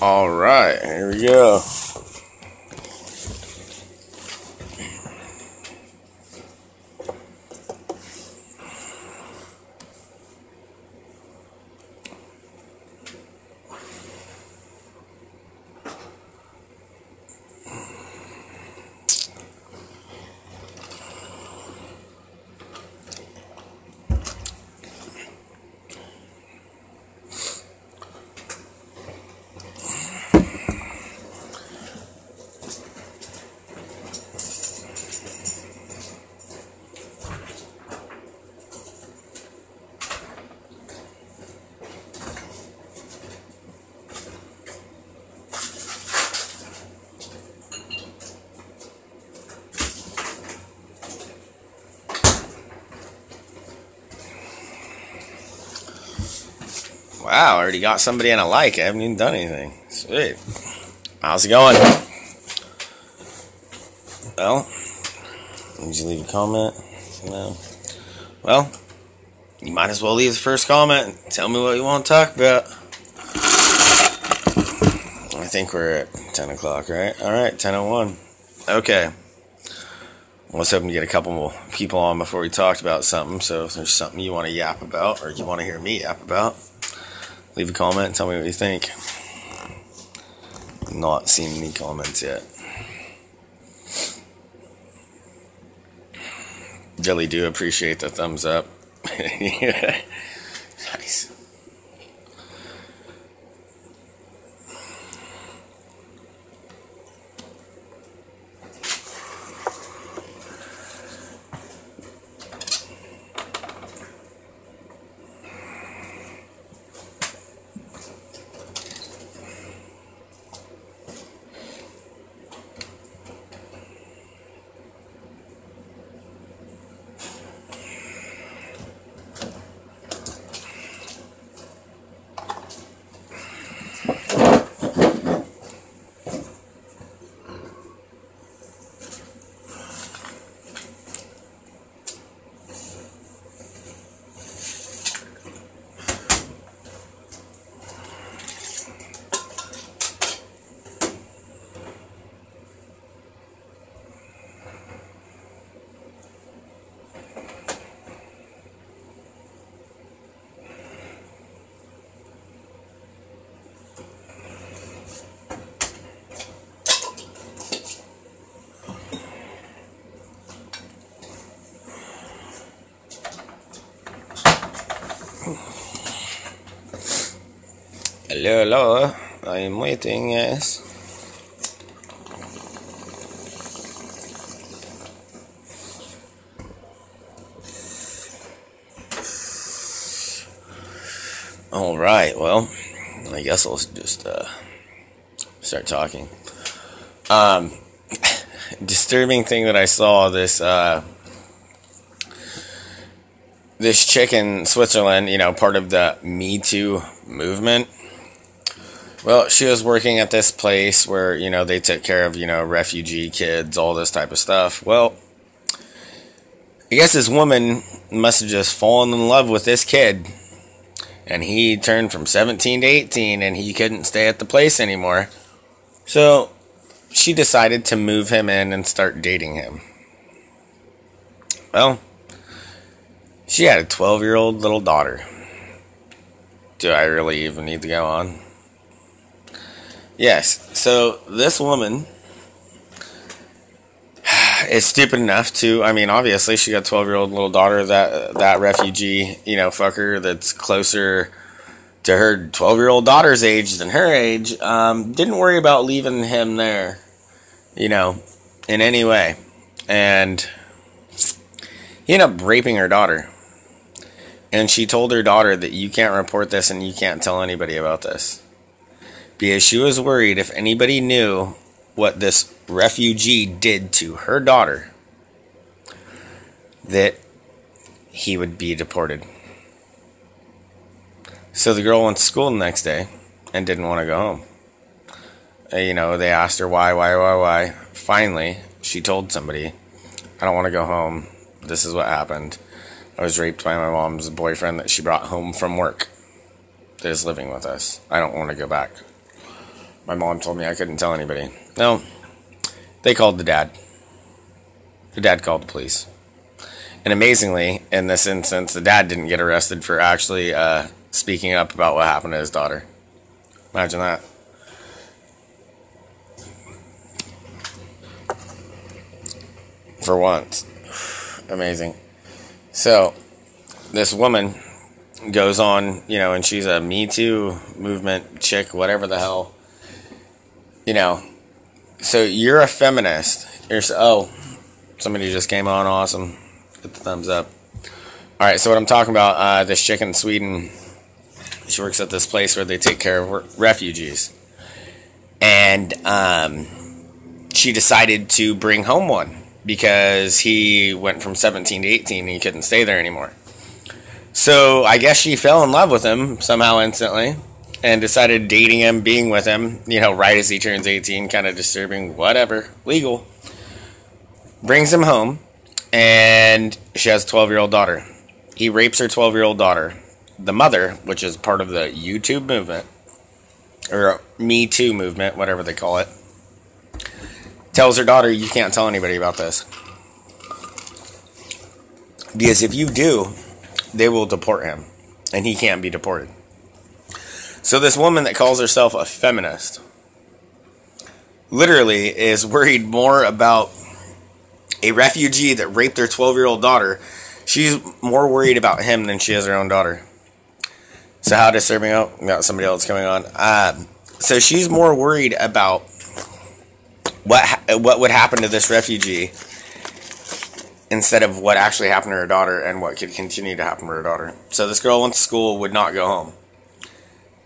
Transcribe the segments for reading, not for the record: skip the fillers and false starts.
All right, here we go. Wow, already got somebody and a like. I haven't even done anything. Sweet. How's it going? Well, did you leave a comment? No. Well, you might as well leave the first comment and tell me what you want to talk about. I think we're at 10 o'clock, right? Alright, 10:01. Okay. I was hoping to get a couple more people on before we talked about something, so if there's something you want to yap about, or you want to hear me yap about, leave a comment and tell me what you think. Not seen any comments yet. Really do appreciate the thumbs up. Nice. Hello, I am waiting, yes. Alright, well, I guess I'll just start talking. Disturbing thing that I saw, this chick in Switzerland, part of the Me Too movement. Well, she was working at this place where, they took care of, refugee kids, all this type of stuff. Well, I guess this woman must have just fallen in love with this kid. And he turned from 17 to 18 and he couldn't stay at the place anymore. So she decided to move him in and start dating him. Well, she had a 12-year-old little daughter. Do I really even need to go on? Yes, so this woman is stupid enough to, obviously she got a 12-year-old little daughter, that refugee, fucker that's closer to her 12-year-old daughter's age than her age, didn't worry about leaving him there, in any way. And he ended up raping her daughter. And she told her daughter that you can't report this and you can't tell anybody about this. Because she was worried if anybody knew what this refugee did to her daughter, that he would be deported. So the girl went to school the next day and didn't want to go home. They asked her why. Finally, she told somebody, I don't want to go home. This is what happened. I was raped by my mom's boyfriend that she brought home from work that is living with us. I don't want to go back. My mom told me I couldn't tell anybody. No, they called the dad. The dad called the police. And amazingly, in this instance, the dad didn't get arrested for actually speaking up about what happened to his daughter. Imagine that. For once. Amazing. So, this woman goes on, and she's a Me Too movement chick, whatever the hell. So you're a feminist. Somebody just came on. Awesome. Get the thumbs up. Alright, so what I'm talking about, this chick in Sweden, she works at this place where they take care of refugees. And she decided to bring home one because he went from 17 to 18 and he couldn't stay there anymore. So I guess she fell in love with him somehow instantly and decided dating him, being with him, right as he turns 18, kind of disturbing, whatever, legal. Brings him home, and she has a 12-year-old daughter. He rapes her 12-year-old daughter. The mother, which is part of the YouTube movement, or Me Too movement, whatever they call it, tells her daughter, you can't tell anybody about this. Because if you do, they will deport him, and he can't be deported. So this woman that calls herself a feminist literally is worried more about a refugee that raped their 12-year-old daughter. She's more worried about him than she is her own daughter. So how disturbing. Oh, we got somebody else coming on. So she's more worried about what would happen to this refugee instead of what actually happened to her daughter and what could continue to happen to her daughter. So this girl went to school, would not go home.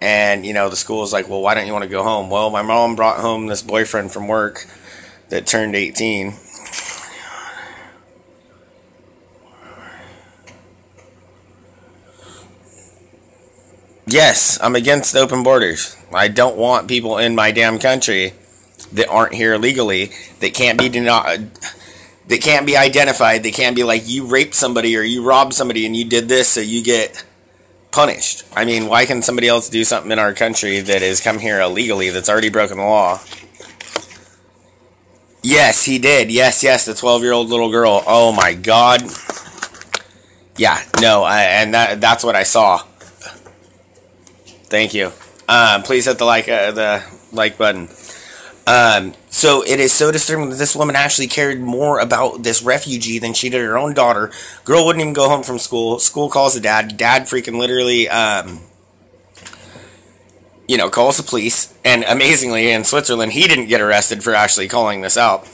And, the school was like, well, why don't you want to go home? Well, my mom brought home this boyfriend from work that turned 18. Yes, I'm against open borders. I don't want people in my damn country that aren't here legally, that can't be that can't be identified. They can't be like, you raped somebody or you robbed somebody and you did this, so you get punished. I mean, why can somebody else do something in our country that has come here illegally, that's already broken the law? Yes, he did. Yes, the 12-year-old little girl. Oh my God. Yeah, no, that's what I saw. Thank you. Please hit the like button. So it is so disturbing that this woman actually cared more about this refugee than she did her own daughter. Girl wouldn't even go home from school. School calls the dad. Dad freaking literally, calls the police. And amazingly, in Switzerland, he didn't get arrested for actually calling this out.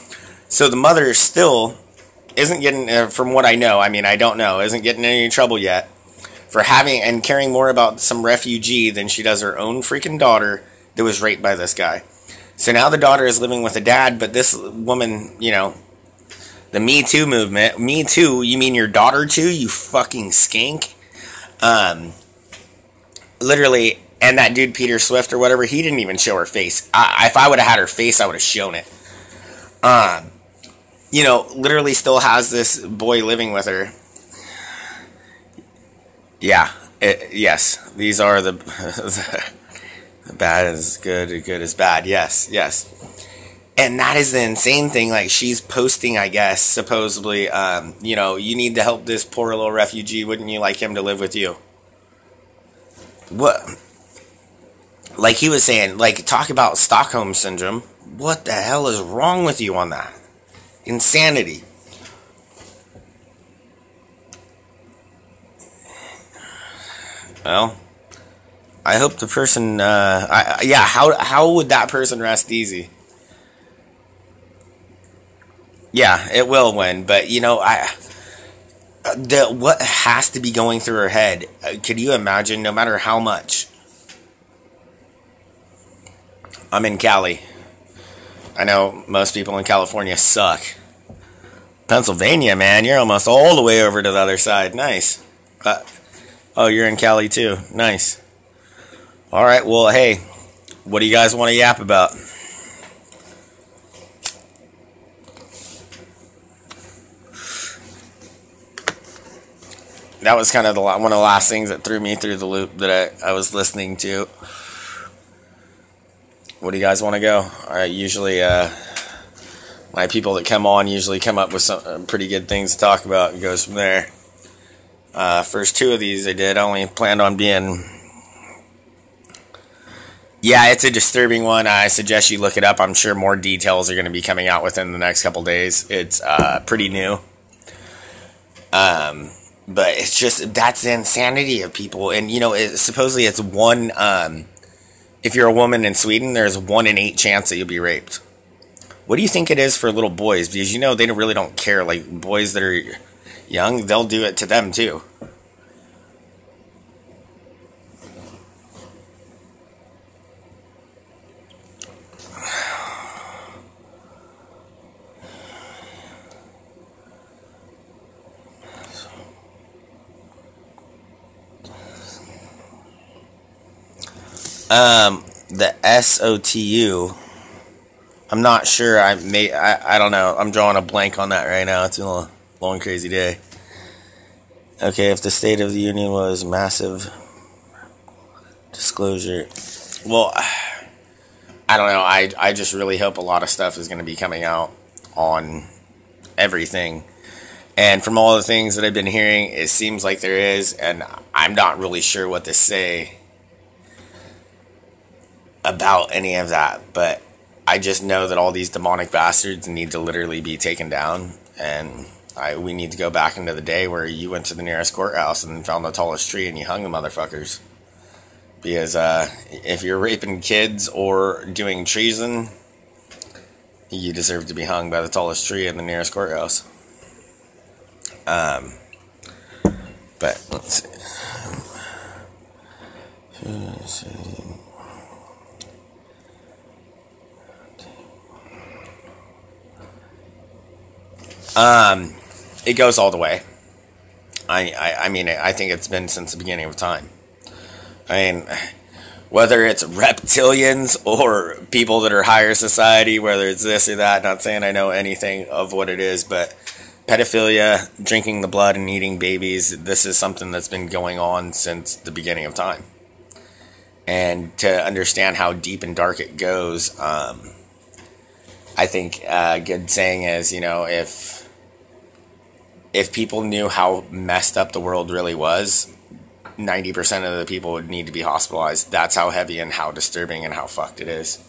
So the mother still isn't getting, from what I know, I don't know, isn't getting in any trouble yet for having and caring more about some refugee than she does her own freaking daughter that was raped by this guy. So now the daughter is living with the dad, but this woman, the Me Too movement, Me Too, you mean your daughter too, you fucking skink? Literally, and that dude Peter Swift or whatever, he didn't even show her face. If I would have had her face, I would have shown it. Literally still has this boy living with her. Yeah, yes, these are the bad is good is bad. Yes. And that is the insane thing. Like, she's posting, I guess, supposedly, you need to help this poor little refugee. Wouldn't you like him to live with you? What? Like he was saying, talk about Stockholm Syndrome. What the hell is wrong with you on that? Insanity. Well, I hope the person, how would that person rest easy? Yeah, it will win, but what has to be going through her head? Could you imagine? No matter how much. I'm in Cali. I know most people in California suck. Pennsylvania, man, you're almost all the way over to the other side. Nice. Oh, you're in Cali too. Nice. All right. Well, hey, what do you guys want to yap about? That was kind of one of the last things that threw me through the loop that I was listening to. What do you guys want to go? I usually, my people that come on usually come up with some pretty good things to talk about. It goes from there. First two of these I did, I only planned on being. Yeah, it's a disturbing one. I suggest you look it up. I'm sure more details are going to be coming out within the next couple days. It's pretty new. But it's just, that's the insanity of people. And, supposedly it's one, if you're a woman in Sweden, there's 1 in 8 chance that you'll be raped. What do you think it is for little boys? Because, they really don't care. Like, boys that are young, they'll do it to them, too. The SOTU. I'm not sure. I don't know. I'm drawing a blank on that right now. It's been a long, crazy day. Okay, if the State of the Union was massive disclosure. Well, I don't know. I just really hope a lot of stuff is going to be coming out on everything. And from all the things that I've been hearing, it seems like there is, and I'm not really sure what to say about any of that, but I just know that all these demonic bastards need to literally be taken down, and we need to go back into the day where you went to the nearest courthouse and found the tallest tree and you hung the motherfuckers. Because if you're raping kids or doing treason, you deserve to be hung by the tallest tree in the nearest courthouse. But let's see. It goes all the way. I mean, I think it's been since the beginning of time. I mean, whether it's reptilians or people that are higher society, whether it's this or that, not saying I know anything of what it is, but pedophilia, drinking the blood and eating babies, this is something that's been going on since the beginning of time. And to understand how deep and dark it goes, I think a good saying is, if people knew how messed up the world really was, 90% of the people would need to be hospitalized. That's how heavy and how disturbing and how fucked it is.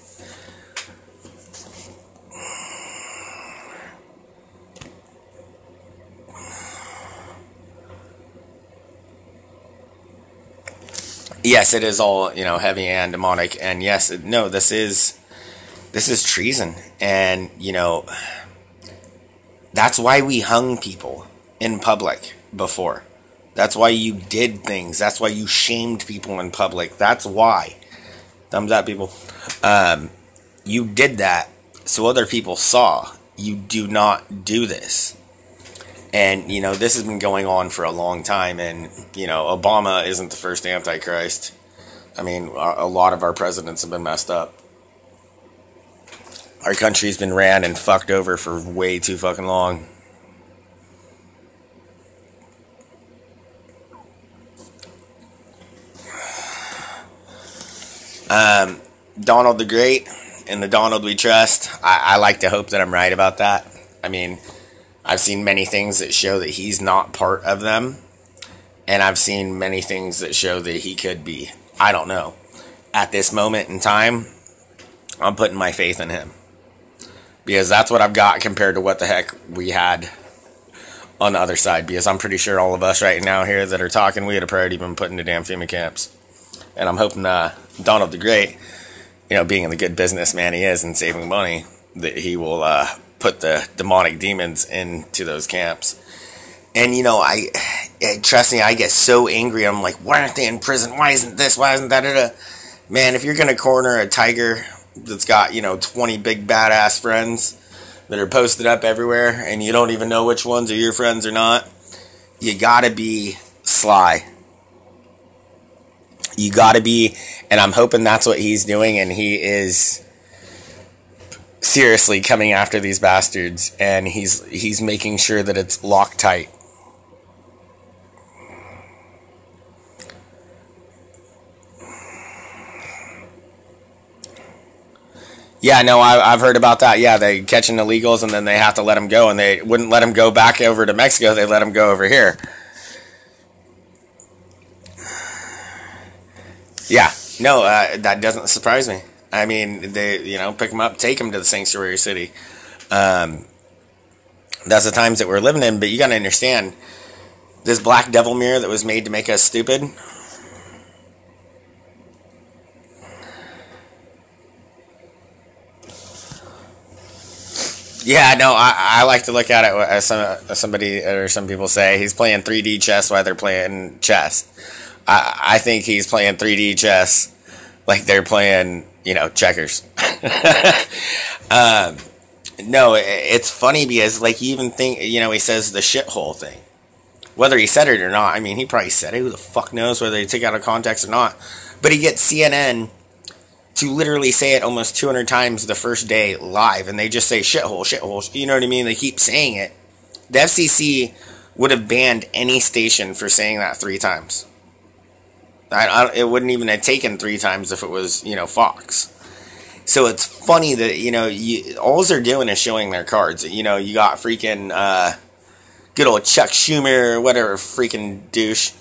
Yes, it is all, heavy and demonic. And yes, this is treason. And, that's why we hung people in public before. That's why you did things. That's why you shamed people in public. That's why. Thumbs up, people. You did that so other people saw you do not do this. And, this has been going on for a long time. And, Obama isn't the first Antichrist. I mean, a lot of our presidents have been messed up. Our country's been ran and fucked over for way too fucking long. Donald the Great and the Donald we trust. I like to hope that I'm right about that. I mean, I've seen many things that show that he's not part of them. And I've seen many things that show that he could be. I don't know. At this moment in time, I'm putting my faith in him. Because that's what I've got compared to what the heck we had on the other side. Because I'm pretty sure all of us right now here that are talking, we had already been put into damn FEMA camps. And I'm hoping Donald the Great, being the good businessman he is and saving money, that he will put the demonic demons into those camps. And, trust me, I get so angry. I'm like, why aren't they in prison? Why isn't this? Why isn't that? Man, if you're going to corner a tiger that's got, 20 big badass friends that are posted up everywhere and you don't even know which ones are your friends or not, you got to be sly. You got to be, and I'm hoping that's what he's doing, and he is seriously coming after these bastards, and he's making sure that it's locked tight. Yeah, no, I've heard about that. Yeah, they catching illegals and then they have to let them go, and they wouldn't let them go back over to Mexico. They let them go over here. Yeah, no, that doesn't surprise me. I mean, they pick them up, take them to the sanctuary city. That's the times that we're living in. But you got to understand this black devil mirror that was made to make us stupid. Yeah, no, I like to look at it as somebody or some people say he's playing 3D chess while they're playing chess. I think he's playing 3D chess like they're playing, checkers. No, it's funny because, like, you even think, he says the shithole thing. Whether he said it or not, I mean, he probably said it. Who the fuck knows whether he took it out of context or not. But he gets CNN to literally say it almost 200 times the first day live, and they just say shithole, shithole. You know what I mean? They keep saying it. The FCC would have banned any station for saying that 3 times. It wouldn't even have taken 3 times if it was, Fox. So it's funny that, all they're doing is showing their cards. You got freaking good old Chuck Schumer, whatever freaking douche.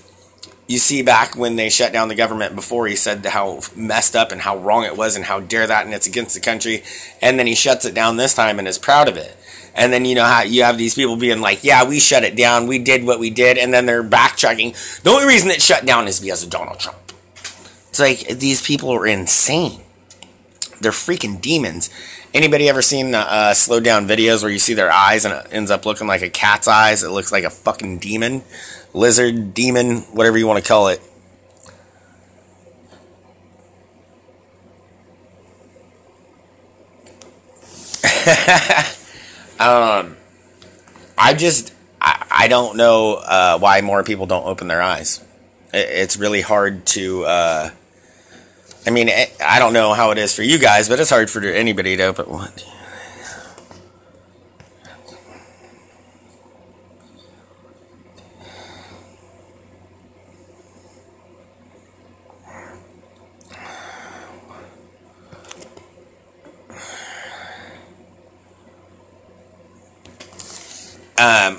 You see back when they shut down the government before, he said how messed up and how wrong it was and how dare that and it's against the country. And then he shuts it down this time and is proud of it. And then how you have these people being like, yeah, we shut it down. We did what we did. And then they're backtracking. The only reason it shut down is because of Donald Trump. It's like these people are insane. They're freaking demons. Anybody ever seen slow down videos where you see their eyes and it ends up looking like a cat's eyes? It looks like a fucking demon. Lizard, demon, whatever you want to call it. I don't know why more people don't open their eyes. It's really hard to, I don't know how it is for you guys, but it's hard for anybody to open one.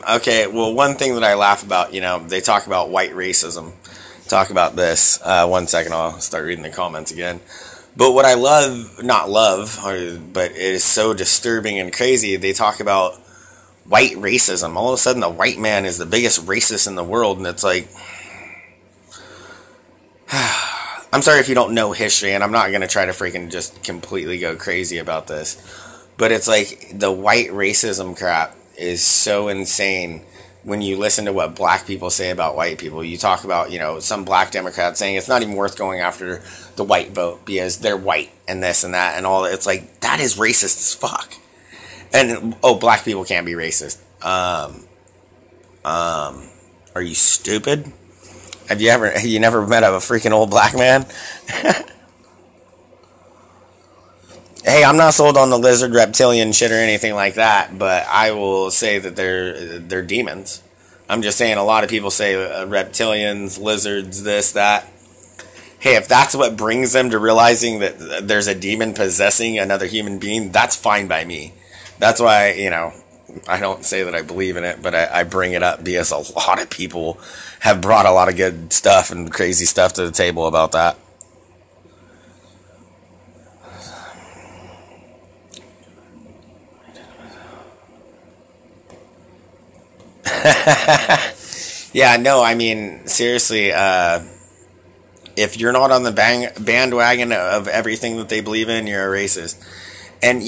Okay, well, one thing that I laugh about, they talk about white racism. Talk about this. 1 second, I'll start reading the comments again. But what I not love, but it is so disturbing and crazy, they talk about white racism. All of a sudden, the white man is the biggest racist in the world, and it's like, I'm sorry if you don't know history, and I'm not going to try to freaking just completely go crazy about this, but it's like the white racism crap is so insane when you listen to what black people say about white people. You talk about, some black Democrats saying it's not even worth going after the white vote because they're white and this and that and all that. It's like, that is racist as fuck. And, black people can't be racist. Are you stupid? Have you never met a freaking old black man? Hey, I'm not sold on the lizard reptilian shit or anything like that, but I will say that they're demons. I'm just saying a lot of people say reptilians, lizards, this, that. Hey, if that's what brings them to realizing that there's a demon possessing another human being, that's fine by me. That's why, I don't say that I believe in it, but I bring it up because a lot of people have brought a lot of good stuff and crazy stuff to the table about that. Yeah, no, seriously, if you're not on the bandwagon of everything that they believe in, you're a racist. And,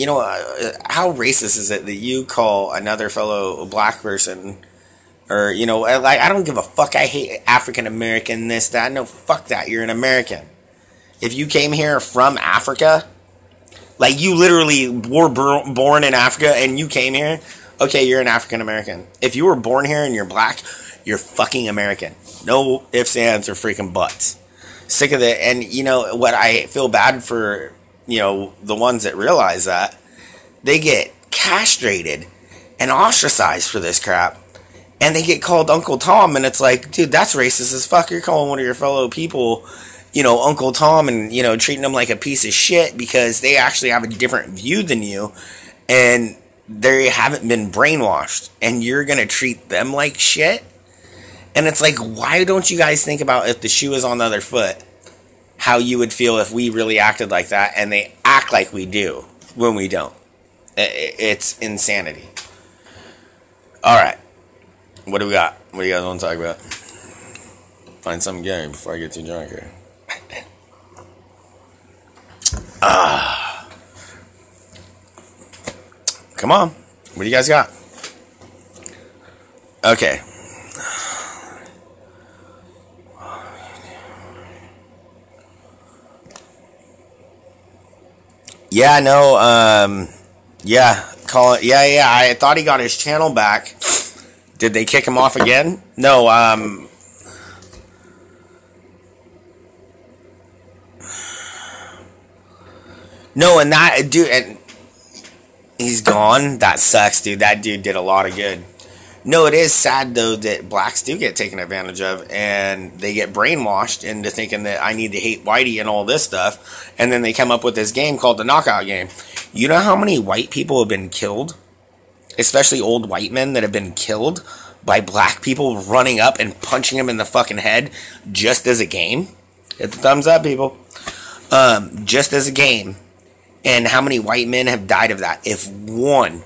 how racist is it that you call another fellow black person, or, I don't give a fuck, I hate African American, this, that, no, fuck that, you're an American. If you came here from Africa, like, you literally were born in Africa and you came here, okay, you're an African American. If you were born here and you're black, you're fucking American. No ifs, ands, or freaking buts. Sick of it. And, what I feel bad for, the ones that realize that, they get castrated and ostracized for this crap. And they get called Uncle Tom, and it's like, dude, that's racist as fuck. You're calling one of your fellow people, Uncle Tom and, treating them like a piece of shit because they actually have a different view than you and they haven't been brainwashed and you're going to treat them like shit? And it's like, why don't you guys think about if the shoe was on the other foot, how you would feel if we really acted like that and they act like we do when we don't? It's insanity. All right. What do we got? What do you guys want to talk about? Find something good before I get too drunk here. Come on. What do you guys got? Okay. Yeah, no, call it. Yeah, I thought he got his channel back. Did they kick him off again? No, no, and that dude, and he's gone. That sucks, dude. That dude did a lot of good. No, it is sad though that blacks do get taken advantage of, and they get brainwashed into thinking that I need to hate Whitey and all this stuff, and then they come up with this game called the Knockout Game. You know how many white people have been killed, especially old white men that have been killed by black people running up and punching them in the fucking head just as a game? Hit the thumbs up, people. Just as a game. And how many white men have died of that? If one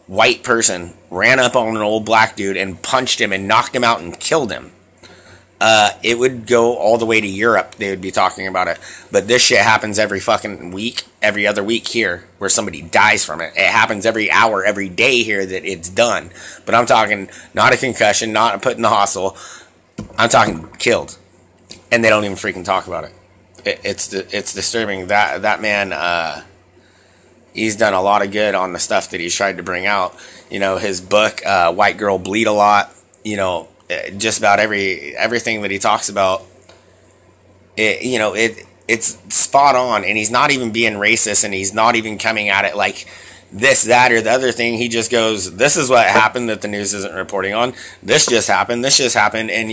white person ran up on an old black dude and punched him and knocked him out and killed him, it would go all the way to Europe. They would be talking about it. But this shit happens every fucking week, every other week here, where somebody dies from it. It happens every hour, every day here that it's done. But I'm talking not a concussion, not put in the hospital. I'm talking killed. And they don't even freaking talk about it. It's disturbing. That man, he's done a lot of good on the stuff that he's tried to bring out. His book, White Girl Bleed a Lot, just about everything that he talks about, it's spot on, and he's not even being racist, and he's not even coming at it like this, that, or the other thing. He just goes, this is what happened that the news isn't reporting on. This just happened, and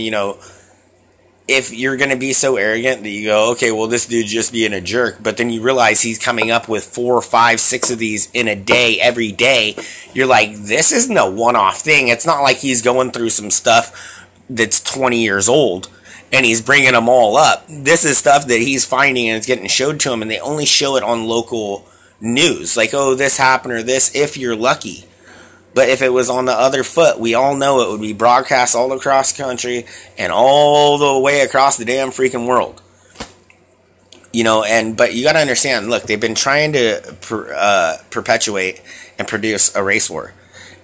if you're going to be so arrogant that you go, okay, well, this dude's just being a jerk, but then you realize he's coming up with 4, 5, 6 of these in a day, every day, you're like, this isn't a one-off thing. It's not like he's going through some stuff that's 20 years old and he's bringing them all up. This is stuff that he's finding and it's getting showed to him, and they only show it on local news. Like, oh, this happened or this, if you're lucky. But if it was on the other foot, we all know it would be broadcast all across the country and all the way across the damn freaking world. But you got to understand, look, they've been trying to perpetuate and produce a race war.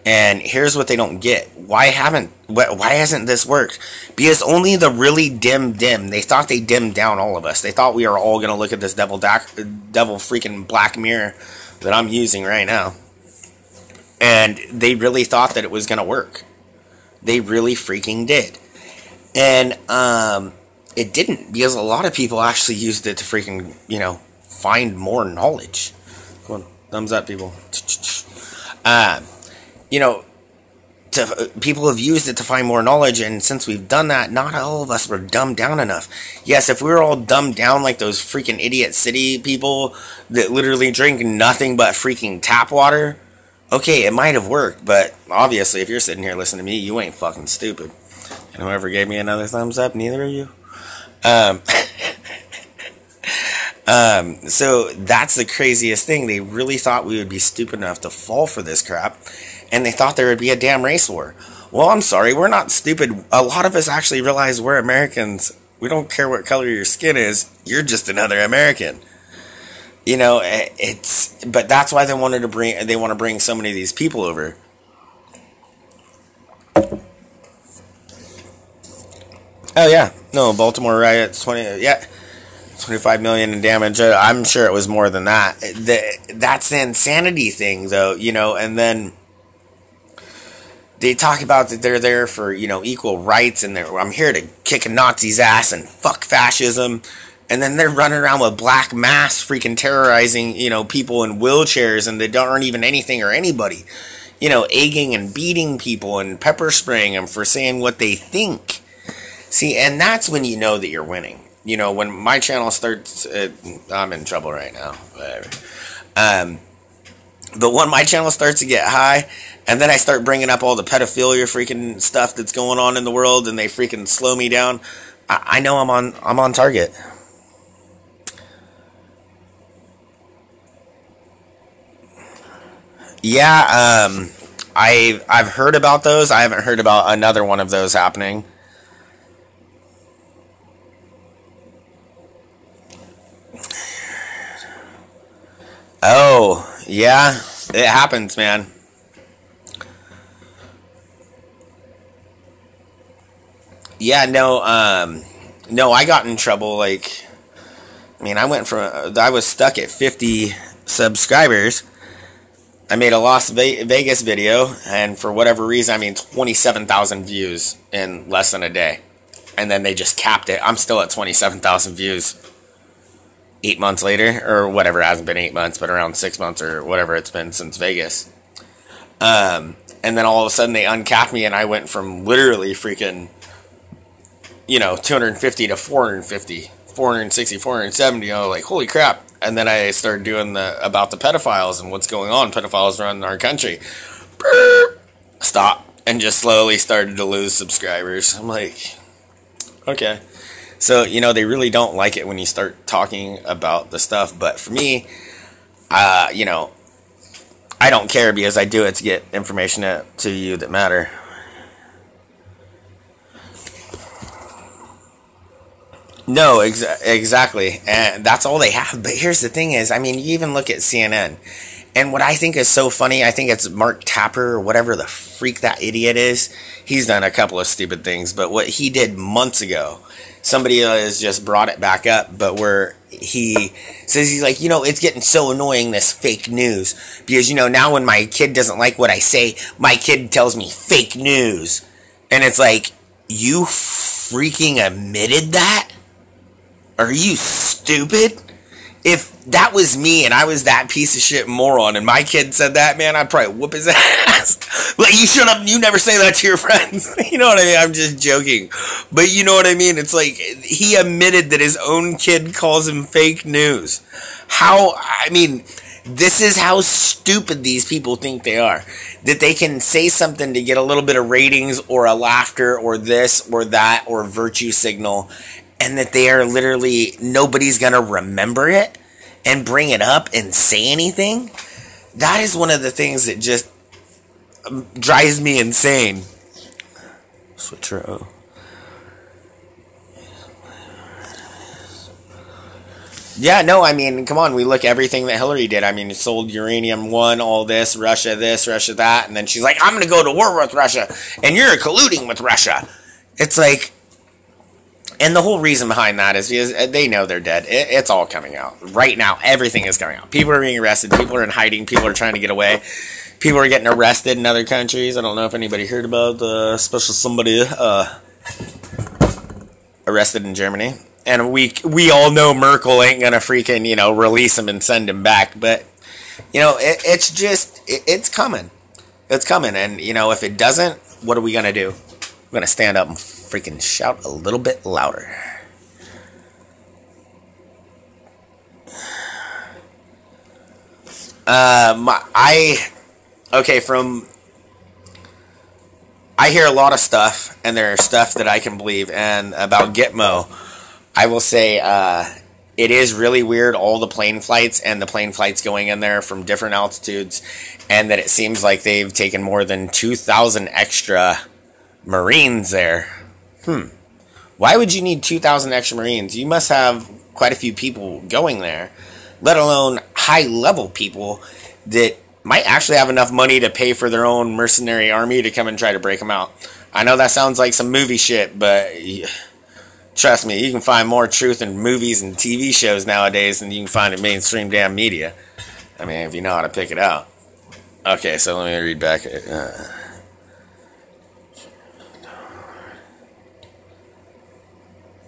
And here's what they don't get. Why hasn't this worked? Because only the really dim. They thought they dimmed down all of us. They thought we were all going to look at this devil freaking black mirror that I'm using right now. And they really thought that it was going to work. They really freaking did. And it didn't, because a lot of people actually used it to freaking, find more knowledge. Come on, thumbs up, people. People have used it to find more knowledge, and since we've done that, not all of us were dumbed down enough. Yes, if we were all dumbed down like those freaking idiot city people that literally drink nothing but freaking tap water, okay, it might have worked, but obviously if you're sitting here listening to me, you ain't fucking stupid. And whoever gave me another thumbs up, neither of you. So that's the craziest thing. They really thought we would be stupid enough to fall for this crap, and they thought there would be a damn race war. Well, I'm sorry, we're not stupid. A lot of us actually realize we're Americans. We don't care what color your skin is. You're just another American. But that's why they want to bring so many of these people over. Oh yeah, no, Baltimore riots, 25 million in damage. I'm sure it was more than that. That's the insanity thing, though, and then they talk about that they're there for, equal rights, and I'm here to kick a Nazi's ass and fuck fascism. And then they're running around with black masks freaking terrorizing, people in wheelchairs, and they aren't even anything or anybody. Egging and beating people and pepper spraying them for saying what they think. See, and that's when you know that you're winning. you know, when my channel starts, I'm in trouble right now. Whatever. Um, but when my channel starts to get high, and then I start bringing up all the pedophilia freaking stuff that's going on in the world, and they freaking slow me down, I know I'm on target. Yeah, I've heard about those. I haven't heard about another one of those happening. Oh, yeah, it happens, man. Yeah, no, no, I got in trouble. Like, I mean, I was stuck at 50 subscribers. I made a Vegas video, and for whatever reason, I mean, 27,000 views in less than a day. And then they just capped it. I'm still at 27,000 views 8 months later, or whatever. It hasn't been 8 months, but around 6 months or whatever it's been since Vegas. And then all of a sudden they uncapped me, and I went from literally freaking, 250 to 450, 460, 470. I was like, holy crap. And then I started doing about the pedophiles and what's going on. Pedophiles run our country. Stop. And just slowly started to lose subscribers. I'm like, okay. So, they really don't like it when you start talking about the stuff. But for me, I don't care because I do it to get information to you that matter. No, exactly. And that's all they have. But here's the thing is, I mean, you even look at CNN. And what I think is so funny, I think it's Mark Tapper or whatever the freak that idiot is. He's done a couple of stupid things. But what he did months ago, somebody has just brought it back up. But where he says, he's like, it's getting so annoying, this fake news. Because, now when my kid doesn't like what I say, my kid tells me fake news. And it's like, you freaking admitted that? Are you stupid? If that was me and I was that piece of shit moron and my kid said that, man, I'd probably whoop his ass. Like, you shut up, you never say that to your friends. You know what I mean? I'm just joking. But you know what I mean? It's like, he admitted that his own kid calls him fake news. This is how stupid these people think they are. That they can say something to get a little bit of ratings or a laughter or this or that or virtue signal, and that they are literally, nobody's going to remember it and bring it up and say anything. That is one of the things that just drives me insane. Switch row. Yeah, no, I mean, come on, we look everything that Hillary did. I mean, it sold uranium, one, all this, Russia that, and then she's like, I'm going to go to war with Russia, and you're colluding with Russia. It's like, and the whole reason behind that is because they know they're dead. It's all coming out. Right now, everything is coming out. People are being arrested. People are in hiding. People are trying to get away. People are getting arrested in other countries. I don't know if anybody heard about somebody arrested in Germany. And we all know Merkel ain't going to freaking, release him and send him back. But, it's coming. It's coming. And, if it doesn't, what are we going to do? We're going to stand up and freaking shout a little bit louder. I hear a lot of stuff, and there's stuff that I can believe. And about Gitmo, I will say it is really weird, all the plane flights and the plane flights going in there from different altitudes, and that it seems like they've taken more than 2,000 extra Marines there. Why would you need 2,000 extra Marines? You must have quite a few people going there, let alone high-level people that might actually have enough money to pay for their own mercenary army to come and try to break them out. I know that sounds like some movie shit, but trust me, you can find more truth in movies and TV shows nowadays than you can find in mainstream damn media. I mean, if you know how to pick it out. Okay, so let me read back.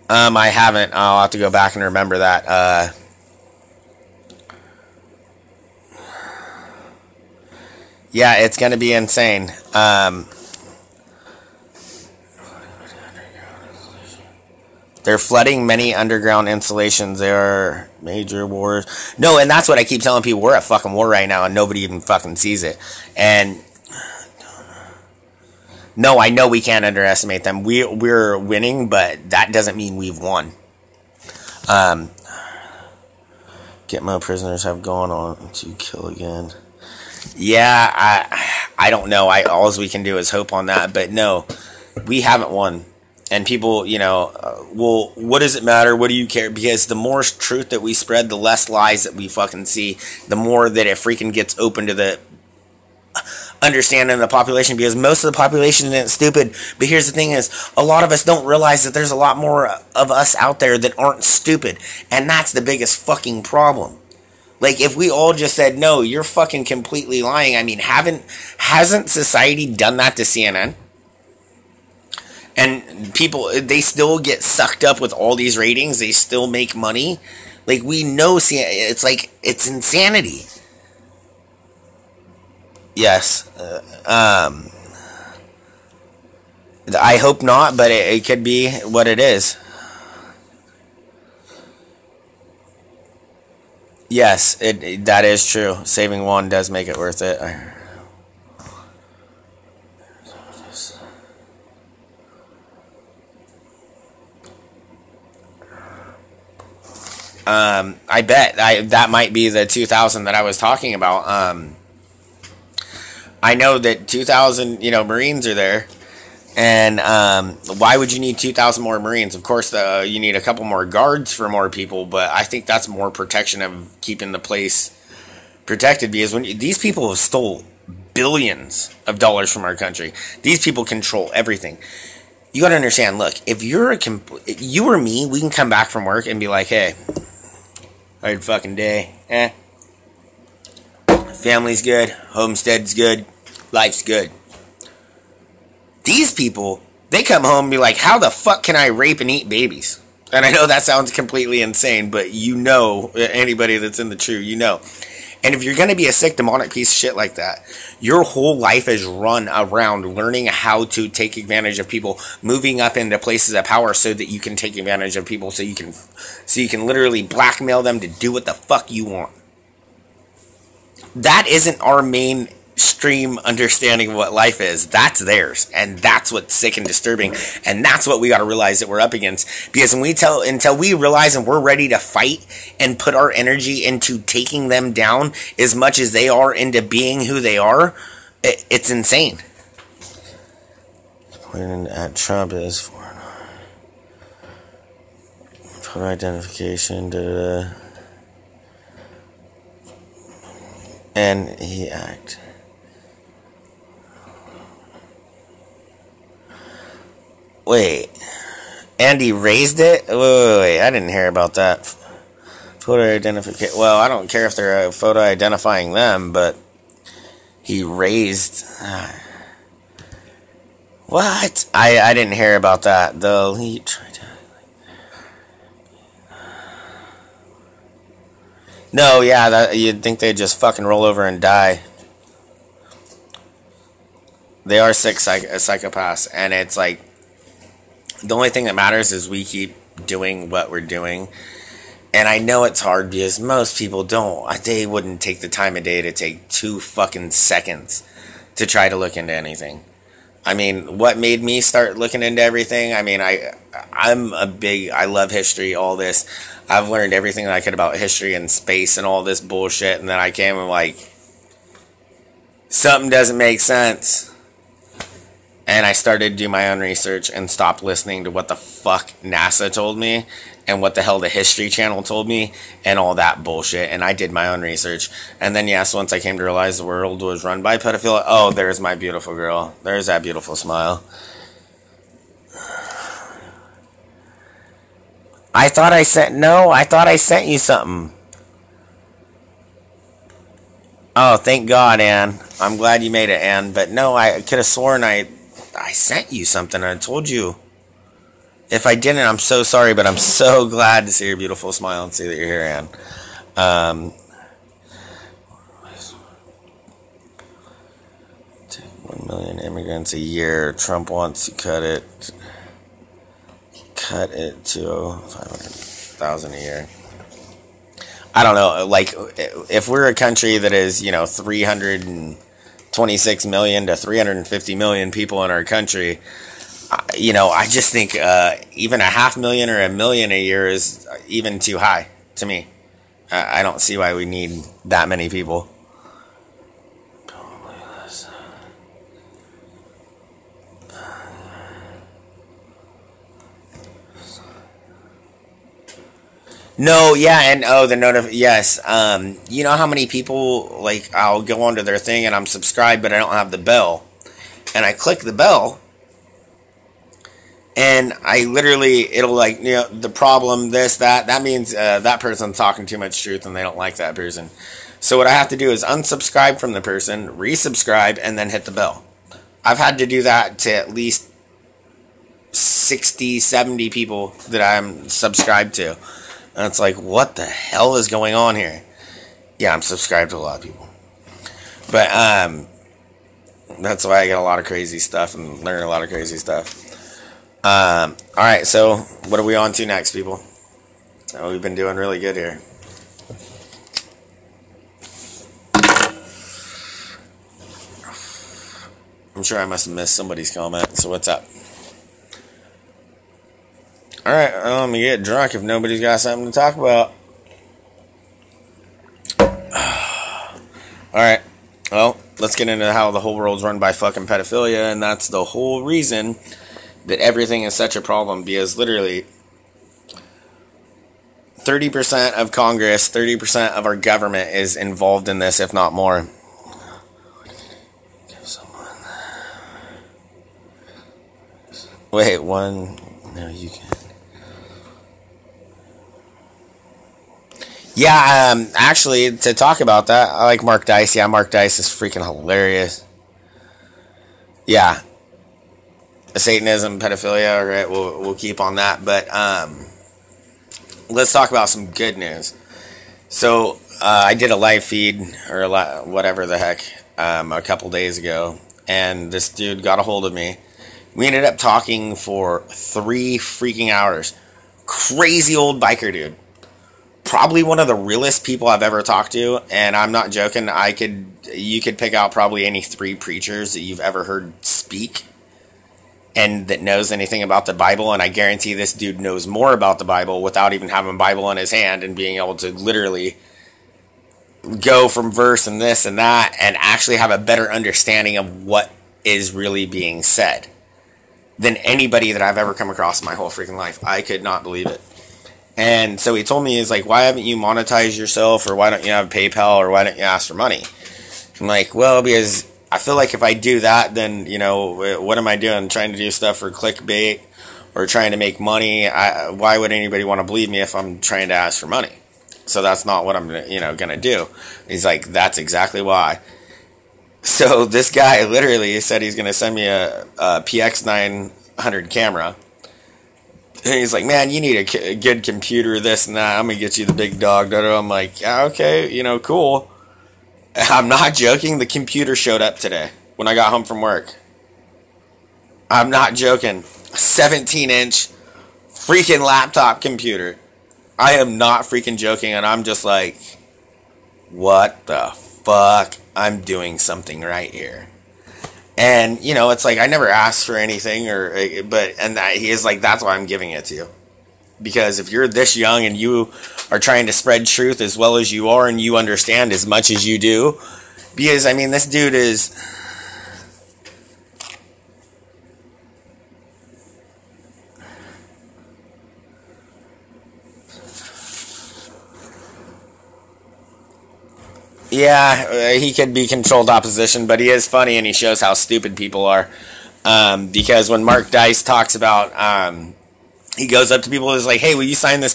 I haven't. I'll have to go back and remember that. Yeah, it's going to be insane. They're flooding many underground installations. There are major wars. No, and that's what I keep telling people. We're at fucking war right now, and nobody even fucking sees it. And no, I know we can't underestimate them. We're winning, but that doesn't mean we've won. Gitmo prisoners have gone on to kill again. Yeah, I don't know. All we can do is hope on that. But no, we haven't won. And people, well, what does it matter? What do you care? Because the more truth that we spread, the less lies that we fucking see. The more that it freaking gets open to the understanding of the population. Because most of the population isn't stupid. But here's the thing is, a lot of us don't realize that there's a lot more of us out there that aren't stupid. And that's the biggest fucking problem. Like, if we all just said, no, you're fucking completely lying. I mean, hasn't society done that to CNN? And people, they still get sucked up with all these ratings. They still make money. Like, we know, it's like, it's insanity. Yes. I hope not, but it could be what it is. Yes, that is true. Saving one does make it worth it. I bet that might be the 2,000 that I was talking about. I know that 2,000, Marines are there. And why would you need 2,000 more Marines? Of course, you need a couple more guards for more people, but I think that's more protection of keeping the place protected. Because when these people have stole billions of dollars from our country, these people control everything. You got to understand. Look, if you or me, we can come back from work and be like, "Hey, hard fucking day. Family's good, homestead's good, life's good." These people, they come home and be like, how the fuck can I rape and eat babies? And I know that sounds completely insane, but anybody that's in the truth, And if you're going to be a sick, demonic piece of shit like that, your whole life is run around learning how to take advantage of people, moving up into places of power so that you can take advantage of people, so you can literally blackmail them to do what the fuck you want. That isn't our mainstream understanding of what life is. That's theirs, and that's what's sick and disturbing, and that's what we got to realize that we're up against. Because until we realize and we're ready to fight and put our energy into taking them down as much as they are into being who they are, it's insane. Pointing at Trump is for photo identification, and he act. Wait, Andy raised it? Wait, I didn't hear about that. Photo identification. Well, I don't care if they're photo identifying them, but he raised. What? I didn't hear about that. The elite tried to. No, yeah, you'd think they'd just fucking roll over and die. They are sick psychopaths, and it's like, the only thing that matters is we keep doing what we're doing. And I know it's hard because most people don't. They wouldn't take the time of day to take 2 fucking seconds to try to look into anything. I mean, what made me start looking into everything? I mean, I love history, all this. I've learned everything I could about history and space and all this bullshit. And then I came and like, something doesn't make sense. And I started to do my own research and stopped listening to what the fuck NASA told me and what the hell the History Channel told me and all that bullshit. And I did my own research. And then, yes, once I came to realize the world was run by pedophilia, oh, there's my beautiful girl. There's that beautiful smile. I thought I sent you something. Oh, thank God, Ann. I'm glad you made it, Ann. But no, I could have sworn I sent you something. I told you. If I didn't, I'm so sorry, but I'm so glad to see your beautiful smile and see that you're here, Ann. 1 million immigrants a year. Trump wants to cut cut it to 500,000 a year. I don't know. Like, if we're a country that is, 326 million to 350 million people in our country, I just think even 500,000 or 1,000,000 a year is even too high to me. I don't see why we need that many people. No, yeah, and yes. You know how many people, like, I'll go onto their thing and I'm subscribed, but I don't have the bell, and I click the bell, and I literally, it'll, like, the problem, this, that means that person's talking too much truth and they don't like that person. So what I have to do is unsubscribe from the person, resubscribe, and then hit the bell. I've had to do that to at least 60, 70 people that I'm subscribed to. And it's like, what the hell is going on here? Yeah, I'm subscribed to a lot of people. But that's why I get a lot of crazy stuff and learn a lot of crazy stuff. Alright, so what are we on to next, people? Oh, we've been doing really good here. I'm sure I must have missed somebody's comment, so what's up? Alright, let me get drunk if nobody's got something to talk about. Alright, well, let's get into how the whole world's run by fucking pedophilia, and that's the whole reason that everything is such a problem, because literally 30% of Congress, 30% of our government is involved in this, if not more. Wait, one... No, you can... Yeah, actually, to talk about that, I like Mark Dice. Yeah, Mark Dice is freaking hilarious. Yeah. Satanism, pedophilia, alright, we'll keep on that. But, let's talk about some good news. So, I did a live feed, or whatever the heck, a couple days ago. And this dude got a hold of me. We ended up talking for 3 freaking hours. Crazy old biker dude. Probably one of the realest people I've ever talked to, and I'm not joking. You could pick out probably any 3 preachers that you've ever heard speak and that knows anything about the Bible, and I guarantee this dude knows more about the Bible without even having a Bible in his hand and being able to literally go from verse and this and that and actually have a better understanding of what is really being said than anybody that I've ever come across in my whole freaking life. I could not believe it. And so he told me, he's like, why haven't you monetized yourself, or why don't you have PayPal, or why don't you ask for money? I'm like, well, because I feel like if I do that, then, what am I doing? Trying to do stuff for clickbait or trying to make money? Why would anybody want to believe me if I'm trying to ask for money? So that's not what I'm, going to do. He's like, that's exactly why. So this guy literally said he's going to send me a PX900 camera. And he's like, man, you need a good computer, this and that. I'm going to get you the big dog. I'm like, yeah, okay, cool. I'm not joking. The computer showed up today when I got home from work. I'm not joking. 17-inch freaking laptop computer. I am not freaking joking. And I'm just like, what the fuck? I'm doing something right here. And, it's like, I never asked for anything, he is like, that's why I'm giving it to you. Because if you're this young and you are trying to spread truth as well as you are, and you understand as much as you do, because, this dude is... Yeah, he could be controlled opposition, but he is funny and he shows how stupid people are. Because when Mark Dice talks about, he goes up to people and is like, hey, will you sign this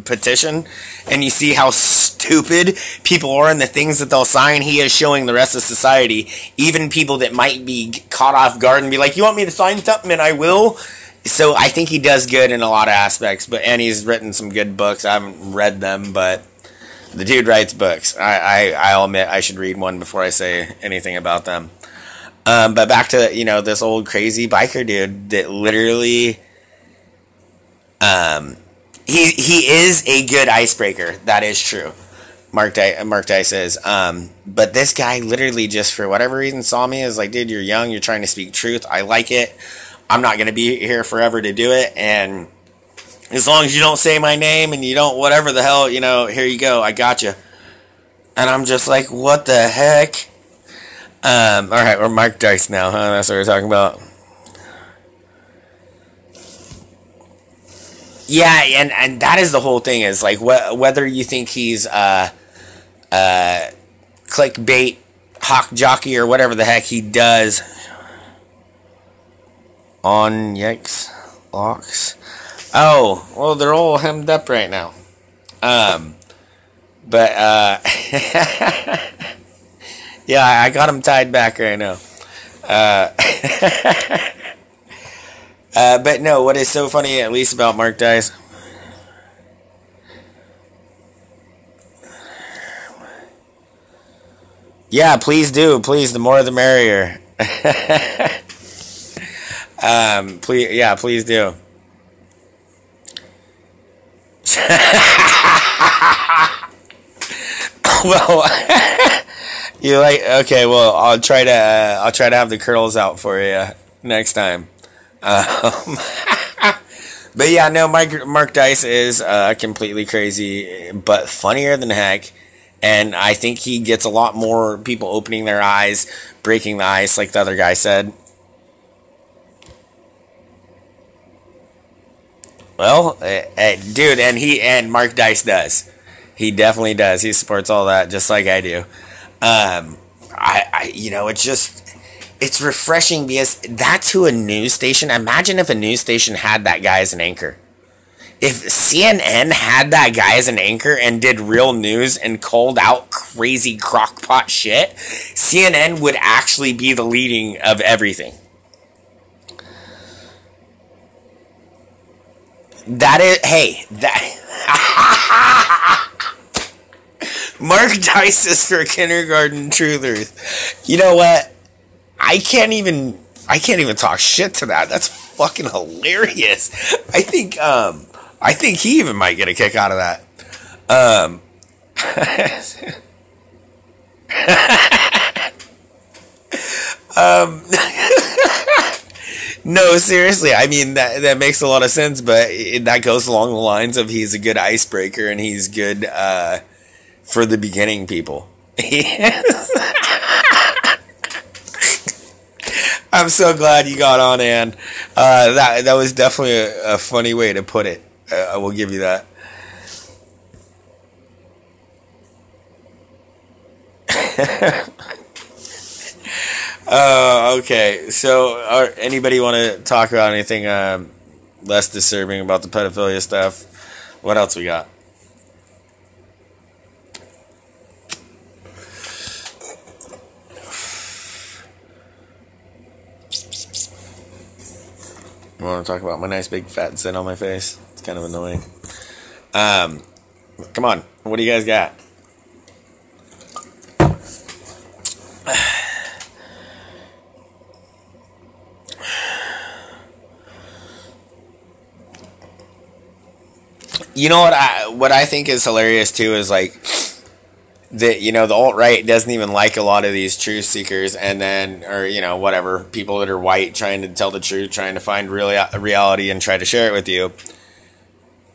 petition? And you see how stupid people are and the things that they'll sign. He is showing the rest of society, even people that might be caught off guard and be like, you want me to sign something? And I will. So I think he does good in a lot of aspects, and he's written some good books. I haven't read them, but... The dude writes books. I'll admit I should read one before I say anything about them. But back to, this old crazy biker dude that literally He is a good icebreaker. That is true. Mark Dice is. But this guy literally just for whatever reason saw me as like, dude, you're young, you're trying to speak truth. I like it. I'm not gonna be here forever to do it, and as long as you don't say my name and you don't whatever the hell, here you go, I got you. And I'm just like, what the heck? All right, we're Mark Dice now, huh? That's what we're talking about. Yeah, and that is the whole thing is like whether you think he's clickbait hawk jockey or whatever the heck he does on Yikes Locks. Oh, well, they're all hemmed up right now. But yeah, I got them tied back right now. But no, what is so funny, at least about Mark Dice, yeah, please do, please, the more the merrier. Please, yeah, please do. Well, you like okay? Well, I'll try to have the curls out for you next time. Um, but yeah, no, Mark Dice is completely crazy, but funnier than heck. And I think he gets a lot more people opening their eyes, breaking the ice, like the other guy said. Well, dude, and Mark Dice does. He definitely does. He supports all that, just like I do. It's just it's refreshing because that's who a news station. Imagine if a news station had that guy as an anchor. If CNN had that guy as an anchor and did real news and called out crazy crockpot shit, CNN would actually be the leading of everything. That is, hey, that. Mark Dice is for kindergarten truthers. You know what? I can't even talk shit to that. That's fucking hilarious. I think he even might get a kick out of that. Um, no, seriously. I mean that makes a lot of sense, but that goes along the lines of he's a good icebreaker and he's good for the beginning people. I'm so glad you got on, Ann. That was definitely a funny way to put it. I will give you that. Okay. So, anybody want to talk about anything less disturbing about the pedophilia stuff? What else we got? I want to talk about my nice big fat zit on my face. It's kind of annoying. Come on. What do you guys got? You know what I think is hilarious too is like that the alt-right doesn't even like a lot of these truth seekers, and then or whatever people that are white trying to tell the truth, trying to find reality and try to share it with you.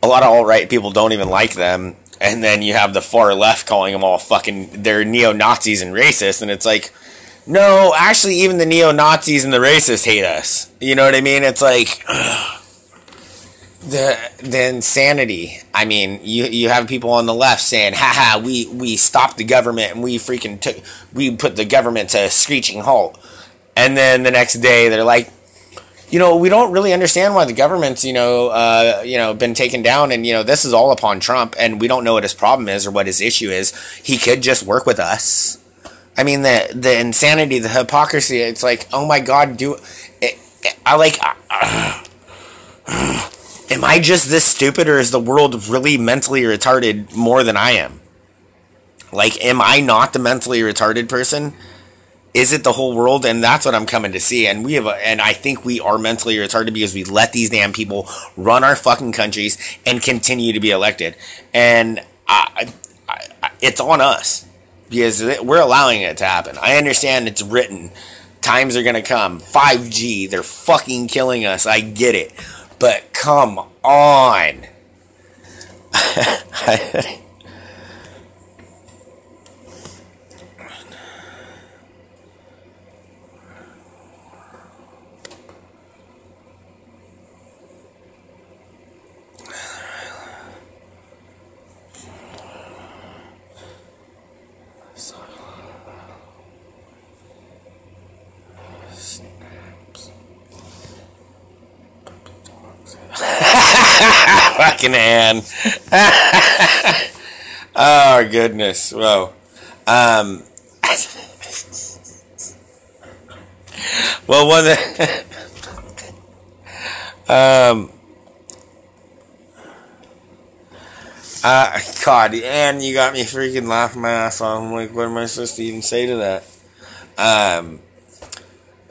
A lot of alt-right people don't even like them, and then you have the far left calling them all fucking they're neo-Nazis and racist, and it's like, no, actually even the neo-Nazis and the racists hate us. You know what I mean? It's like the insanity. I mean, you have people on the left saying, haha, we stopped the government and we put the government to a screeching halt. And then the next day they're like, we don't really understand why the government's, been taken down, and, this is all upon Trump, and we don't know what his problem is or what his issue is. He could just work with us. I mean, the insanity, the hypocrisy, it's like, oh my God, am I just this stupid, or is the world really mentally retarded more than I am? Like, am I not the mentally retarded person? Is it the whole world? And that's what I'm coming to see. And and I think we are mentally retarded because we let these damn people run our fucking countries and continue to be elected. And it's on us because we're allowing it to happen. I understand it's written. Times are gonna come. 5G, they're fucking killing us. I get it, but come on. Fucking Ann. Oh goodness. Whoa. Well, one. God, Ann, you got me freaking laughing my ass off. I'm like, what am I supposed to even say to that?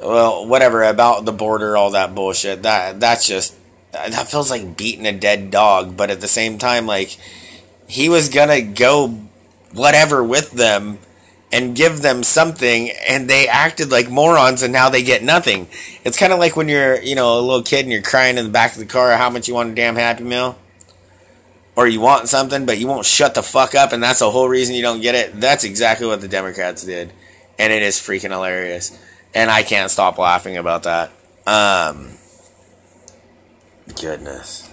Well, whatever about the border, all that bullshit. That's just that feels like beating a dead dog. But at the same time, like he was gonna go whatever with them and give them something, and they acted like morons, and now they get nothing. It's kind of like when you're, you know, a little kid and you're crying in the back of the car how much you want a damn Happy Meal, or you want something but you won't shut the fuck up, and that's the whole reason you don't get it. That's exactly what the Democrats did, and it is freaking hilarious. And I can't stop laughing about that. Goodness.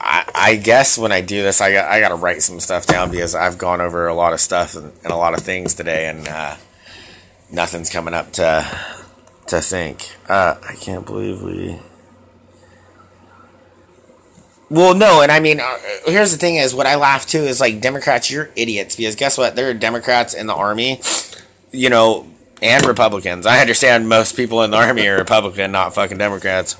I guess when I do this, I got to write some stuff down because I've gone over a lot of stuff and a lot of things today, and nothing's coming up to think. I can't believe we. Well, no, and I mean, here's the thing: is what I laugh too is like Democrats, you're idiots because guess what? There are Democrats in the army, you know, and Republicans. I understand most people in the army are Republican, not fucking Democrats.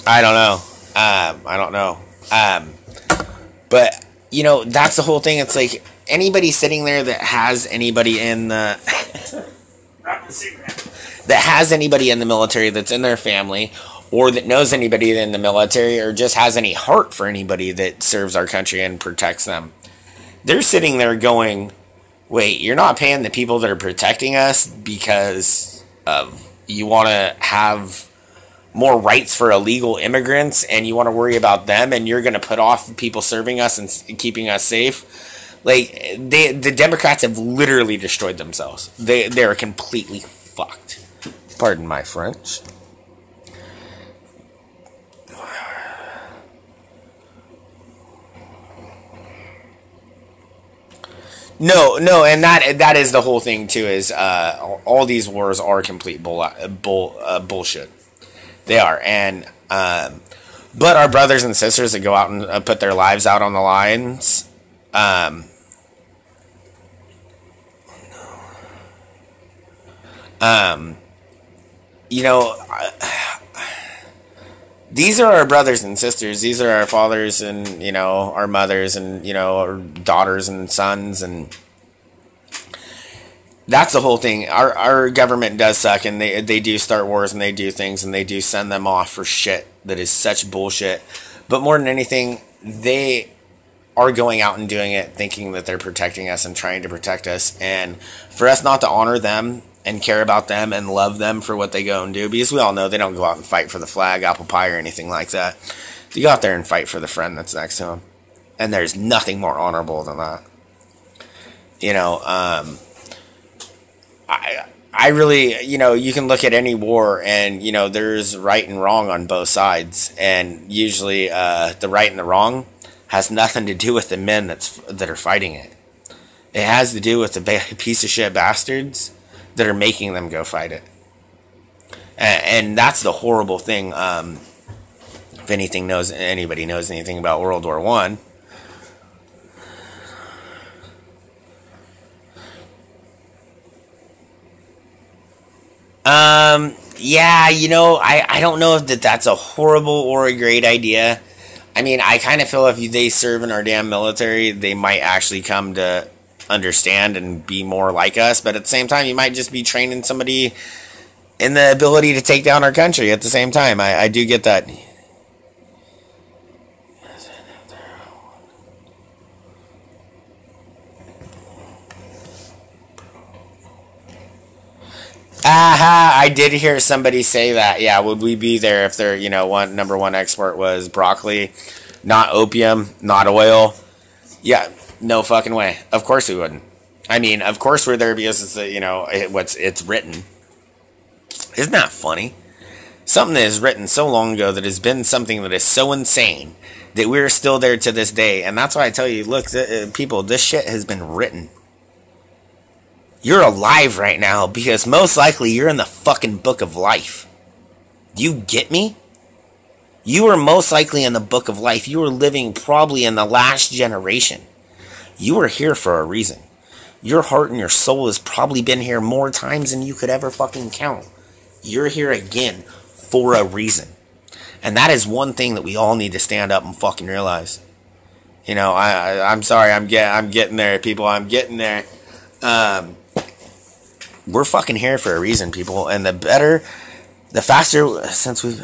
I don't know. I don't know. But you know, that's the whole thing. It's like anybody sitting there that has anybody in the that has anybody in the military that's in their family, or that knows anybody in the military, or just has any heart for anybody that serves our country and protects them. They're sitting there going, "Wait, you're not paying the people that are protecting us because you want to have more rights for illegal immigrants, and you want to worry about them, and you're going to put off people serving us and keeping us safe." Like the Democrats have literally destroyed themselves. They're completely fucked. Pardon my French. No, and that is the whole thing too. Is all these wars are complete bullshit. They are, and but our brothers and sisters that go out and put their lives out on the lines, you know, these are our brothers and sisters. These are our fathers and, you know, our mothers and, you know, our daughters and sons, and that's the whole thing. Our government does suck, and they do start wars, and they do things, and they do send them off for shit that is such bullshit. But more than anything, they are going out and doing it thinking that they're protecting us and trying to protect us. And for us not to honor them and care about them and love them for what they go and do, because we all know they don't go out and fight for the flag, apple pie, or anything like that. You go out there and fight for the friend that's next to them. And there's nothing more honorable than that. You know, I really, you know, you can look at any war and, you know, there's right and wrong on both sides. And usually the right and the wrong has nothing to do with the men that are fighting it. It has to do with the piece of shit bastards that are making them go fight it. And that's the horrible thing. If anybody knows anything about World War I, yeah, you know, I don't know if that's a horrible or a great idea. I mean, I kind of feel if they serve in our damn military, they might actually come to understand and be more like us. But at the same time, you might just be training somebody in the ability to take down our country at the same time. I do get that. Aha, I did hear somebody say that. Yeah, would we be there if their, number one export was broccoli, not opium, not oil? Yeah, no fucking way. Of course we wouldn't. I mean, of course we're there because it's written. Isn't that funny? Something that is written so long ago that has been something that is so insane that we're still there to this day. And that's why I tell you, look, people, this shit has been written. You're alive right now because most likely you're in the fucking book of life. You get me? You are most likely in the book of life. You are living probably in the last generation. You are here for a reason. Your heart and your soul has probably been here more times than you could ever fucking count. You're here again for a reason. And that is one thing that we all need to stand up and fucking realize. I'm sorry, I'm getting there, people. I'm getting there. We're fucking here for a reason, people. And the faster, since we've...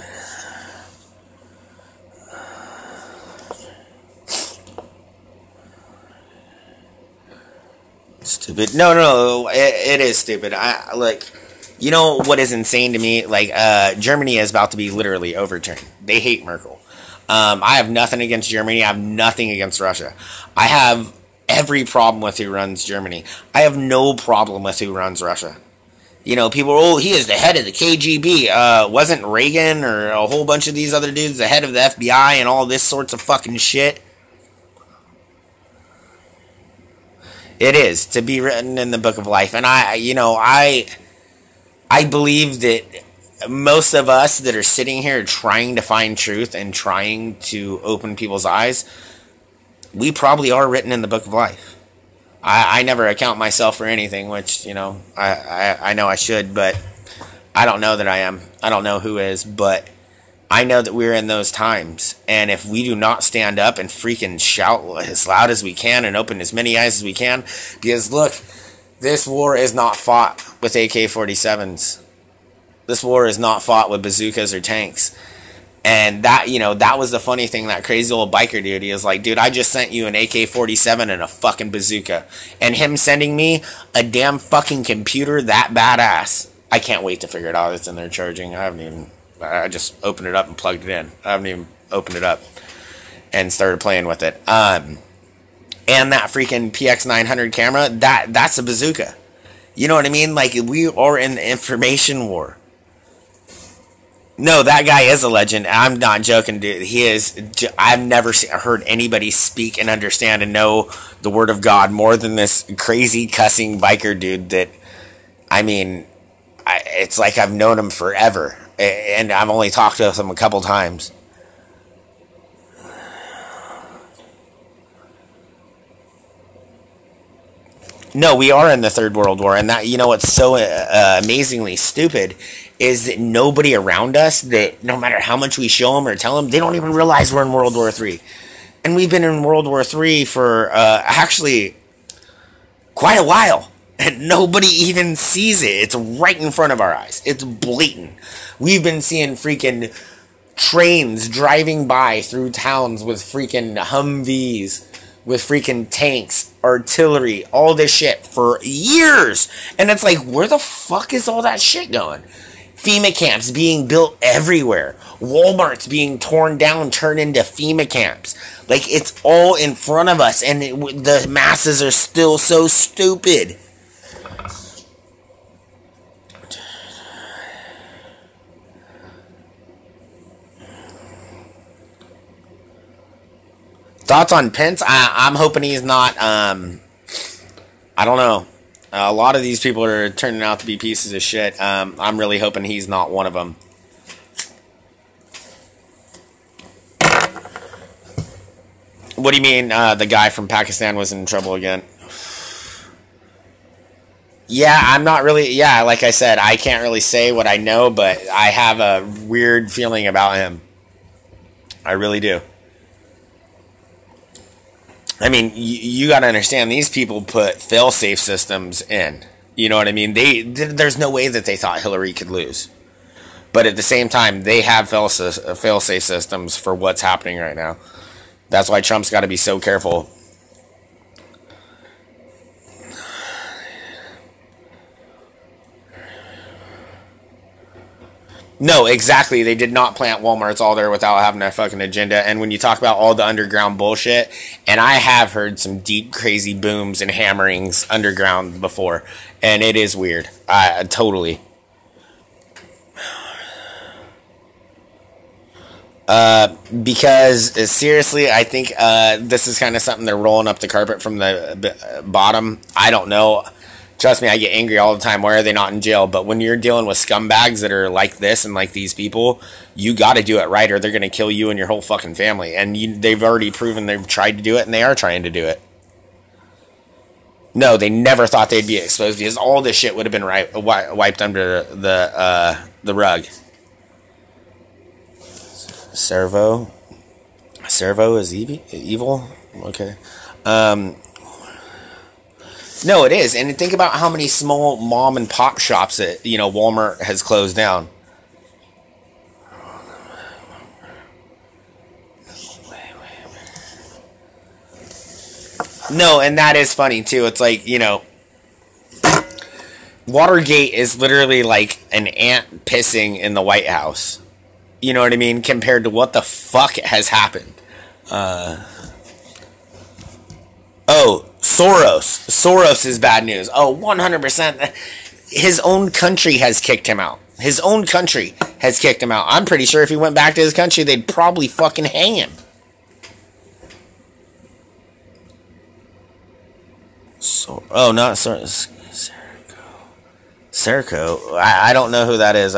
Stupid. No, it is stupid. You know what is insane to me? Germany is about to be literally overturned. They hate Merkel. I have nothing against Germany. I have nothing against Russia. I have every problem with who runs Germany. I have no problem with who runs Russia. People, he is the head of the KGB. Wasn't Reagan or a whole bunch of these other dudes the head of the FBI and all this sorts of fucking shit? It is to be written in the book of life. And I believe that most of us that are sitting here trying to find truth and trying to open people's eyes, we probably are written in the book of life. I never account myself for anything, which, I know I should, but I don't know that I am. I don't know who is, but I know that we're in those times. And if we do not stand up and freaking shout as loud as we can and open as many eyes as we can, because look, this war is not fought with AK-47s. This war is not fought with bazookas or tanks. And that was the funny thing, that crazy old biker dude. He was like, dude, I just sent you an AK-47 and a fucking bazooka. And him sending me a damn fucking computer that badass. I can't wait to figure it out. It's in there charging. I just opened it up and plugged it in. I haven't even opened it up and started playing with it. And that freaking PX900 camera, that's a bazooka. You know what I mean? We are in the information war. No, that guy is a legend. I'm not joking, dude. He is. I've never heard anybody speak and understand and know the word of God more than this crazy cussing biker dude that, it's like I've known him forever. And I've only talked to him a couple times. No, we are in the Third World War. And that, what's so amazingly stupid is that nobody around us, that no matter how much we show them or tell them, they don't even realize we're in World War III. And we've been in World War III for actually quite a while. And nobody even sees it. It's right in front of our eyes. It's blatant. We've been seeing freaking trains driving by through towns with freaking Humvees, with freaking tanks, artillery, all this shit for years. And it's like, where the fuck is all that shit going? FEMA camps being built everywhere. Walmarts being torn down, turned into FEMA camps. It's all in front of us, and the masses are still so stupid. Thoughts on Pence? I'm hoping he's not, I don't know. A lot of these people are turning out to be pieces of shit. I'm really hoping he's not one of them. What do you mean the guy from Pakistan was in trouble again? Yeah, I'm not really... Yeah, like I said, I can't really say what I know, but I have a weird feeling about him. I really do. I mean, you got to understand these people put fail-safe systems in. You know what I mean? There's no way that they thought Hillary could lose. But at the same time, they have fail-safe systems for what's happening right now. That's why Trump's got to be so careful. No, exactly. They did not plant Walmarts all there without having a fucking agenda. And when you talk about all the underground bullshit, and I have heard some deep, crazy booms and hammerings underground before, and it is weird. Totally. Because seriously, I think this is kind of something they're rolling up the carpet from the bottom. I don't know. Trust me, I get angry all the time. Why are they not in jail? But when you're dealing with scumbags that are like this and like these people, you got to do it right, or they're going to kill you and your whole fucking family. And they've already proven they've tried to do it, and they are trying to do it. No, they never thought they'd be exposed because all this shit would have been wiped under the rug. Servo is evil. Okay. No, it is. And think about how many small mom and pop shops that, Walmart has closed down. No, and that is funny too. It's like, Watergate is literally like an ant pissing in the White House. You know what I mean? Compared to what the fuck has happened. Oh, Soros. Soros is bad news. Oh, 100%. His own country has kicked him out. His own country has kicked him out. I'm pretty sure if he went back to his country, they'd probably fucking hang him. Not Soros. Serco. I don't know who that is.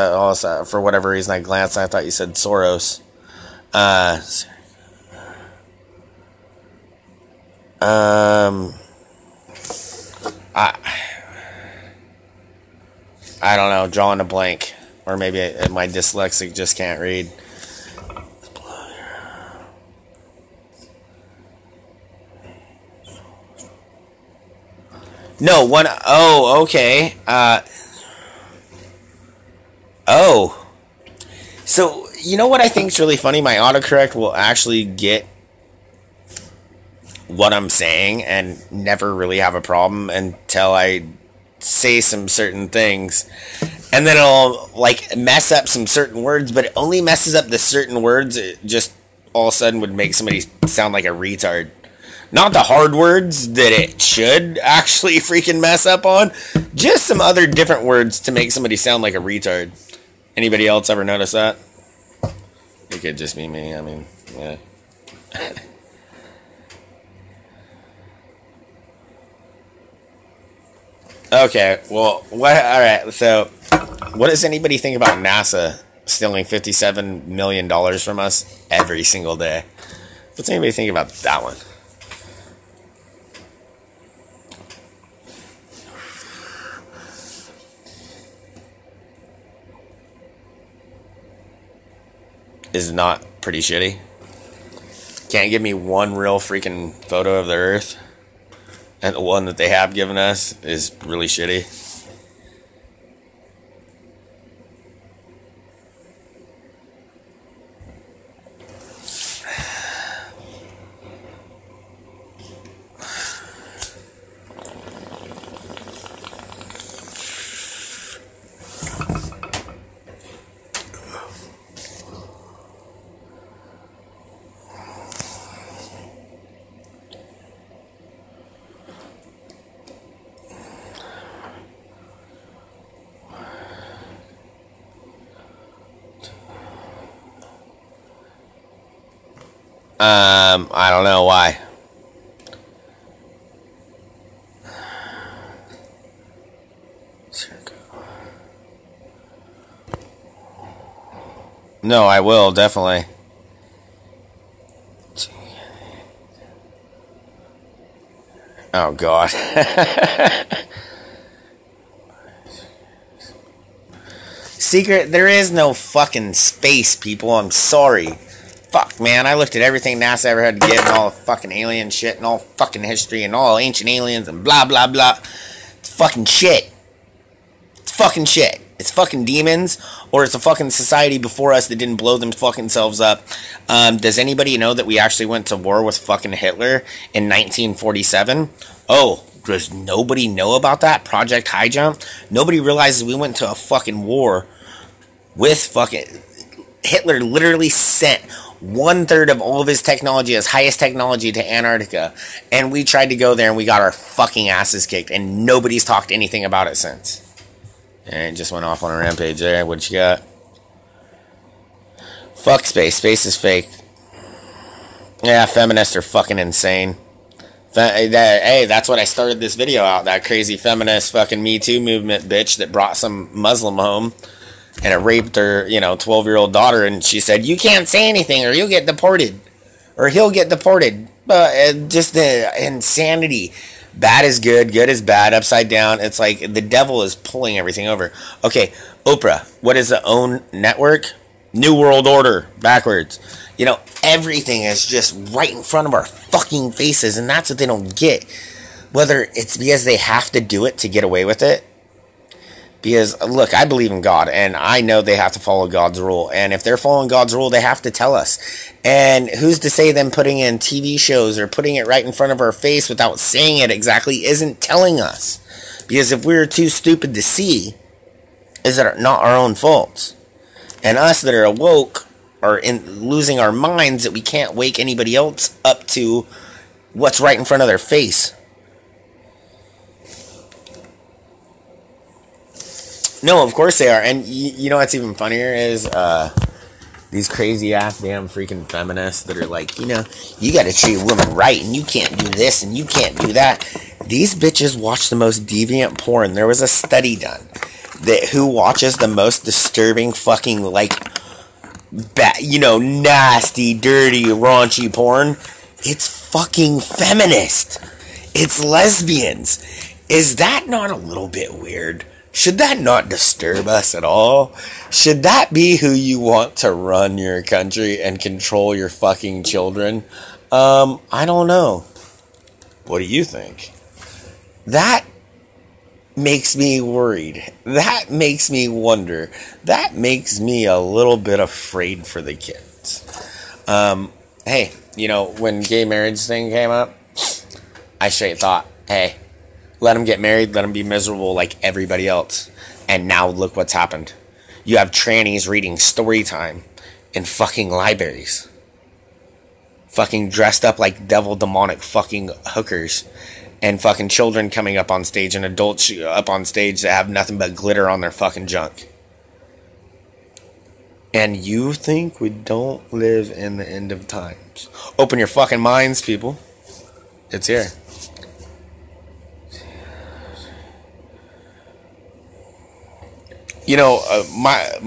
For whatever reason, I glanced. I thought you said Soros. I don't know, drawing a blank, or maybe my dyslexic just can't read. No, one. Oh, okay. So you know what I think is really funny? My autocorrect will actually get what I'm saying and never really have a problem until I say some certain things, and then it'll like mess up some certain words, but it only messes up the certain words. It just all of a sudden would make somebody sound like a retard. Not the hard words that it should actually freaking mess up on, just some other different words to make somebody sound like a retard. Anybody else ever notice that? It could just be me. I mean, yeah. Okay, well, what? All right. So, what does anybody think about NASA stealing $57 million from us every single day? What's anybody think about that one? Is not pretty shitty. Can't give me one real freaking photo of the Earth. And the one that they have given us is really shitty. I don't know why. No, I will, definitely. Oh, God. Secret, there is no fucking space, people. I'm sorry. fuck, man. I looked at everything NASA ever had to give and all the fucking alien shit and all fucking history and all ancient aliens and blah, blah, blah. It's fucking shit. It's fucking shit. It's fucking demons, or it's a fucking society before us that didn't blow them fucking selves up. Does anybody know that we actually went to war with fucking Hitler in 1947? Oh, does nobody know about that? Project High Jump? Nobody realizes we went to a fucking war with fucking... Hitler literally sent 1/3 of all of his technology, his highest technology, to Antarctica. And we tried to go there and we got our fucking asses kicked. And nobody's talked anything about it since. And it just went off on a rampage there. What you got? Fuck space. Space is fake. Yeah, feminists are fucking insane. Hey, that's what I started this video out. That crazy feminist fucking Me Too movement bitch that brought some Muslim home and it raped her, 12-year-old daughter. And she said, you can't say anything or you'll get deported. Or he'll get deported. Just the insanity. Bad is good is bad, upside down. It's like the devil is pulling everything over. Okay, Oprah, what is the OWN network? New World Order, backwards. Everything is just right in front of our fucking faces, and that's what they don't get. Whether it's because they have to do it to get away with it. Because, look, I believe in God, and I know they have to follow God's rule. And if they're following God's rule, they have to tell us. And who's to say them putting in TV shows or putting it right in front of our face without saying it exactly isn't telling us? Because if we're too stupid to see, is it not our own faults? And us that are awoke are losing our minds that we can't wake anybody else up to what's right in front of their face. No, of course they are. And you know what's even funnier is these crazy ass damn freaking feminists that are like, you got to treat women right and you can't do this and you can't do that. These bitches watch the most deviant porn. There was a study done that who watches the most disturbing fucking nasty, dirty, raunchy porn. It's fucking feminist. It's lesbians. Is that not a little bit weird? Should that not disturb us at all? Should that be who you want to run your country and control your fucking children? I don't know. What do you think? That makes me worried. That makes me wonder. That makes me a little bit afraid for the kids. Hey, when gay marriage thing came up, I straight thought, hey, let them get married, let them be miserable like everybody else. And now look what's happened. You have trannies reading story time in fucking libraries. Fucking dressed up like devil demonic fucking hookers. And fucking children coming up on stage and adults up on stage that have nothing but glitter on their fucking junk. And you think we don't live in the end of times? Open your fucking minds, people. It's here.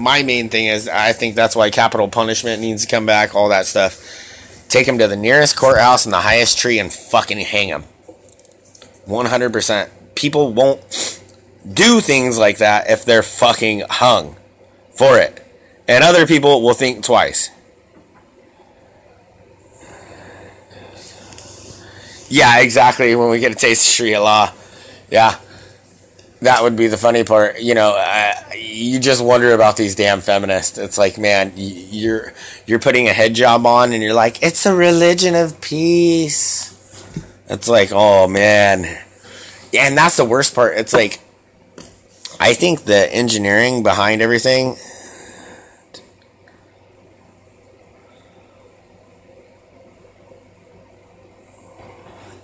My main thing is I think that's why capital punishment needs to come back, all that stuff. Take them to the nearest courthouse in the highest tree and fucking hang them. 100%. People won't do things like that if they're fucking hung for it. And other people will think twice. Yeah, exactly. When we get a taste of Sharia law. Yeah. That would be the funny part. You just wonder about these damn feminists. It's like, man, you're putting a head job on and you're like, it's a religion of peace. It's like, oh, man. And that's the worst part. It's like, I think the engineering behind everything...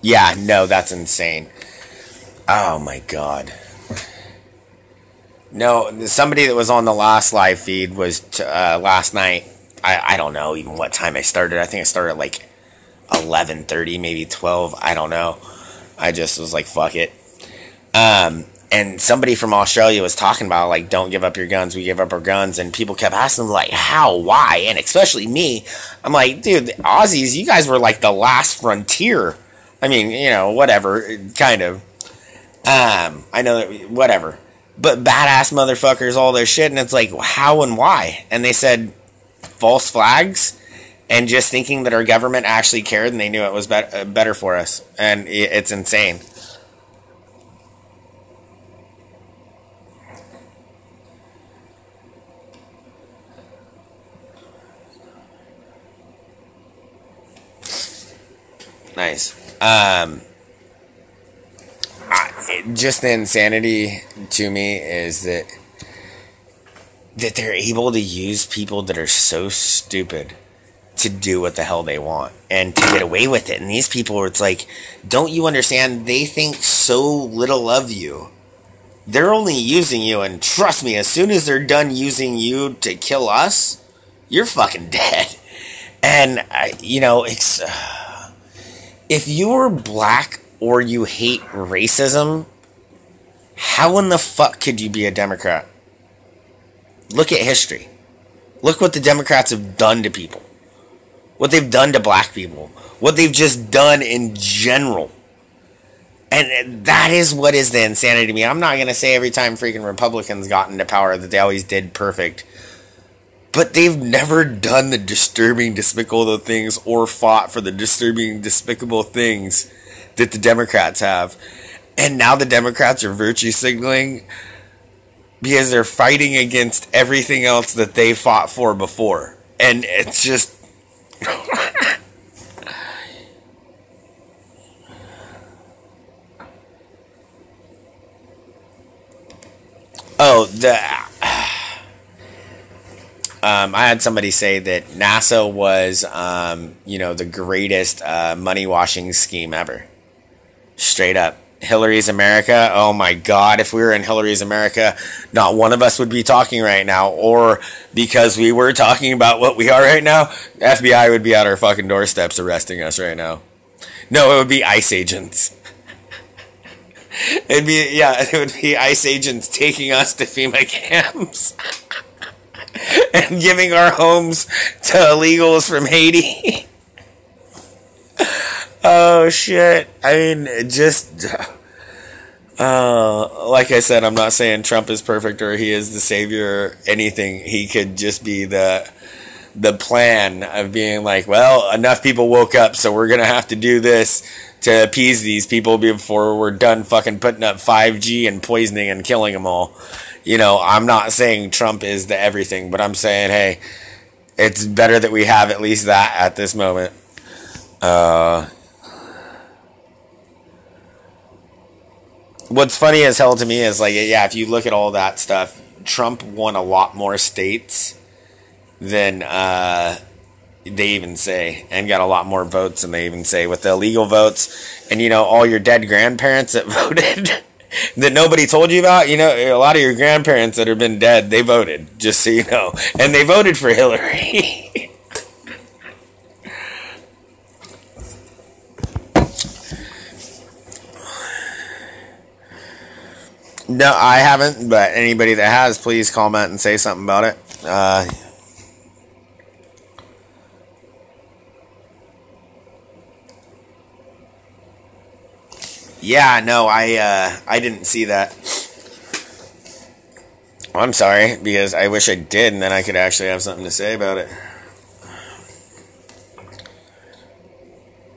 Yeah, no, that's insane. Oh, my God. No, somebody that was on the last live feed was last night. I don't know even what time I started. I think I started at like 11:30, maybe 12. I don't know. I just was like, fuck it. And somebody from Australia was talking about, like, don't give up your guns. We give up our guns. And people kept asking them, like, how, why? And especially me. I'm like, dude, the Aussies, you guys were like the last frontier. I mean, whatever, kind of. I know that, whatever. But badass motherfuckers, all their shit, and it's like, how and why? And they said, false flags? and just thinking that our government actually cared and they knew it was better for us. And it's insane. Nice. Just the insanity to me is that they're able to use people that are so stupid to do what the hell they want and to get away with it. And these people, it's like, don't you understand? They think so little of you. They're only using you, and trust me, as soon as they're done using you to kill us, you're fucking dead. And if you're black or you hate racism, how in the fuck could you be a Democrat? Look at history. Look what the Democrats have done to people. What they've done to black people. What they've just done in general. And that is what is the insanity to me. I'm not going to say every time freaking Republicans got into power that they always did perfect. But they've never done the disturbing, despicable things or fought for the disturbing, despicable things that the Democrats have. And now the Democrats are virtue signaling because they're fighting against everything else that they fought for before. And it's just... I had somebody say that NASA was, the greatest money washing scheme ever. Straight up. Hillary's America. Oh my God. If we were in Hillary's America, not one of us would be talking right now. Or because we were talking about what we are right now, the FBI would be at our fucking doorsteps arresting us right now. No, it would be ICE agents. It would be ICE agents taking us to FEMA camps. And giving our homes to illegals from Haiti. Oh, shit. I mean, just... like I said, I'm not saying Trump is perfect or he is the savior or anything. He could just be the plan of being like, well, enough people woke up, so we're going to have to do this to appease these people before we're done fucking putting up 5G and poisoning and killing them all. I'm not saying Trump is the everything, but I'm saying, hey, it's better that we have at least that at this moment. What's funny as hell to me is, like, yeah, if you look at all that stuff, Trump won a lot more states than they even say, and got a lot more votes than they even say with the illegal votes. And, all your dead grandparents that voted... that nobody told you about, a lot of your grandparents that have been dead, they voted, just so you know. And they voted for Hillary. No, I haven't, but anybody that has, please comment and say something about it. Yeah, no, I didn't see that. I'm sorry, because I wish I did, and then I could actually have something to say about it.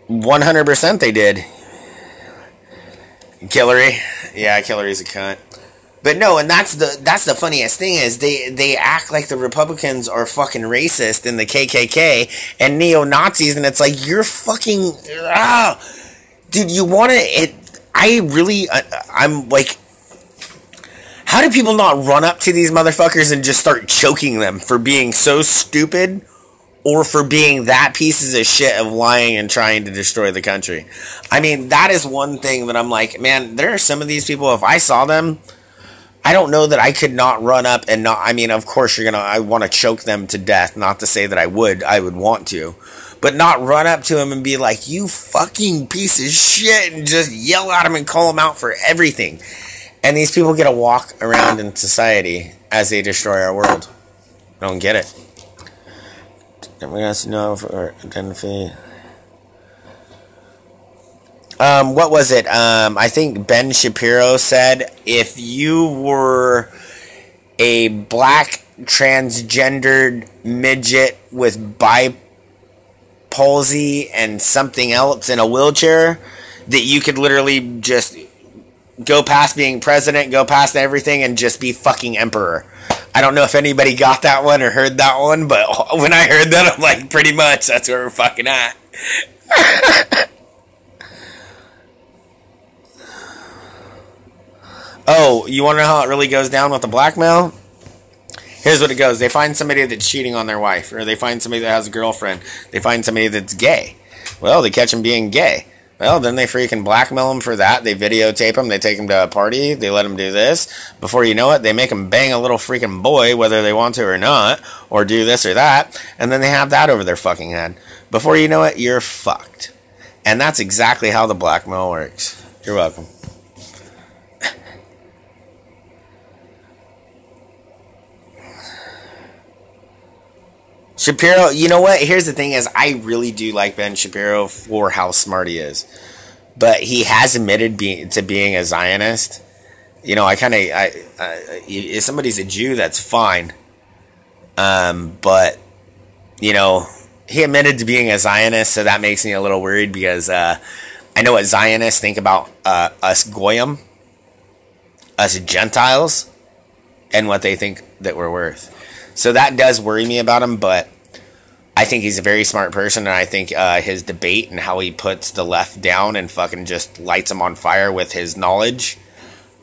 100% they did. Hillary. Yeah, Hillary's a cunt. But no, and that's the funniest thing is they act like the Republicans are fucking racist and the KKK and neo-Nazis, and it's like, you're fucking... dude, you want to... I'm like, how do people not run up to these motherfuckers and just start choking them for being so stupid or for being that pieces of shit of lying and trying to destroy the country? I mean, that is one thing that I'm like, man, there are some of these people, if I saw them, I don't know that I could not run up and not, I mean, of course I want to choke them to death, not to say that I would want to. But not run up to him and be like, you fucking piece of shit, and just yell at him and call him out for everything. And these people get to walk around in society as they destroy our world. I don't get it. We got to know for identity. What was it? I think Ben Shapiro said, if you were a black transgendered midget with palsy and something else in a wheelchair, that you could literally just go past being president, go past everything, and just be fucking emperor. I don't know if anybody got that one or heard that one, but when I heard that, I'm like, pretty much, that's where we're fucking at. Oh, you want to know how it really goes down with the blackmail? Here's what it goes. They find somebody that's cheating on their wife, or they find somebody that has a girlfriend. They find somebody that's gay. Well, they catch him being gay. Well, then they freaking blackmail him for that. They videotape him. They take him to a party. They let him do this. Before you know it, they make him bang a little freaking boy, whether they want to or not, or do this or that, and then they have that over their fucking head. Before you know it, you're fucked. And that's exactly how the blackmail works. You're welcome. Shapiro, you know what? Here's the thing is, I really do like Ben Shapiro for how smart he is. But he has admitted to being a Zionist. You know, if somebody's a Jew, that's fine. But, you know, he admitted to being a Zionist, so that makes me a little worried because I know what Zionists think about us Goyim, us Gentiles, and what they think that we're worth. So that does worry me about him, but I think he's a very smart person, and I think his debate and how he puts the left down and fucking just lights them on fire with his knowledge,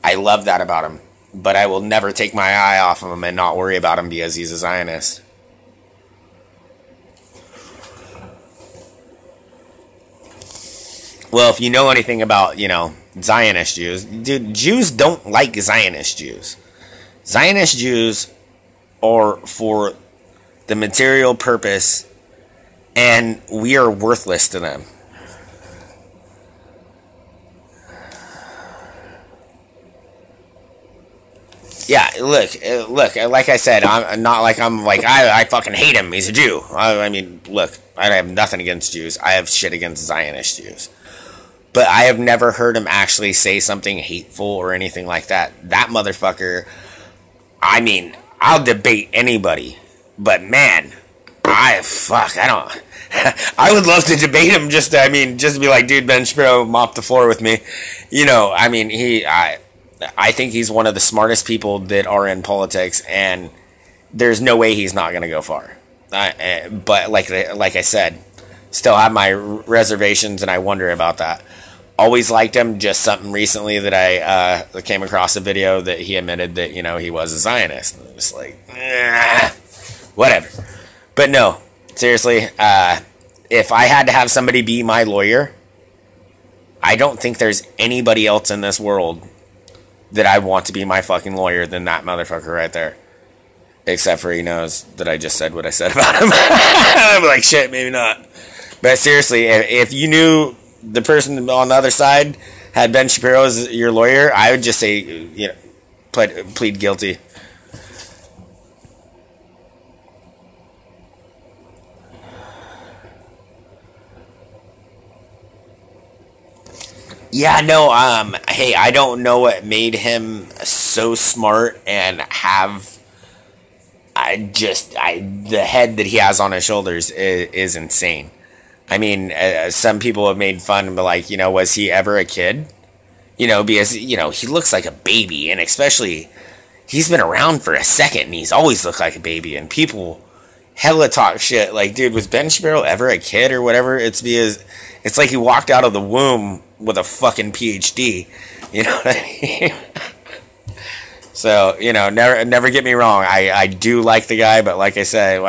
I love that about him. But I will never take my eye off of him and not worry about him because he's a Zionist. Well, if you know anything about, you know, Zionist Jews, dude, Jews don't like Zionist Jews. Zionist Jews or for the material purpose, and we are worthless to them. Yeah, look, like I said, I'm not like I fucking hate him, he's a Jew. I mean, look, I have nothing against Jews. I have shit against Zionist Jews. But I have never heard him actually say something hateful or anything like that. That motherfucker, I mean, I'll debate anybody, but man, I don't. I would love to debate him just to be like, dude, Ben Shapiro mopped the floor with me. You know, I mean, I think he's one of the smartest people that are in politics, and there's no way he's not going to go far. But like I said, still have my reservations, and I wonder about that. Always liked him. Just something recently that I came across a video that he admitted that, you know, he was a Zionist. And just like, whatever. But no, seriously, if I had to have somebody be my lawyer, I don't think there's anybody else in this world that I want to be my fucking lawyer than that motherfucker right there. Except for he knows that I just said what I said about him. I'm like, shit, maybe not. But seriously, if you knew the person on the other side had Ben Shapiro as your lawyer, I would just say, you know, plead guilty. Yeah, no, hey, I don't know what made him so smart and have, the head that he has on his shoulders is insane. I mean, some people have made fun, but like, you know, was he ever a kid? You know, because, you know, he looks like a baby, and especially, he's been around for a second, and he's always looked like a baby, and people hella talk shit. Like, dude, was Ben Shapiro ever a kid or whatever? It's because, it's like he walked out of the womb with a fucking PhD. You know what I mean? So, you know, never get me wrong. I do like the guy, but like I said,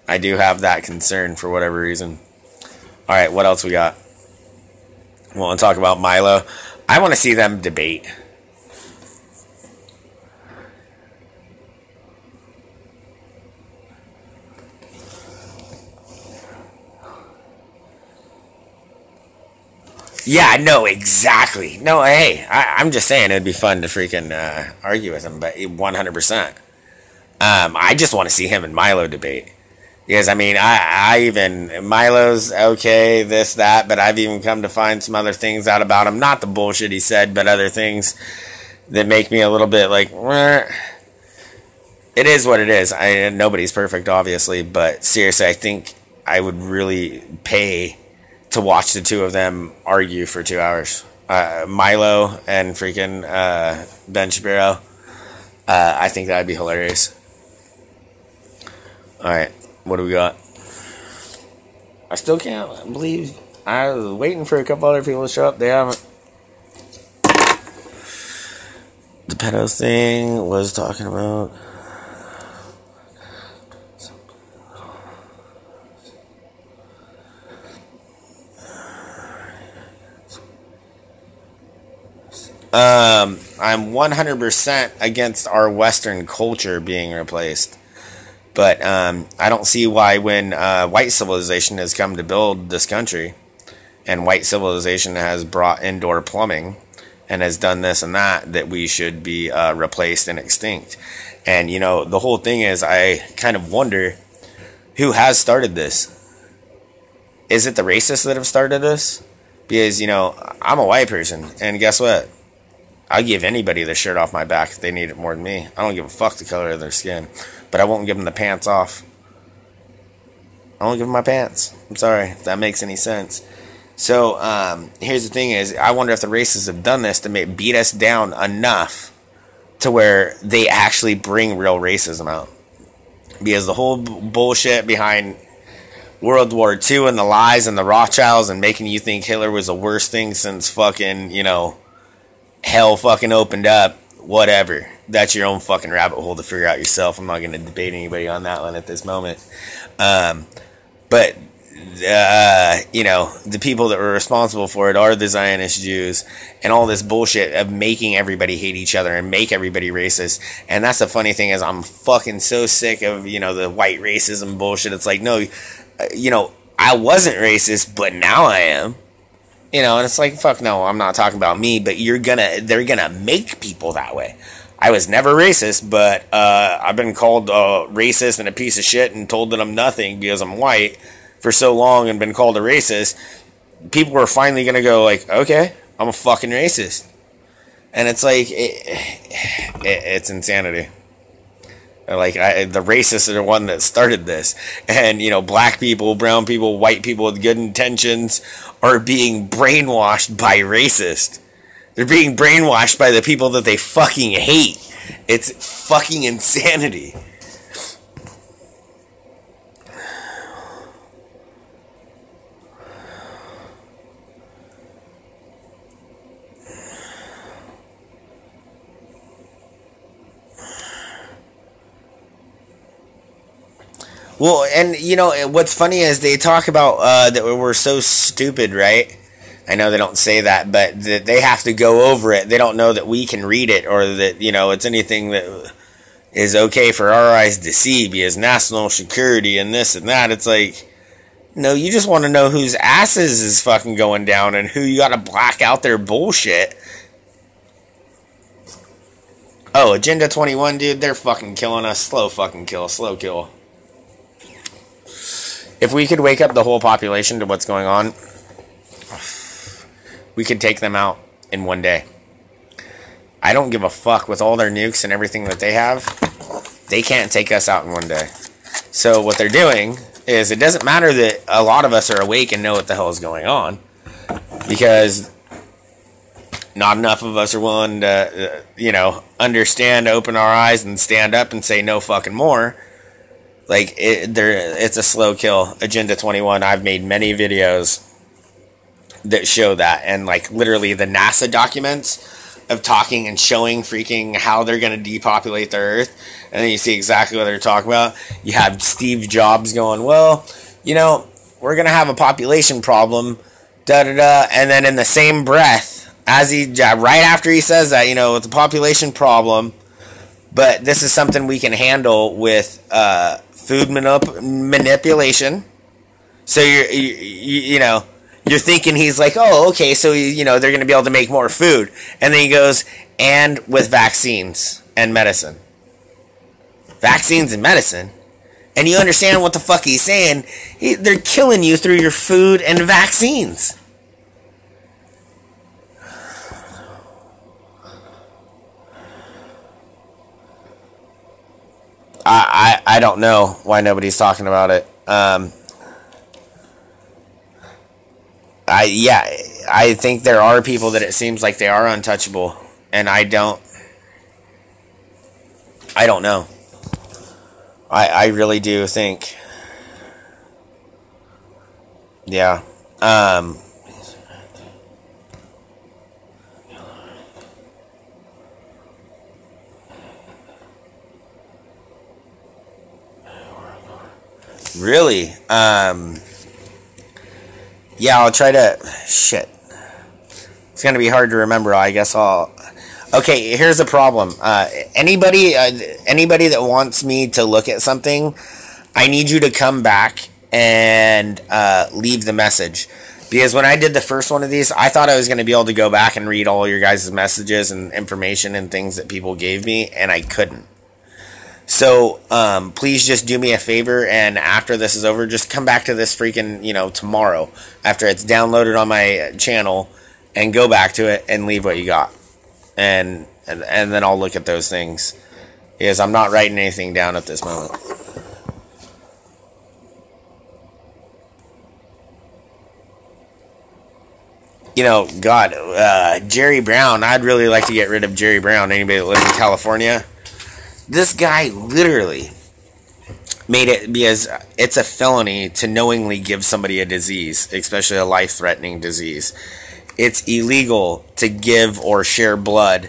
I do have that concern for whatever reason. All right, what else we got? We want to talk about Milo. I want to see them debate. Yeah, no, exactly. No, hey, I'm just saying it'd be fun to freaking argue with him, but 100%. I just want to see him and Milo debate. Because, I mean, I even, Milo's okay, this, that, but I've even come to find some other things out about him. Not the bullshit he said, but other things that make me a little bit like, it is what it is. Nobody's perfect, obviously, but seriously, I would really pay to watch the two of them argue for 2 hours. Milo and freaking Ben Shapiro. I think that'd be hilarious. All right, what do we got? I still can't believe I was waiting for a couple other people to show up. They haven't. The pedo thing was talking about. I'm 100% against our Western culture being replaced. But I don't see why when white civilization has come to build this country, and white civilization has brought indoor plumbing and has done this and that, that we should be replaced and extinct. And, you know, the whole thing is, I kind of wonder who has started this. Is it the racists that have started this? Because, you know, I'm a white person, and guess what? I'll give anybody the shirt off my back if they need it more than me. I don't give a fuck the color of their skin. But I won't give them the pants off. I won't give them my pants. I'm sorry if that makes any sense. So, here's the thing is, I wonder if the racists have done this to beat us down enough to where they actually bring real racism out. Because the whole bullshit behind World War II and the lies and the Rothschilds and making you think Hitler was the worst thing since fucking, you know, hell fucking opened up, whatever. That's your own fucking rabbit hole to figure out yourself. I'm not going to debate anybody on that one at this moment. But, you know, the people that were responsible for it are the Zionist Jews and all this bullshit of making everybody hate each other and make everybody racist. And that's the funny thing is I'm fucking so sick of, you know, the white racism bullshit. It's like, no, you know, I wasn't racist, but now I am. You know, and it's like, fuck no, I'm not talking about me, but they're gonna make people that way. I was never racist, but I've been called racist and a piece of shit and told that I'm nothing because I'm white for so long and been called a racist. People are finally gonna go like, okay, I'm a fucking racist. And it's like, it's insanity. Like, the racists are the one that started this. And, you know, black people, brown people, white people with good intentions are being brainwashed by racists. They're being brainwashed by the people that they fucking hate. It's fucking insanity. Well, and, you know, what's funny is they talk about that we're so stupid, right? I know they don't say that, but that they have to go over it. They don't know that we can read it or that, you know, it's anything that is okay for our eyes to see because national security and this and that. It's like, no, you just want to know whose asses is fucking going down and who you got to black out their bullshit. Oh, Agenda 21, dude, they're fucking killing us. Slow fucking kill. Slow kill. If we could wake up the whole population to what's going on, we could take them out in one day. I don't give a fuck with all their nukes and everything that they have. They can't take us out in one day. So what they're doing is, it doesn't matter that a lot of us are awake and know what the hell is going on, because not enough of us are willing to, you know, understand, open our eyes, and stand up and say no fucking more. Like, it's a slow kill. Agenda 21, I've made many videos that show that. And, like, literally the NASA documents of talking and showing freaking how they're going to depopulate the Earth. And then you see exactly what they're talking about. You have Steve Jobs going, well, you know, we're going to have a population problem, da-da-da. And then in the same breath, right after he says that, you know, it's a population problem, but this is something we can handle with food manipulation. So you know, you're thinking he's like, oh, okay, so you know they're going to be able to make more food, and then he goes, and with vaccines and medicine, vaccines and medicine, and you understand what the fuck he's saying? They're killing you through your food and vaccines. I don't know why nobody's talking about it. I think there are people that it seems like they are untouchable, and I don't know. I really do think, yeah. Really, yeah, I'll try to. Shit. It's gonna be hard to remember. I guess I'll. Okay, here's the problem. Anybody that wants me to look at something, I need you to come back and leave the message. Because when I did the first one of these, I thought I was going to be able to go back and read all your guys' messages and information and things that people gave me, and I couldn't. So, please just do me a favor, and after this is over, just come back to this freaking, tomorrow, after it's downloaded on my channel, and go back to it and leave what you got. And then I'll look at those things. Because I'm not writing anything down at this moment. God, Jerry Brown, I'd really like to get rid of Jerry Brown. Anybody that lives in California? This guy literally made it because it's a felony to knowingly give somebody a disease, especially a life-threatening disease. It's illegal to give or share blood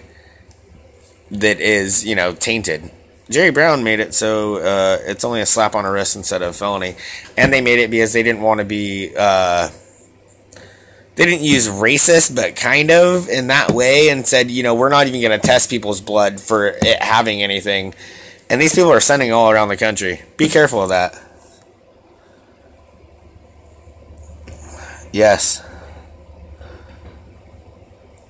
that is, tainted. Jerry Brown made it so it's only a slap on the wrist instead of a felony. And they made it because they didn't want to be... they didn't use racist, but kind of in that way, and said, we're not even going to test people's blood for it having anything. And these people are sending all around the country. Be careful of that. Yes.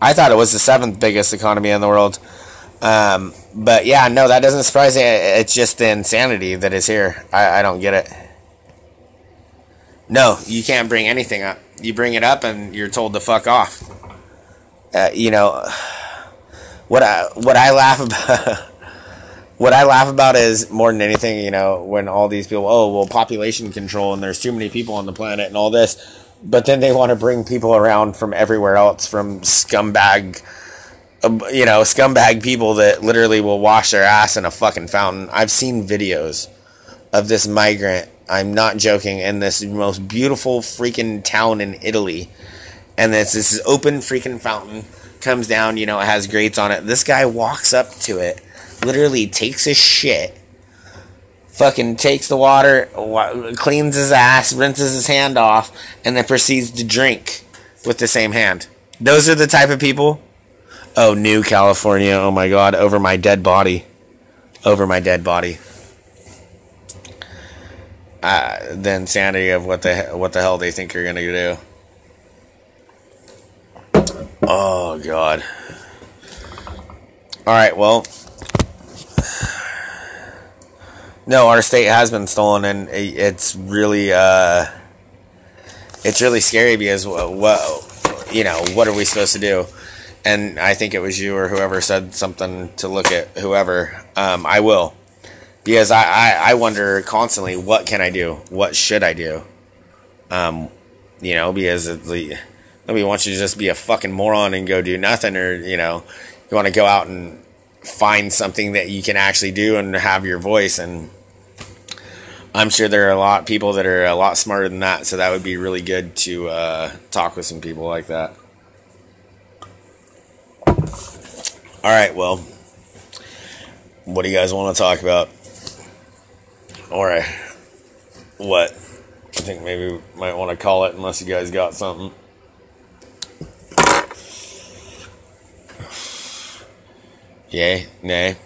I thought it was the 7th biggest economy in the world. But yeah, no, that doesn't surprise me. It's just the insanity that is here. I don't get it. No, you can't bring anything up. You bring it up and you're told to fuck off. What I laugh about... What I laugh about is, more than anything, when all these people, population control and there's too many people on the planet and all this... But then they want to bring people around from everywhere else, from scumbag people that literally will wash their ass in a fucking fountain. I've seen videos of this migrant, I'm not joking, in this most beautiful freaking town in Italy. And this open freaking fountain comes down, it has grates on it. This guy walks up to it, literally takes his shit, fucking takes the water, cleans his ass, rinses his hand off, and then proceeds to drink with the same hand. Those are the type of people. Oh, New California. Oh my God. Over my dead body. Over my dead body. The insanity of what the hell they think you're gonna do. Oh God. All right. Well. No, our state has been stolen, and it's really scary because what are we supposed to do? And I think it was you or whoever said something to look at whoever. I will, because I wonder constantly, what can I do? What should I do? Because nobody wants you to just be a fucking moron and go do nothing, or you want to go out and find something that you can actually do and have your voice. And I'm sure there are a lot of people that are a lot smarter than that, so that would be really good to talk with some people like that. Alright, well, what do you guys want to talk about? Or what? I think maybe we might want to call it, unless you guys got something. Yay? Nay?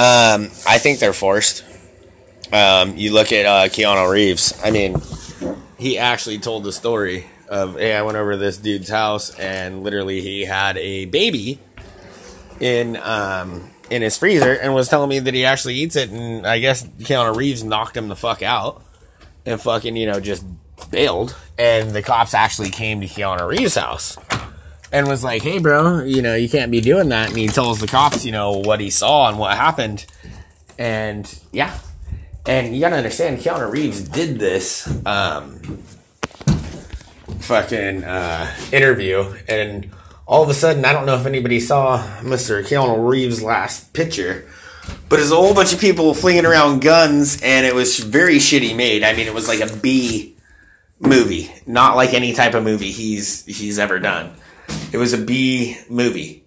I think they're forced. You look at Keanu Reeves. I mean, he actually told the story of, hey, I went over to this dude's house and literally he had a baby in his freezer and was telling me that he actually eats it, and I guess Keanu Reeves knocked him the fuck out and fucking, just bailed, and the cops actually came to Keanu Reeves' house and was like, hey, bro, you can't be doing that. And he tells the cops, what he saw and what happened. And yeah. And you gotta understand, Keanu Reeves did this fucking interview. And all of a sudden, I don't know if anybody saw Mr. Keanu Reeves' last picture, but there's a whole bunch of people flinging around guns, and it was very shitty made. I mean, it was like a B movie, not like any type of movie he's ever done. It was a B movie,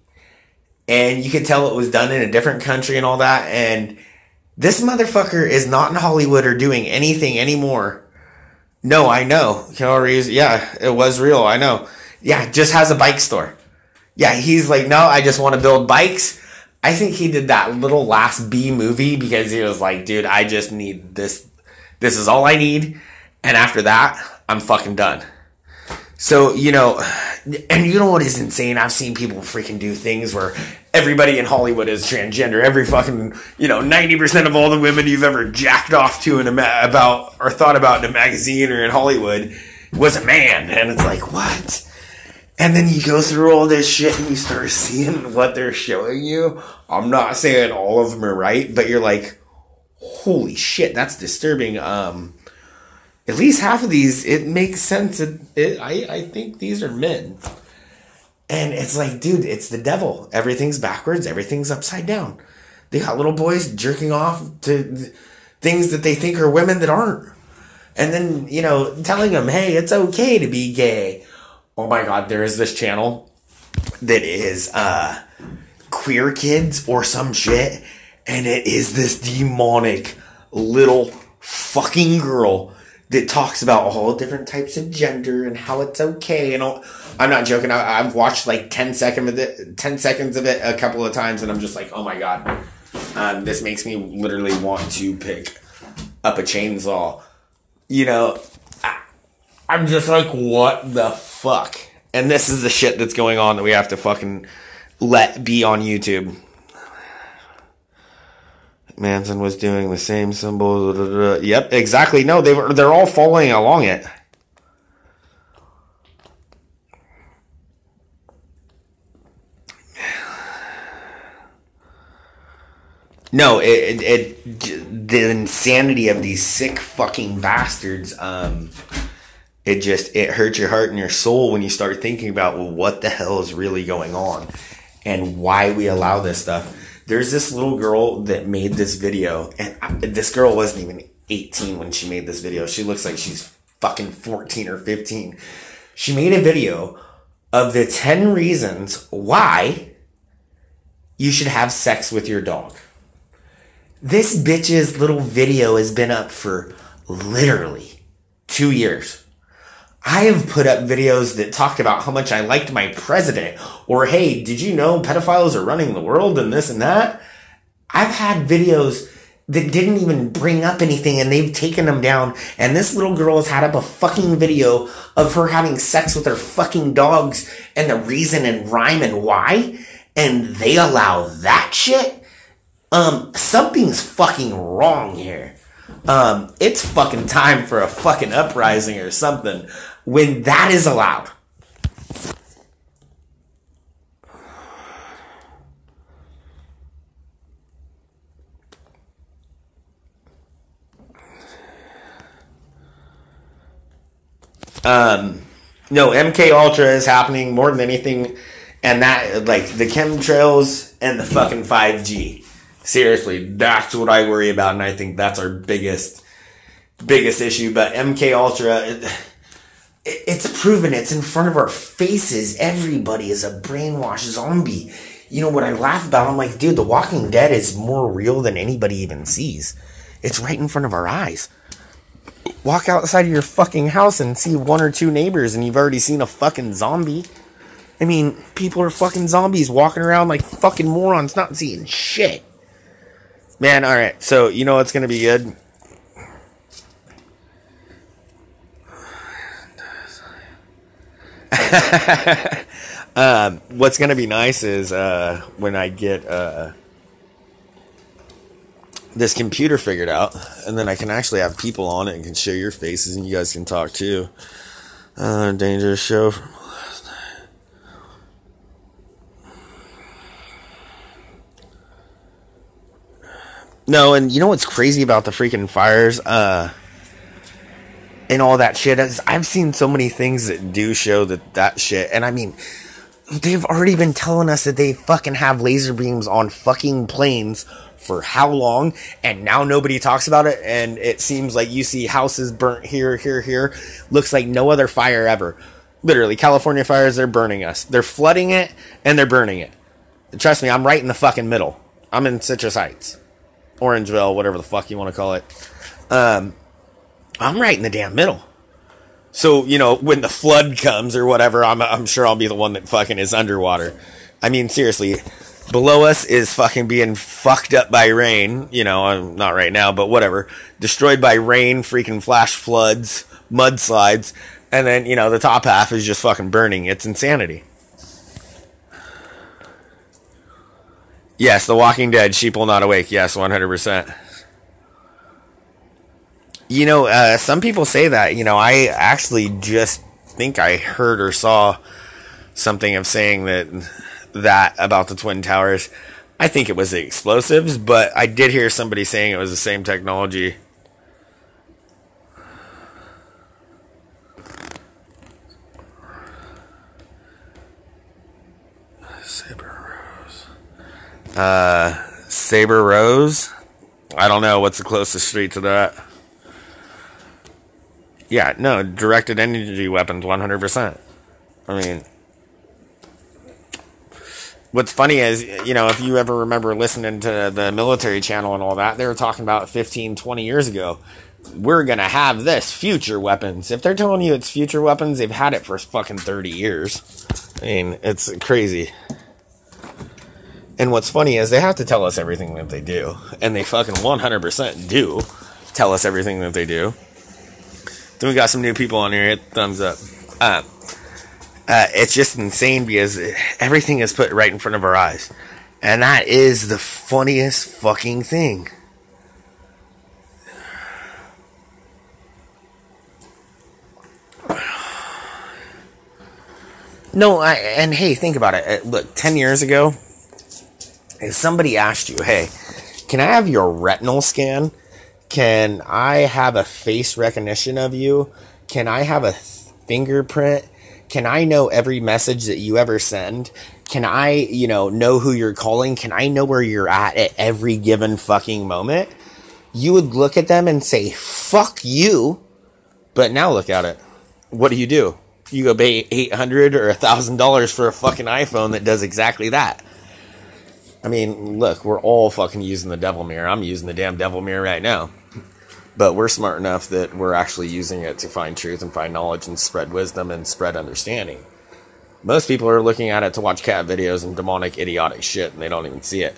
and you could tell it was done in a different country and all that. And this motherfucker is not in Hollywood or doing anything anymore. No, I know. Keanu Reeves, yeah, it was real. I know. Yeah, just has a bike store. Yeah, he's like, no, I just want to build bikes. I think he did that little last B movie because he was like, dude, I just need this. This is all I need. And after that, I'm fucking done. So, and you know what is insane? I've seen people freaking do things where everybody in Hollywood is transgender. Every fucking, 90% of all the women you've ever jacked off to about or thought about in a magazine or in Hollywood was a man. And it's like, what? And then you go through all this shit and you start seeing what they're showing you. I'm not saying all of them are right, but you're like, holy shit, that's disturbing. At least half of these, it makes sense. I think these are men. And it's like, dude, it's the devil. Everything's backwards. Everything's upside down. They got little boys jerking off to things that they think are women that aren't. And then, telling them, hey, it's okay to be gay. Oh my God, there is this channel that is Queer Kids or some shit. And it is this demonic little fucking girl that talks about all different types of gender and how it's okay. And I'm not joking. I've watched like 10 seconds of it a couple of times, and I'm just like, oh my God. This makes me literally want to pick up a chainsaw. I'm just like, what the fuck? And this is the shit that's going on that we have to fucking let be on YouTube. Manson was doing the same symbol. Yep, exactly. No, they're all following along it. No, the insanity of these sick fucking bastards. It hurts your heart and your soul when you start thinking about, well, what the hell is really going on and why we allow this stuff. There's this little girl that made this video, and this girl wasn't even 18 when she made this video. She looks like she's fucking 14 or 15. She made a video of the 10 reasons why you should have sex with your dog. This bitch's little video has been up for literally 2 years. I have put up videos that talked about how much I liked my president, or hey, did you know pedophiles are running the world and this and that? I've had videos that didn't even bring up anything and they've taken them down, and this little girl has had up a fucking video of her having sex with her fucking dogs and the reason and rhyme and why, and they allow that shit? Something's fucking wrong here. It's fucking time for a fucking uprising or something when that is allowed. No, MK Ultra is happening more than anything, and that, like, the chemtrails and the fucking 5G. Seriously, that's what I worry about, and I think that's our biggest issue. But MK Ultra, it's proven. It's in front of our faces. Everybody is a brainwashed zombie. What I laugh about, I'm like, dude, The Walking Dead is more real than anybody even sees. It's right in front of our eyes. Walk outside of your fucking house and see one or two neighbors, and you've already seen a fucking zombie. I mean, people are fucking zombies walking around like fucking morons, not seeing shit. Man, alright, so you know what's gonna be good? What's gonna be nice is when I get this computer figured out, and then I can actually have people on it and can show your faces and you guys can talk too. Dangerous show from last night. No, and you know what's crazy about the freaking fires, and all that shit is I've seen so many things that do show that shit, and I mean, they've already been telling us that they fucking have laser beams on fucking planes for how long, and now nobody talks about it, and it seems like you see houses burnt here, here, here. Looks like no other fire ever. Literally, California fires, they're burning us. They're flooding it, and they're burning it. Trust me, I'm right in the fucking middle. I'm in Citrus Heights. Orangeville, whatever the fuck you want to call it. I'm right in the damn middle. So, you know, when the flood comes or whatever, I'm sure I'll be the one that fucking is underwater. I mean, seriously, below us is fucking being fucked up by rain. You know, not right now, but whatever. Destroyed by rain, freaking flash floods, mudslides, and then, you know, the top half is just fucking burning. It's insanity. Yes, The Walking Dead, Sheeple Not Awake. Yes, 100%. You know, some people say that. You know, I actually just think I heard or saw something of saying that about the Twin Towers. I think it was the explosives, but I did hear somebody saying it was the same technology. Saber Rose? I don't know. What's the closest street to that? Yeah, no, directed energy weapons, 100%. I mean, what's funny is, you know, if you ever remember listening to the military channel and all that, they were talking about 15, 20 years ago. We're going to have this, future weapons. If they're telling you it's future weapons, they've had it for fucking 30 years. I mean, it's crazy. And what's funny is they have to tell us everything that they do. And they fucking 100% do tell us everything that they do. Then we got some new people on here. Hit thumbs up. It's just insane because everything is put right in front of our eyes. And that is the funniest fucking thing. No, and hey, think about it. Look, 10 years ago, if somebody asked you, hey, can I have your retinal scan? Can I have a face recognition of you? Can I have a fingerprint? Can I know every message that you ever send? Can I, you know who you're calling? Can I know where you're at every given fucking moment? You would look at them and say, fuck you. But now look at it. What do? You go pay $800 or $1,000 for a fucking iPhone that does exactly that. I mean, look, we're all fucking using the devil mirror. I'm using the damn devil mirror right now. But we're smart enough that we're actually using it to find truth and find knowledge and spread wisdom and spread understanding. Most people are looking at it to watch cat videos and demonic, idiotic shit, and they don't even see it.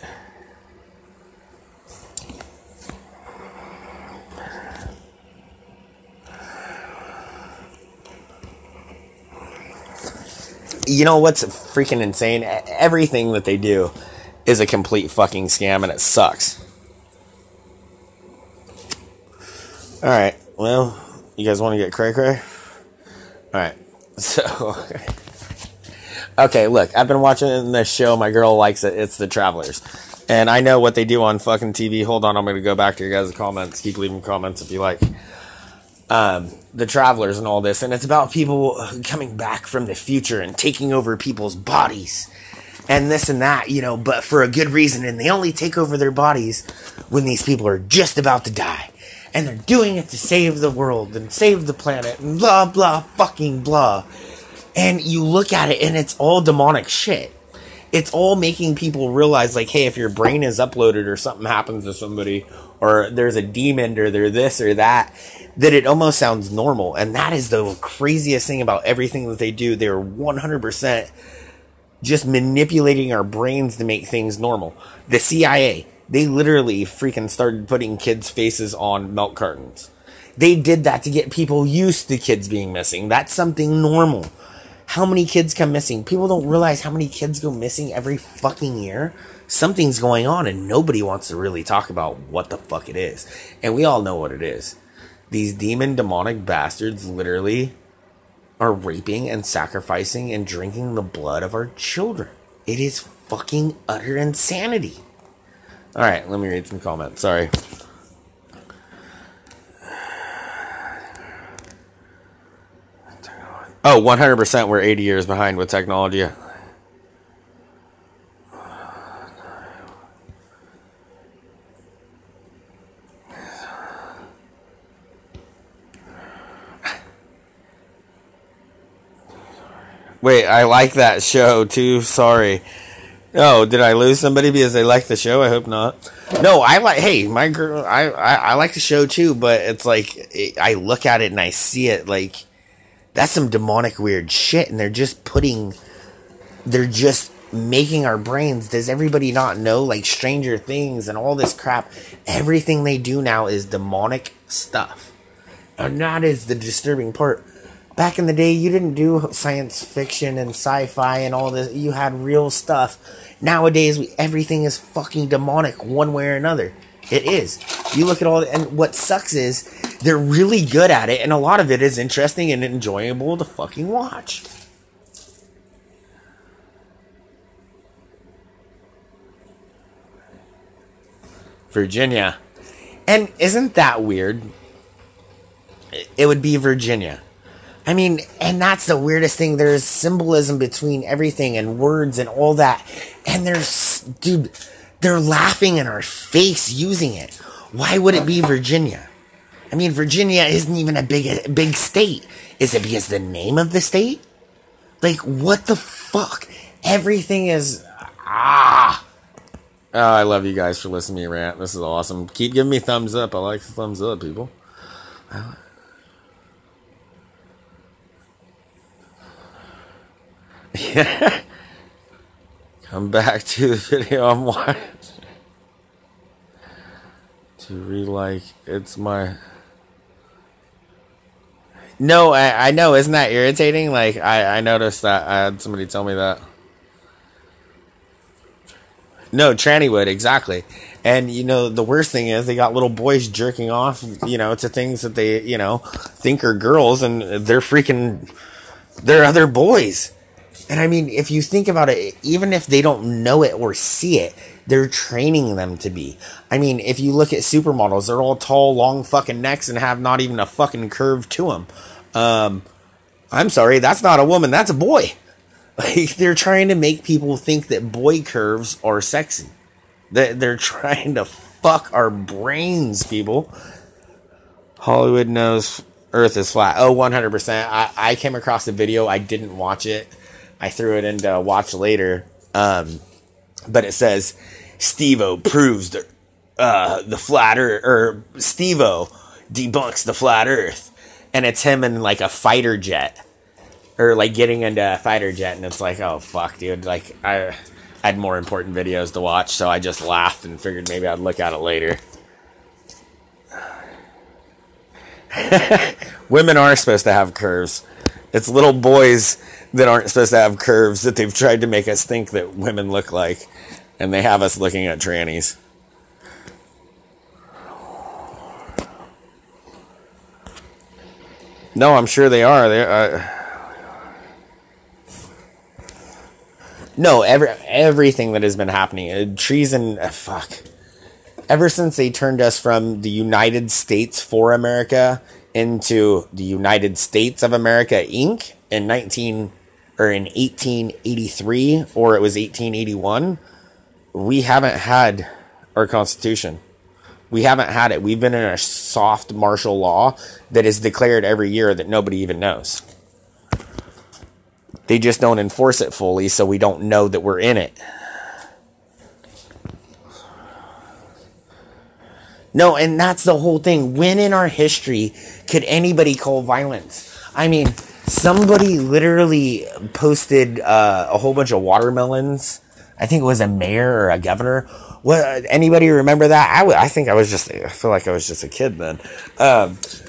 You know what's freaking insane? Everything that they do is a complete fucking scam, and it sucks. Alright, well, you guys want to get cray-cray? Alright, so... Okay, look, I've been watching this show, my girl likes it, it's The Travelers. And I know what they do on fucking TV. Hold on, I'm going to go back to your guys' comments. Keep leaving comments if you like. The Travelers and all this, and it's about people coming back from the future and taking over people's bodies and this and that, you know, but for a good reason, and they only take over their bodies when these people are just about to die, and they're doing it to save the world and save the planet and blah blah fucking blah. And you look at it and it's all demonic shit. It's all making people realize, like, hey, if your brain is uploaded or something happens to somebody, or there's a demon or there's this or that, that it almost sounds normal. And that is the craziest thing about everything that they do. They're 100% just manipulating our brains to make things normal. The CIA, they literally freaking started putting kids' faces on milk cartons. They did that to get people used to kids being missing. That's something normal. How many kids come missing? People don't realize how many kids go missing every fucking year. Something's going on and nobody wants to really talk about what the fuck it is. And we all know what it is. These demon demonic bastards literally are raping and sacrificing and drinking the blood of our children. It is fucking utter insanity. All right, let me read some comments. Sorry. Oh, 100% we're 80 years behind with technology. Wait, I like that show too. Sorry. Oh, did I lose somebody because they like the show? I hope not. No, I like. Hey, my girl, I like the show too, but it's like I look at it and I see it like that's some demonic weird shit, and they're just making our brains. Does everybody not know like Stranger Things and all this crap? Everything they do now is demonic stuff, and that is the disturbing part. Back in the day, you didn't do science fiction and sci-fi and all this. You had real stuff. Nowadays, everything is fucking demonic one way or another. It is. You look at all, and what sucks is they're really good at it, and a lot of it is interesting and enjoyable to fucking watch. Virginia. And isn't that weird? It would be Virginia. I mean, and that's the weirdest thing. There's symbolism between everything and words and all that. And dude, they're laughing in our face using it. Why would it be Virginia? I mean, Virginia isn't even a big state. Is it because the name of the state? Like, what the fuck? Everything is... Oh, I love you guys for listening to me rant. This is awesome. Keep giving me thumbs up. I like the thumbs up, people. Yeah. Come back to the video I'm watching. To re-like, it's my... No, I know. Isn't that irritating? Like, I noticed that. I had somebody tell me that. No, tranny would, exactly. And, you know, the worst thing is they got little boys jerking off, you know, to things that they, you know, think are girls, and they're other boys. And I mean, if you think about it, even if they don't know it or see it, they're training them to be. I mean, if you look at supermodels, they're all tall, long fucking necks and have not even a fucking curve to them. I'm sorry, that's not a woman, that's a boy. Like, they're trying to make people think that boy curves are sexy. They're trying to fuck our brains, people. Hollywood knows Earth is flat. Oh, 100%. I came across a video. I didn't watch it. I threw it into watch later. But it says, Steve-O proves the flat Earth, or Steve-O debunks the flat Earth. And it's him in like a fighter jet. Or like getting into a fighter jet, and it's like, oh fuck, dude. Like, I had more important videos to watch, so I just laughed and figured maybe I'd look at it later. Women are supposed to have curves. It's little boys that aren't supposed to have curves that they've tried to make us think that women look like, and they have us looking at trannies. No, I'm sure they are. No, everything that has been happening, treason, fuck. Ever since they turned us from the United States for America into the United States of America, Inc. in 1883, or it was 1881, we haven't had our Constitution. We haven't had it. We've been in a soft martial law that is declared every year that nobody even knows. They just don't enforce it fully, so we don't know that we're in it. No, and that's the whole thing. When in our history could anybody call violence? I mean, somebody literally posted a whole bunch of watermelons. I think it was a mayor or a governor. What? Anybody remember that? I think I feel like I was just a kid then.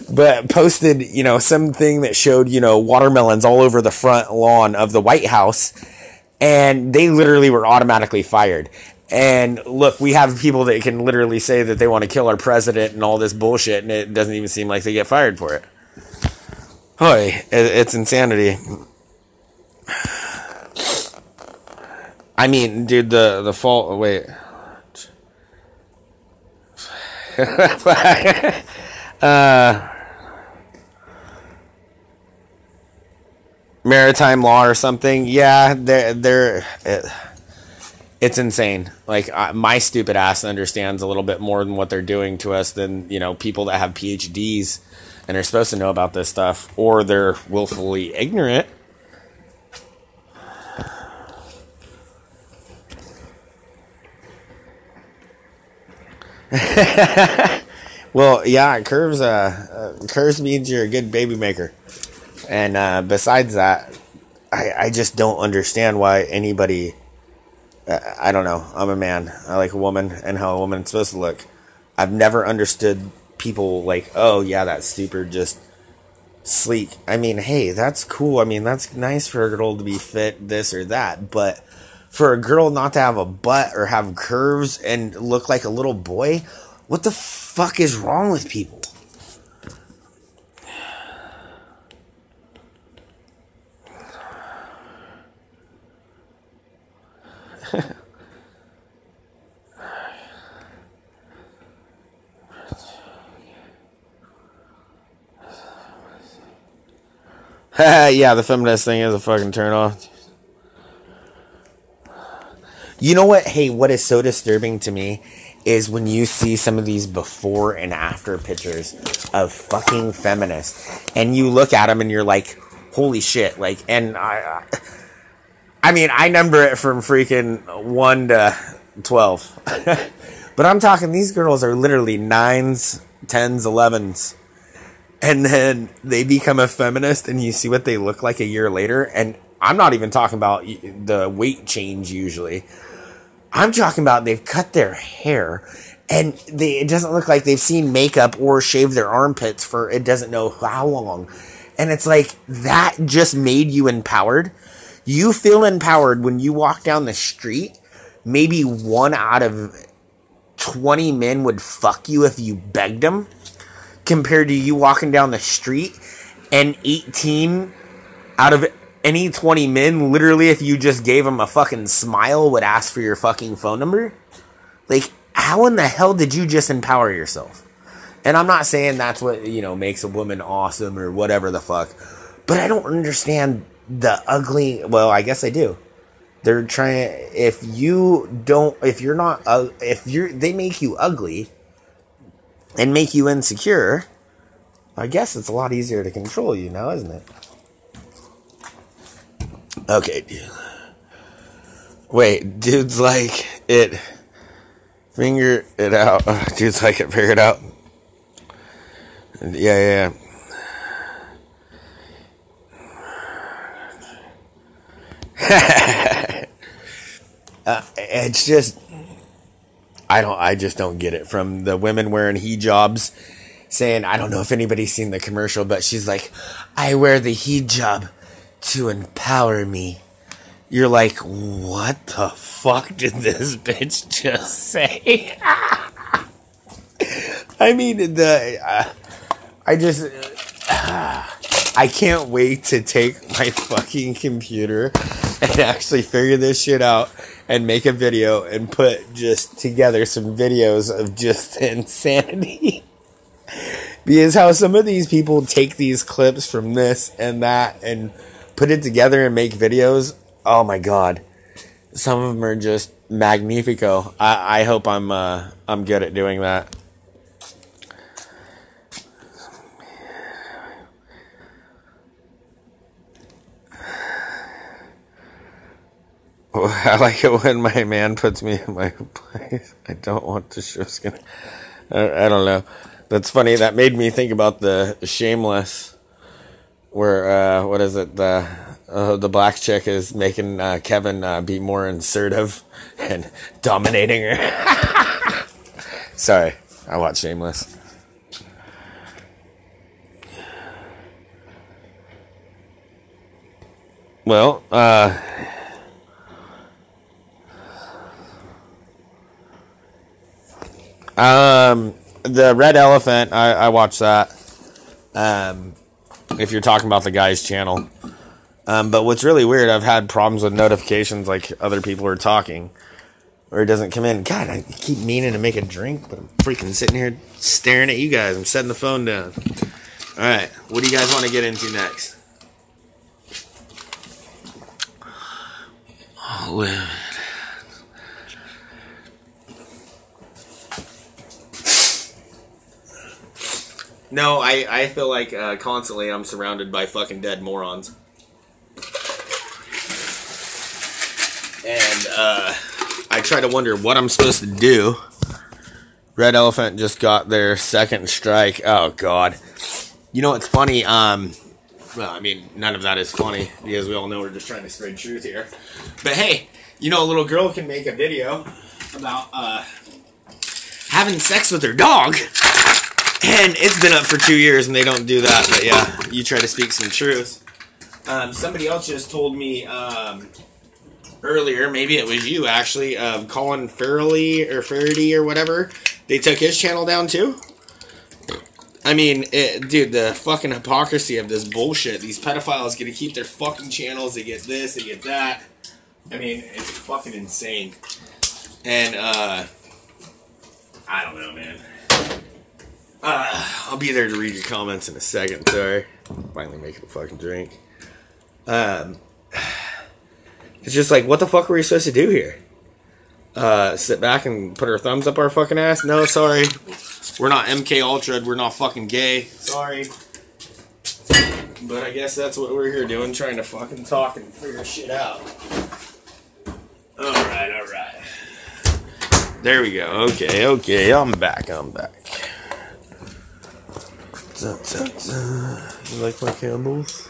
But posted, you know, something that showed, you know, watermelons all over the front lawn of the White House, and they literally were automatically fired. And look, we have people that can literally say that they want to kill our president and all this bullshit, and it doesn't even seem like they get fired for it. Hoy, it's insanity. I mean, dude, the fault. Wait. Maritime law or something. Yeah, it's insane. Like my stupid ass understands a little bit more than what they're doing to us than people that have PhDs and are supposed to know about this stuff, or they're willfully ignorant. Well, yeah, curves means you're a good baby maker, and besides that, I just don't understand why anybody. I don't know. I'm a man. I like a woman and how a woman's supposed to look. I've never understood people like, oh yeah, that's super just sleek. I mean, hey, that's cool. I mean, that's nice for a girl to be fit, this or that. But for a girl not to have a butt or have curves and look like a little boy, what the fuck is wrong with people? Yeah, the feminist thing is a fucking turn off. You know what? Hey, what is so disturbing to me is when you see some of these before and after pictures of fucking feminists, and you look at them and you're like, holy shit. Like, and I mean, I number it from freaking 1 to 12. But I'm talking, these girls are literally 9s, 10s, 11s. And then they become a feminist and you see what they look like a year later. And I'm not even talking about the weight change usually. I'm talking about they've cut their hair and it doesn't look like they've seen makeup or shaved their armpits for it doesn't know how long. And it's like, that just made you empowered. You feel empowered when you walk down the street. Maybe 1 out of 20 men would fuck you if you begged them. Compared to you walking down the street and 18 out of any 20 men, literally, if you just gave them a fucking smile, would ask for your fucking phone number. Like, how in the hell did you just empower yourself? And I'm not saying that's what, makes a woman awesome or whatever the fuck. But I don't understand the ugly. Well, I guess I do. They're trying. They make you ugly and make you insecure. I guess it's a lot easier to control you now, isn't it? Okay, dude. Wait, dude's like it. Finger it out. Dude's like it. Figure it out. Yeah. It's just. I just don't get it. From the women wearing hijabs saying, I don't know if anybody's seen the commercial, but she's like, I wear the hijab to empower me. You're like, what the fuck did this bitch just say? I mean, I can't wait to take my fucking computer and actually figure this shit out and make a video and put just together some videos of just insanity. Because how some of these people take these clips from this and that and put it together and make videos. Oh my god. Some of them are just magnifico. I hope I'm good at doing that. I like it when my man puts me in my place. I don't want to show skin. I don't know. That's funny. That made me think about the Shameless, where what is it? The black chick is making Kevin be more assertive and dominating her. Sorry, I watched Shameless. Well, the Red Elephant, I watched that. If you're talking about the guy's channel. But what's really weird, I've had problems with notifications like other people are talking. or it doesn't come in. God, I keep meaning to make a drink, but I'm freaking sitting here staring at you guys. I'm setting the phone down. All right, what do you guys want to get into next? Oh, well. No, I feel like constantly I'm surrounded by fucking dead morons. And I try to wonder what I'm supposed to do. Red Elephant just got their second strike. Oh, God. You know what's funny? Well, I mean, none of that is funny because we all know we're just trying to spread truth here. But hey, you know, a little girl can make a video about having sex with her dog. And it's been up for 2 years and they don't do that. But yeah, you try to speak some truth. Somebody else just told me earlier, maybe it was you actually, Colin Farrelly or whatever. They took his channel down too. I mean, dude, the fucking hypocrisy of this bullshit. These pedophiles get to keep their fucking channels. They get this, they get that. I mean, it's fucking insane. And, I don't know, man. I'll be there to read your comments in a second, sorry. Finally making a fucking drink. It's just like, what the fuck were we supposed to do here? Sit back and put our thumbs up our fucking ass? No, sorry. We're not MK Ultra. We're not fucking gay. Sorry. But I guess that's what we're here doing, trying to fucking talk and figure shit out. Alright, alright. There we go. Okay, I'm back. You like my candles?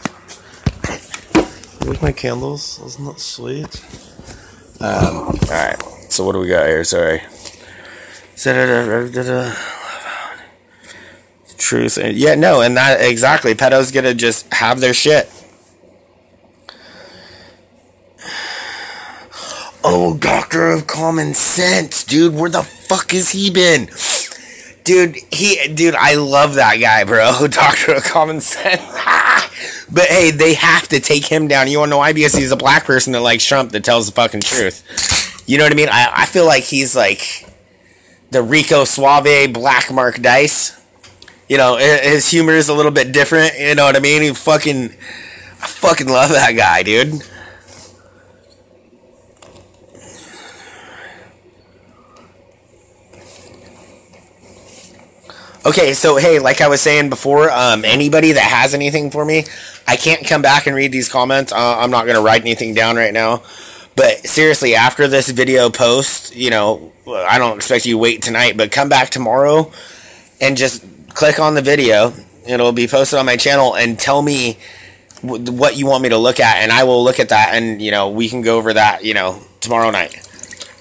You like my candles? Isn't that sweet? Alright, so what do we got here? Sorry. Truth. Yeah, no, and that exactly. Pedos gonna just have their shit. Oh, Doctor of Common Sense, dude. Where the fuck has he been? Dude, I love that guy, bro. Doctor of Common Sense. But hey, they have to take him down. You wanna know why? Because he's a black person that likes Trump that tells the fucking truth. You know what I mean? I feel like he's like the Rico Suave Black Mark Dice. You know, his humor is a little bit different. You know what I mean? I fucking love that guy, dude. Okay, so hey, like I was saying before, anybody that has anything for me, I can't come back and read these comments. I'm not gonna write anything down right now. But seriously, after this video post, you know, I don't expect you to wait tonight, but come back tomorrow and just click on the video. It'll be posted on my channel and tell me what you want me to look at, and I will look at that, and you know, we can go over that, you know, tomorrow night.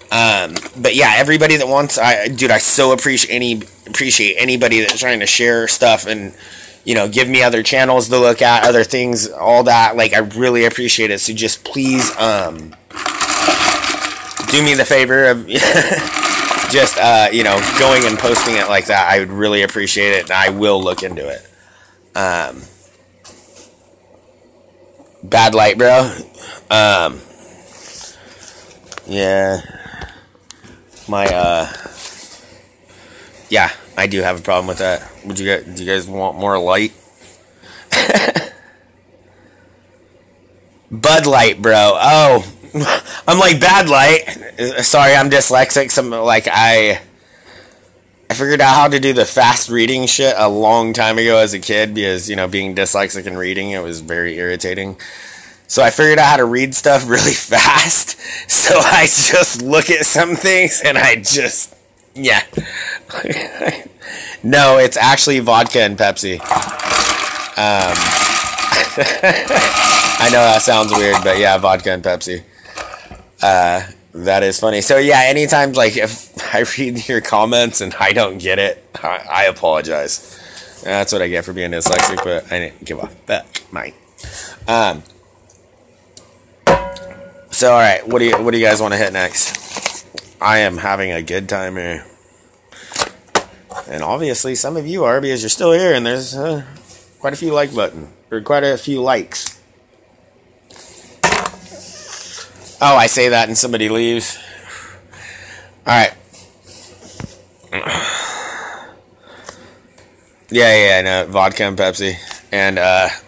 But yeah, everybody that wants, I so appreciate anybody that's trying to share stuff and, you know, give me other channels to look at, other things, all that. Like, I really appreciate it. So just please, do me the favor of just, you know, going and posting it like that. I would really appreciate it, and I will look into it. Bad light, bro. Yeah. Yeah, I do have a problem with that. Do you guys want more light? Bud Light, bro. Oh, I'm like Bad Light. Sorry, I'm dyslexic. I figured out how to do the fast reading shit a long time ago as a kid because, you know, being dyslexic and reading, it was very irritating. So I figured out how to read stuff really fast. So I just look at some things and yeah. No, it's actually vodka and Pepsi. I know that sounds weird, but yeah, vodka and Pepsi. That is funny. So yeah, anytime, like, if I read your comments and I don't get it, I apologize. That's what I get for being dyslexic, but I didn't give a fuck. Mine. So alright, what do you guys want to hit next? I am having a good time here. And obviously some of you are, because you're still here and there's quite a few like button. Or quite a few likes. Oh, I say that and somebody leaves. All right. Yeah, no, vodka and Pepsi, and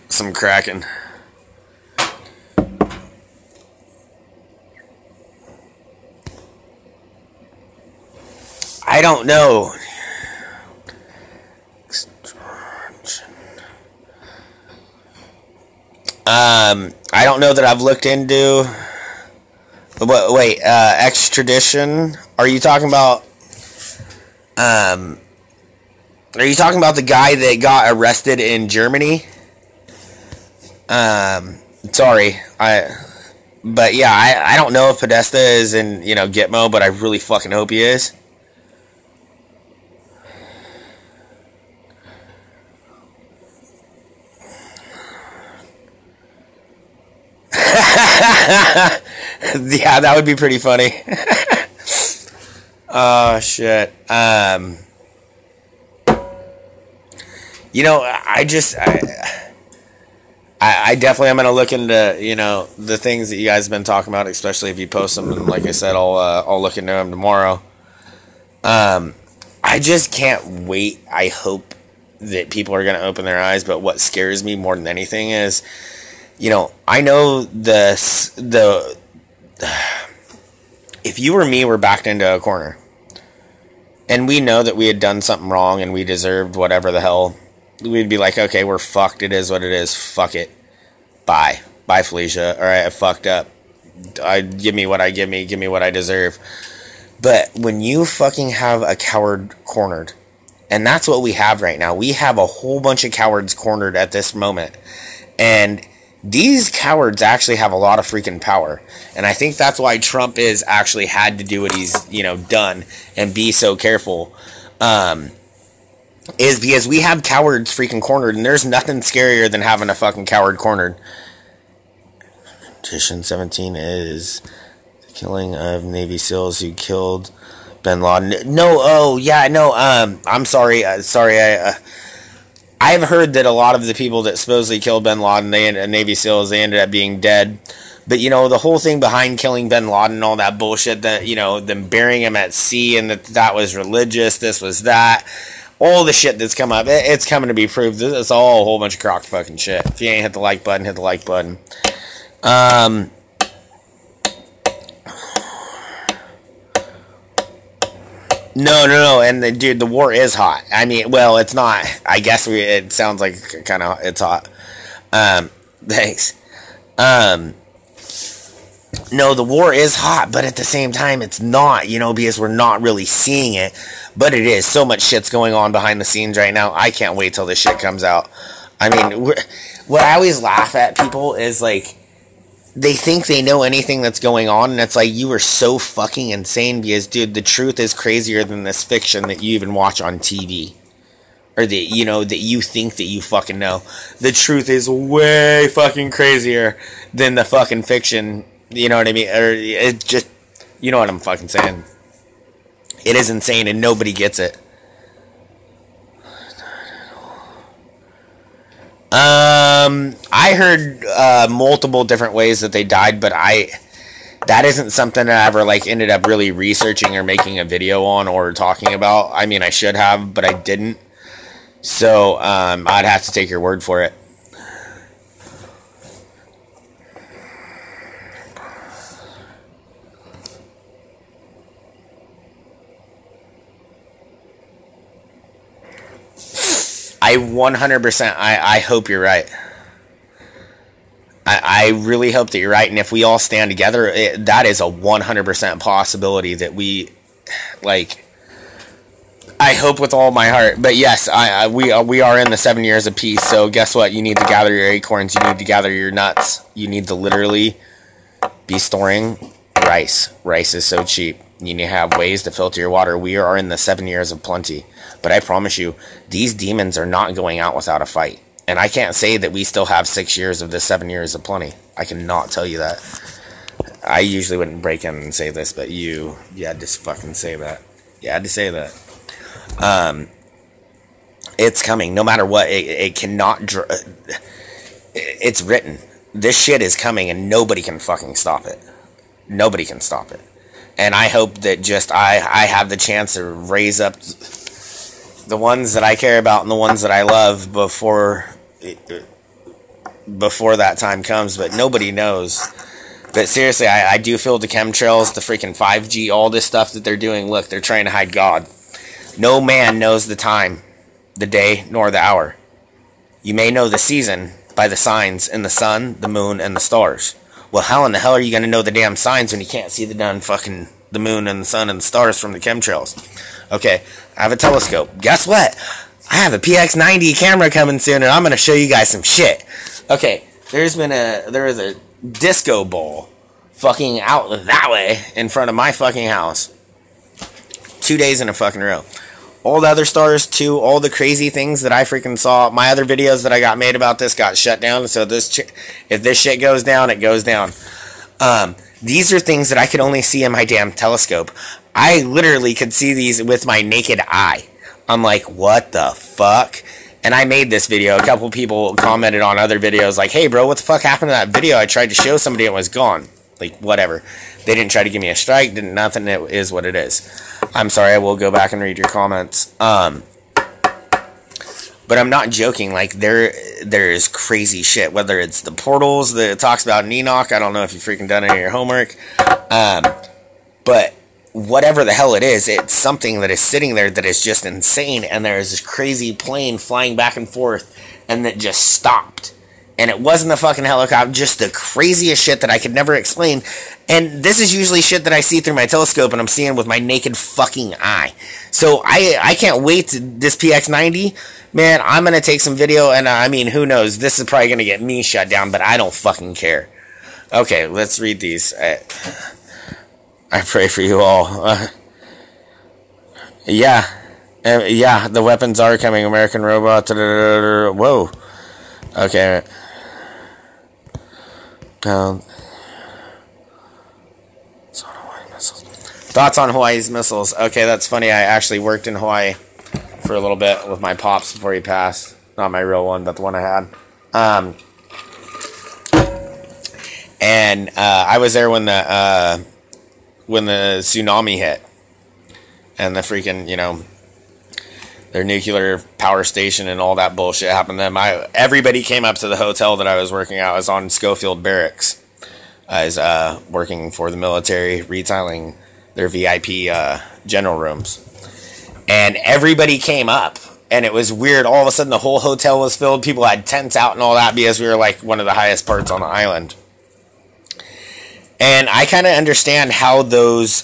some Kraken. I don't know. I don't know that I've looked into. Wait, extradition? Are you talking about? Are you talking about the guy that got arrested in Germany? Sorry, but yeah, I don't know if Podesta is in Gitmo, but I really fucking hope he is. Yeah, that would be pretty funny. Oh shit. I definitely am gonna look into the things that you guys have been talking about, especially if you post them. And like I said, I'll look into them tomorrow. I just can't wait. I hope that people are gonna open their eyes. But what scares me more than anything is, I know the if you or me were backed into a corner, and we know that we had done something wrong and we deserved whatever the hell, we'd be like, okay, we're fucked. It is what it is. Fuck it. Bye, Felicia. All right, I fucked up. Give me what I give me what I deserve. But when you fucking have a coward cornered, and that's what we have right now, we have a whole bunch of cowards cornered at this moment, and these cowards actually have a lot of freaking power. And I think that's why Trump is actually had to do what he's done and be so careful. Is because we have cowards freaking cornered, and there's nothing scarier than having a fucking coward cornered. Petition 17 is the killing of Navy SEALs who killed Bin Laden. No, oh yeah, no. I'm sorry. I've heard that a lot of the people that supposedly killed Bin Laden, Navy SEALs, they ended up being dead. But the whole thing behind killing Bin Laden and all that bullshit, that them burying him at sea, and that was religious. This was that. All the shit that's come up, it's coming to be proved. It's all a whole bunch of crock fucking shit. If you ain't hit the like button, hit the like button. No. And dude, the war is hot. I mean, well, it's not. I guess it sounds like kind of it's hot. Thanks. No, the war is hot, but at the same time, it's not, because we're not really seeing it. But it is. So much shit's going on behind the scenes right now. I can't wait till this shit comes out. I mean, what I always laugh at people is, like, they think they know anything that's going on, and it's like, you are so fucking insane because, dude, the truth is crazier than this fiction that you even watch on TV. Or that, that you think that you fucking know. The truth is way fucking crazier than the fucking fiction. You know what I mean? Or it just, you know what I'm fucking saying. It is insane and nobody gets it. I heard multiple different ways that they died, but that isn't something that I ever ended up really researching or making a video on or talking about. I mean, I should have, but I didn't. So I'd have to take your word for it. I 100%, I hope you're right. I really hope that you're right, and if we all stand together, that is a 100% possibility that we, I hope with all my heart. But yes, we are in the 7 years of peace, so guess what? You need to gather your acorns, you need to gather your nuts, you need to literally be storing rice. Rice is so cheap. You need to have ways to filter your water. We are in the 7 years of plenty. But I promise you, these demons are not going out without a fight. And I can't say that we still have 6 years of the 7 years of plenty. I cannot tell you that. I usually wouldn't break in and say this, but you had to fucking say that. You had to say that. It's coming. No matter what, it cannot... It's written. This shit is coming and nobody can fucking stop it. Nobody can stop it. And I hope that just I have the chance to raise up the ones that I care about and the ones that I love before that time comes. But nobody knows. But seriously, I do feel the chemtrails, the freaking 5G, all this stuff that they're doing, look, they're trying to hide God. No man knows the time, the day, nor the hour. You may know the season by the signs in the sun, the moon, and the stars. Well, how in the hell are you going to know the damn signs when you can't see the moon and the sun and the stars from the chemtrails? Okay, I have a telescope. Guess what? I have a PX90 camera coming soon, and I'm going to show you guys some shit. Okay, there was a disco ball fucking out that way in front of my fucking house 2 days in a fucking row. All the other stars too, all the crazy things that I freaking saw, my other videos that I got made about this got shut down. So if this shit goes down, it goes down. These are things that I could only see in my damn telescope. I literally could see these with my naked eye. I'm like, what the fuck? And I made this video. A couple people commented on other videos like, hey bro, what the fuck happened to that video? I tried to show somebody, it was gone. Like, whatever. They didn't try to give me a strike, didn't nothing. It is what it is. I'm sorry, I will go back and read your comments. But I'm not joking. Like, there is crazy shit. Whether it's the portals that it talks about in Enoch. I don't know if you freaking done any of your homework. But whatever the hell it is, it's something that is sitting there that is just insane. And there is this crazy plane flying back and forth. And that just stopped. And it wasn't a fucking helicopter, just the craziest shit that I could never explain. And this is usually shit that I see through my telescope and I'm seeing with my naked fucking eye. So I can't wait to this PX90. Man, I'm going to take some video and I mean, who knows? This is probably going to get me shut down, but I don't fucking care. Okay, let's read these. I pray for you all. Yeah, the weapons are coming. American robot. Whoa. Okay. Thoughts on Hawaii's missiles. Okay, that's funny. I actually worked in Hawaii for a little bit with my pops before he passed. Not my real one, but the one I had. And I was there when the tsunami hit. And the freaking, their nuclear power station and all that bullshit happened to them. Everybody came up to the hotel that I was working at. I was on Schofield Barracks. I was working for the military, retailing their VIP general rooms. And everybody came up. And it was weird. All of a sudden, the whole hotel was filled. People had tents out and all that because we were like one of the highest parts on the island. And I kind of understand how those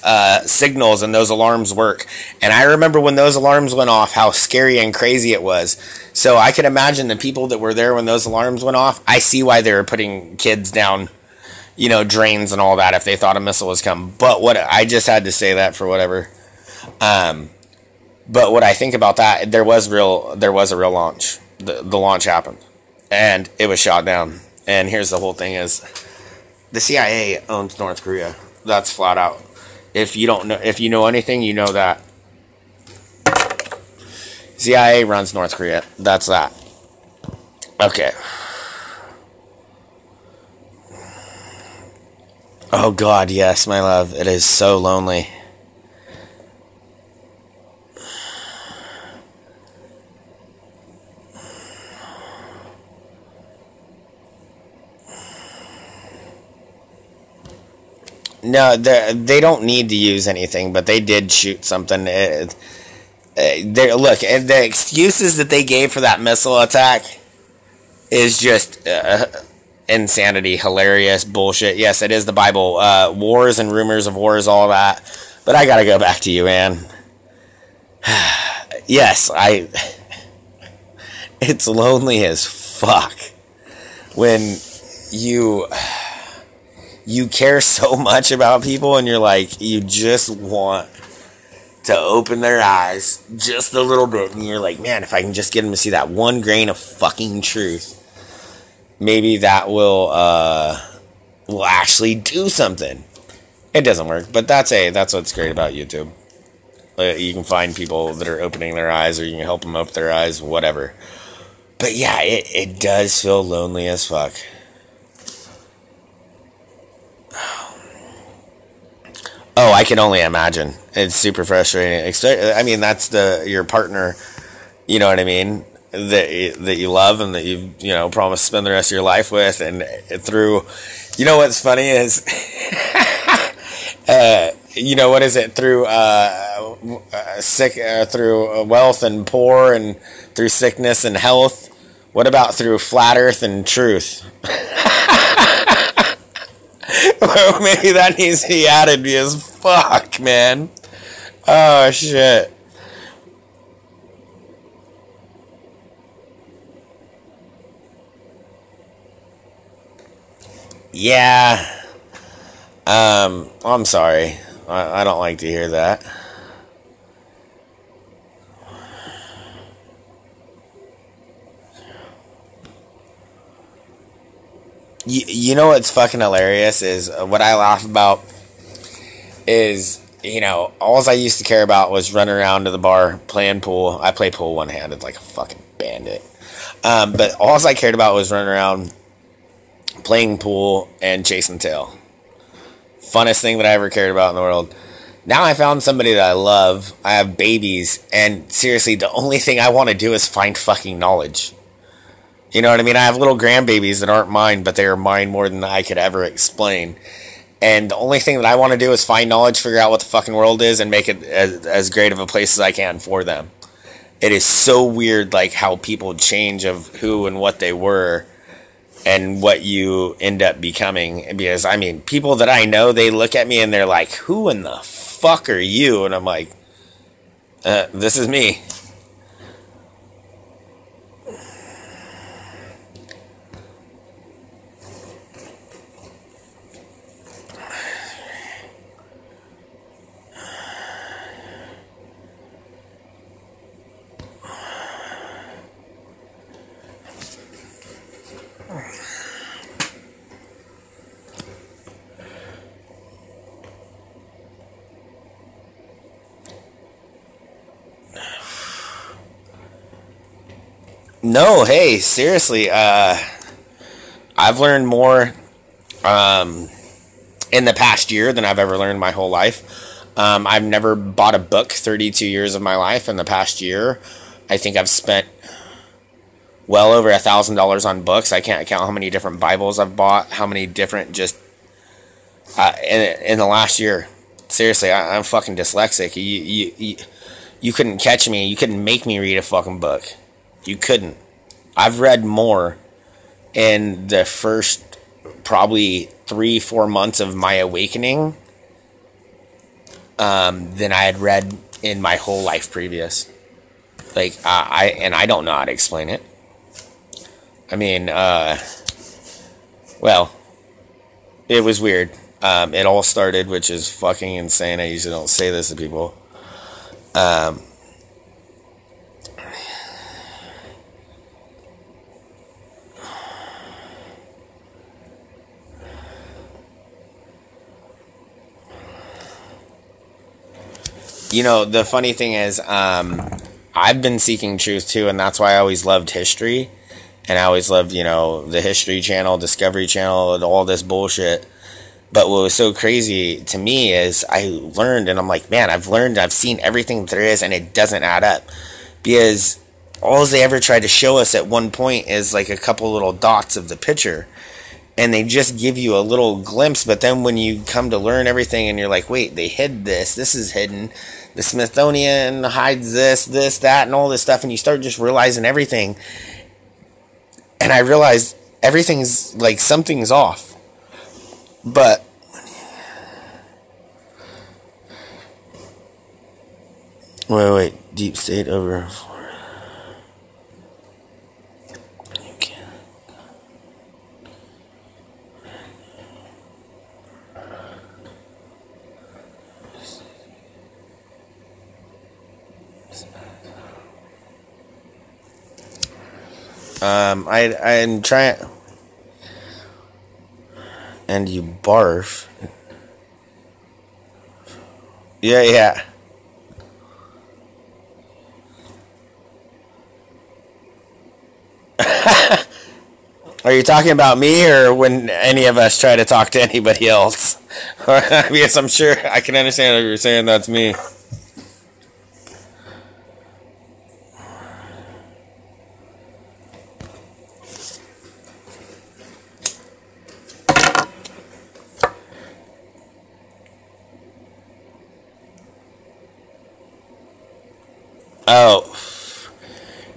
signals and those alarms work. And I remember when those alarms went off, how scary and crazy it was. So I can imagine the people that were there when those alarms went off. I see why they were putting kids down, drains and all that if they thought a missile was coming. But I just had to say that for whatever. But what I think about that, there was a real launch. The launch happened. And it was shot down. And here's the whole thing is, the CIA owns North Korea. That's flat out. If you know anything, you know that. CIA runs North Korea. That's that. Okay. Oh God, yes, my love. It is so lonely. No, they don't need to use anything, but they did shoot something. Look, the excuses that they gave for that missile attack is just insanity, hilarious bullshit. Yes, it is the Bible. Wars and rumors of wars, all that. But I gotta go back to you, man. Yes, it's lonely as fuck when you care so much about people and you're like, you just want to open their eyes just a little bit, and you're like, man, if I can just get them to see that one grain of fucking truth, maybe that will actually do something. It doesn't work, but that's what's great about YouTube. You can find people that are opening their eyes, or you can help them open their eyes, whatever. But yeah, it does feel lonely as fuck. Oh, I can only imagine. It's super frustrating. I mean, that's your partner. You know what I mean? That you love and that you know promise to spend the rest of your life with, and through. You know what's funny is, you know what is it through sick through wealth and poor and through sickness and health. What about through flat Earth and truth? Well, maybe that needs to be added because fuck, man. Oh shit. Yeah. I'm sorry. I don't like to hear that. You know what's fucking hilarious is what I laugh about is all I used to care about was running around to the bar playing pool. I play pool one handed like a fucking bandit. But all I cared about was running around playing pool and chasing tail. Funnest thing that I ever cared about in the world. Now I found somebody that I love. I have babies, and seriously, the only thing I want to do is find fucking knowledge. You know what I mean? I have little grandbabies that aren't mine, but they are mine more than I could ever explain. And the only thing that I want to do is find knowledge, figure out what the fucking world is, and make it as great of a place as I can for them. It is so weird, like how people change of who and what they were and what you end up becoming. Because, I mean, people that I know, they look at me and they're like, who in the fuck are you? And I'm like, this is me. No, hey, seriously, I've learned more in the past year than I've ever learned my whole life. I've never bought a book 32 years of my life. In the past year, I think I've spent well over $1,000 on books. I can't count how many different Bibles I've bought, how many different just in the last year. Seriously, I'm fucking dyslexic. You couldn't catch me. You couldn't make me read a fucking book. You couldn't. I've read more in the first probably 3-4 months of my awakening than I had read in my whole life previous. Like I don't know how to explain it. I mean, well, it was weird. It all started, which is fucking insane. I usually don't say this to people. The funny thing is, I've been seeking truth too, and that's why I always loved history. And I always loved, the History Channel, Discovery Channel, all this bullshit. But what was so crazy to me is I learned, and I'm like, man, I've seen everything there is, and it doesn't add up. Because all they ever tried to show us at one point is like a couple little dots of the picture. And they just give you a little glimpse, but then when you come to learn everything and you're like, wait, they hid this is hidden. The Smithsonian hides this, that, and all this stuff, and you start just realizing everything. And I realized everything's like something's off. But wait, deep state over. I'm trying, and you barf. Yeah. Are you talking about me or when any of us try to talk to anybody else? Because I'm sure I can understand if you're saying that's me. Oh.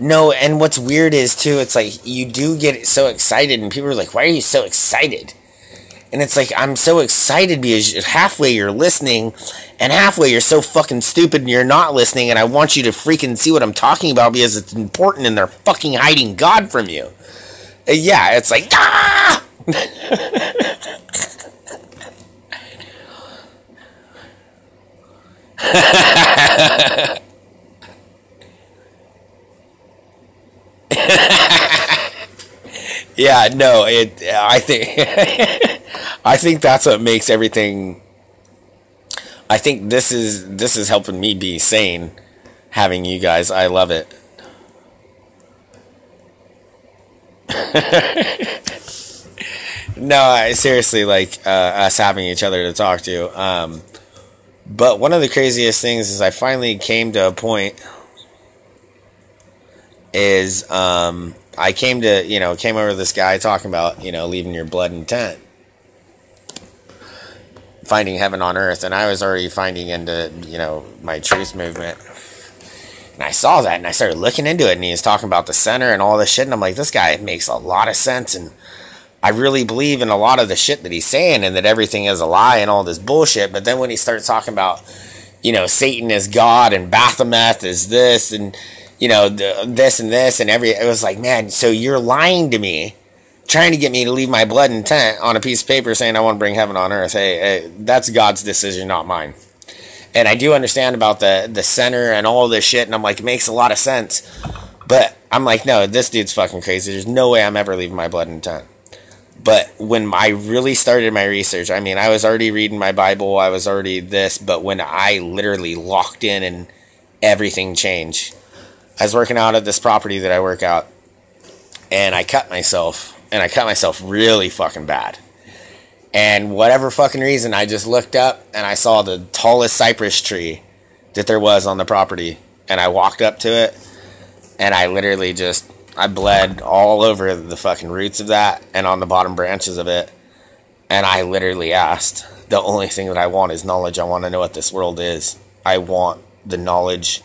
No, and what's weird is too, it's like you do get so excited, and people are like, "Why are you so excited?" And it's like, I'm so excited because halfway you're listening, and halfway you're so fucking stupid and you're not listening, and I want you to freaking see what I'm talking about because it's important, and they're fucking hiding God from you. Yeah, it's like, ah! Yeah, no, I think, I think that's what makes everything. I think this is helping me be sane. Having you guys, I love it. No, I seriously like us having each other to talk to. But one of the craziest things is I finally came to a point. Is I came over to this guy talking about leaving your blood in tent, finding heaven on earth, and I was already finding into my truth movement, and I saw that and I started looking into it, and he was talking about the center and all this shit, and I'm like, this guy makes a lot of sense, and I really believe in a lot of the shit that he's saying, and that everything is a lie and all this bullshit. But then when he starts talking about Satan is God and Baphomet is this, and this and this and it was like, man, so you're lying to me, trying to get me to leave my blood in tent on a piece of paper saying I want to bring heaven on earth. Hey, that's God's decision, not mine. And I do understand about the center and all this shit, and I'm like, it makes a lot of sense. But I'm like, no, this dude's fucking crazy. There's no way I'm ever leaving my blood in tent. But when I really started my research, I mean, I was already reading my Bible, I was already this, but when I literally locked in and everything changed, I was working out at this property that I work out, and I cut myself really fucking bad. And whatever fucking reason, I just looked up and I saw the tallest cypress tree that there was on the property, and I walked up to it, and I literally I bled all over the fucking roots of that and on the bottom branches of it, and I literally asked, the only thing that I want is knowledge. I want to know what this world is. I want the knowledge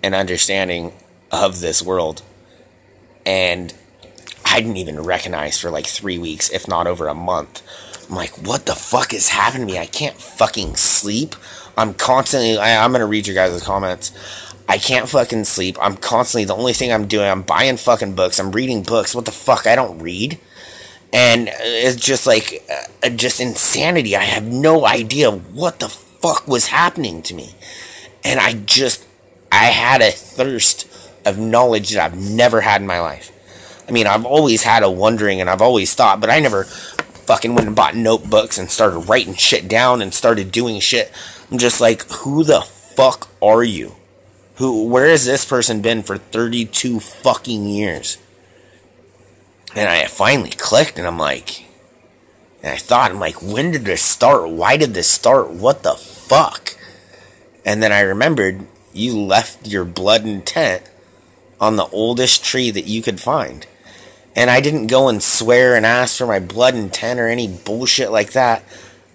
and understanding of this world. And I didn't even recognize for like 3 weeks, if not over a month. I'm like, what the fuck is happening to me? I can't fucking sleep. I'm constantly, I'm going to read your guys' comments. I can't fucking sleep. I'm constantly, the only thing I'm doing, I'm buying fucking books. I'm reading books. What the fuck? I don't read. And it's just like, just insanity. I have no idea what the fuck was happening to me. And I had a thirst of knowledge that I've never had in my life. I mean, I've always had a wondering and I've always thought, but I never fucking went and bought notebooks and started writing shit down and started doing shit. I'm just like, who the fuck are you? Where has this person been for 32 fucking years? And I finally clicked, and I'm like, and I thought, I'm like, when did this start? Why did this start? What the fuck? And then I remembered, you left your blood in tent on the oldest tree that you could find. And I didn't go and swear and ask for my blood in tent or any bullshit like that.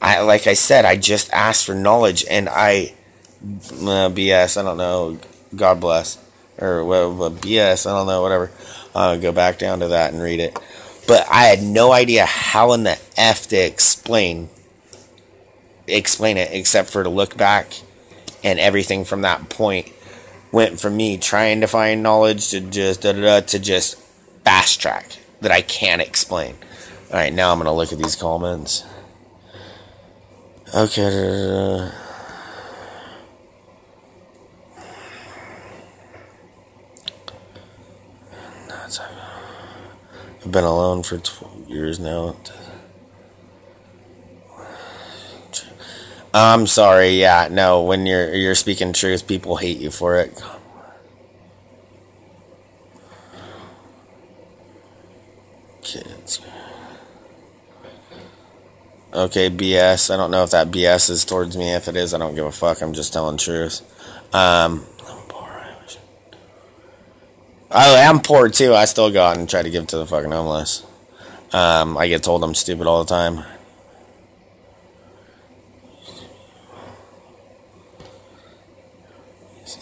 Like I said, I just asked for knowledge, and BS, I don't know, God bless, or BS, I don't know, whatever. I'll go back down to that and read it. But I had no idea how in the F to explain it, except for to look back, and everything from that point went from me trying to find knowledge to just fast track that I can't explain. Alright, now I'm going to look at these comments. Okay. I've been alone for 12 years now. I'm sorry, yeah, no, when you're speaking truth, people hate you for it. Kids. Okay, BS. I don't know if that BS is towards me. If it is, I don't give a fuck. I'm just telling the truth. I'm poor. I'm poor too. I still go out and try to give to the fucking homeless. I get told I'm stupid all the time.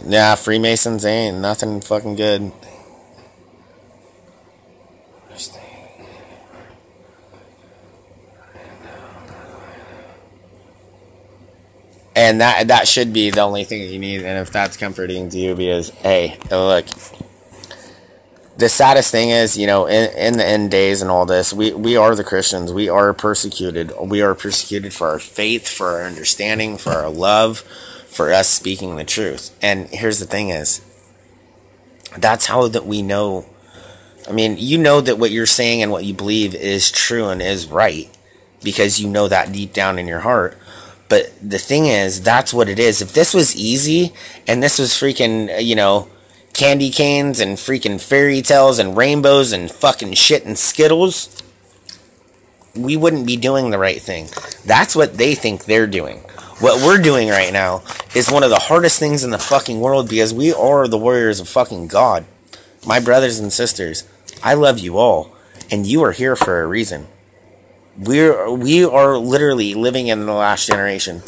Yeah, Freemasons ain't nothing fucking good. And that should be the only thing that you need. And if that's comforting to you, because hey, look, the saddest thing is, in the end days and all this, we are the Christians. We are persecuted. We are persecuted for our faith, for our understanding, for our love, for us speaking the truth. And here's the thing is, that's how that we know. I mean, you know that what you're saying and what you believe is true and is right, because you know that deep down in your heart. But the thing is, that's what it is. If this was easy and this was freaking, candy canes and freaking fairy tales and rainbows and fucking shit and Skittles, we wouldn't be doing the right thing. That's what they think they're doing. What we're doing right now is one of the hardest things in the fucking world, because we are the warriors of fucking God. My brothers and sisters, I love you all, and you are here for a reason. We are literally living in the last generation.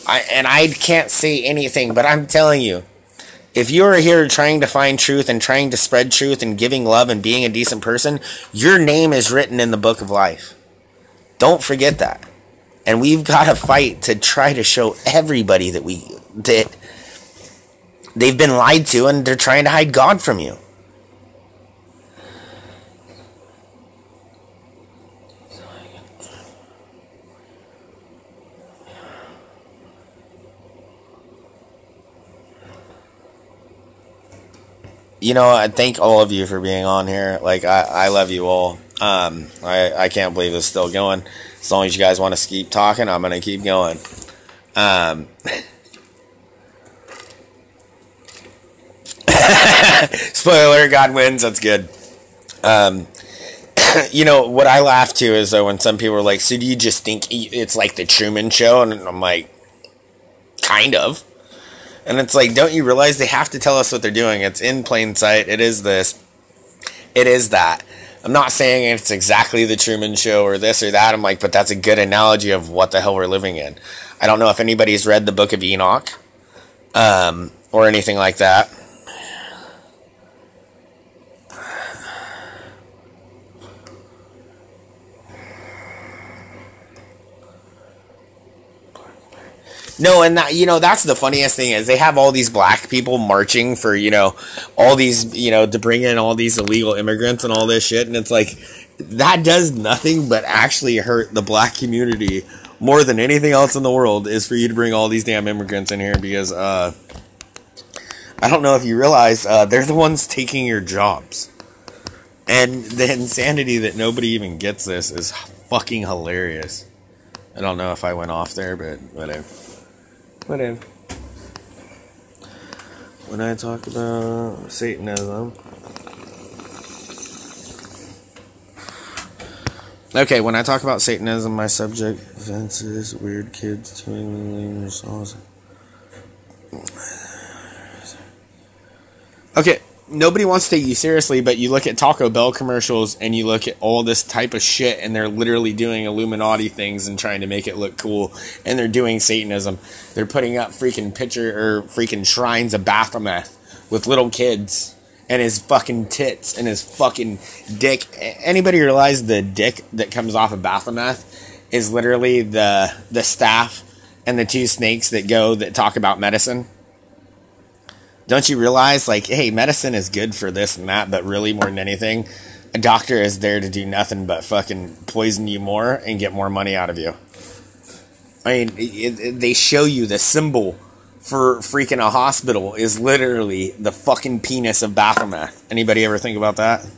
I can't say anything, but I'm telling you, if you are here trying to find truth and trying to spread truth and giving love and being a decent person, your name is written in the book of life. Don't forget that. And we've got to fight to try to show everybody that they've been lied to and they're trying to hide God from you. I thank all of you for being on here. Like, I love you all. I can't believe it's still going. As long as you guys want to keep talking, I'm going to keep going. Spoiler, God wins. That's good. What I laugh to is when some people are like, so do you just think it's like the Truman Show? And I'm like, kind of. And it's like, don't you realize they have to tell us what they're doing? It's in plain sight. It is this. It is that. I'm not saying it's exactly the Truman Show or this or that. I'm like, but that's a good analogy of what the hell we're living in. I don't know if anybody's read the Book of Enoch or anything like that. No, and that's the funniest thing is they have all these black people marching for, all these, to bring in all these illegal immigrants and all this shit. And it's like, that does nothing but actually hurt the black community more than anything else in the world, is for you to bring all these damn immigrants in here, because, I don't know if you realize, they're the ones taking your jobs. And the insanity that nobody even gets this is fucking hilarious. I don't know if I went off there, but whatever. Whatever. When I talk about Satanism. Okay, when I talk about Satanism, my subject offenses, weird kids doing their songs. Okay, nobody wants to take you seriously, but you look at Taco Bell commercials and you look at all this type of shit, and they're literally doing Illuminati things and trying to make it look cool, and they're doing Satanism. They're putting up freaking shrines of Baphomet with little kids and his fucking tits and his fucking dick. Anybody realize the dick that comes off of Baphomet is literally the staff and the two snakes that talk about medicine? Don't you realize, like, hey, medicine is good for this and that, but really, more than anything, a doctor is there to do nothing but fucking poison you more and get more money out of you. I mean, they show you the symbol for freaking a hospital is literally the fucking penis of Baphomet. Anybody ever think about that?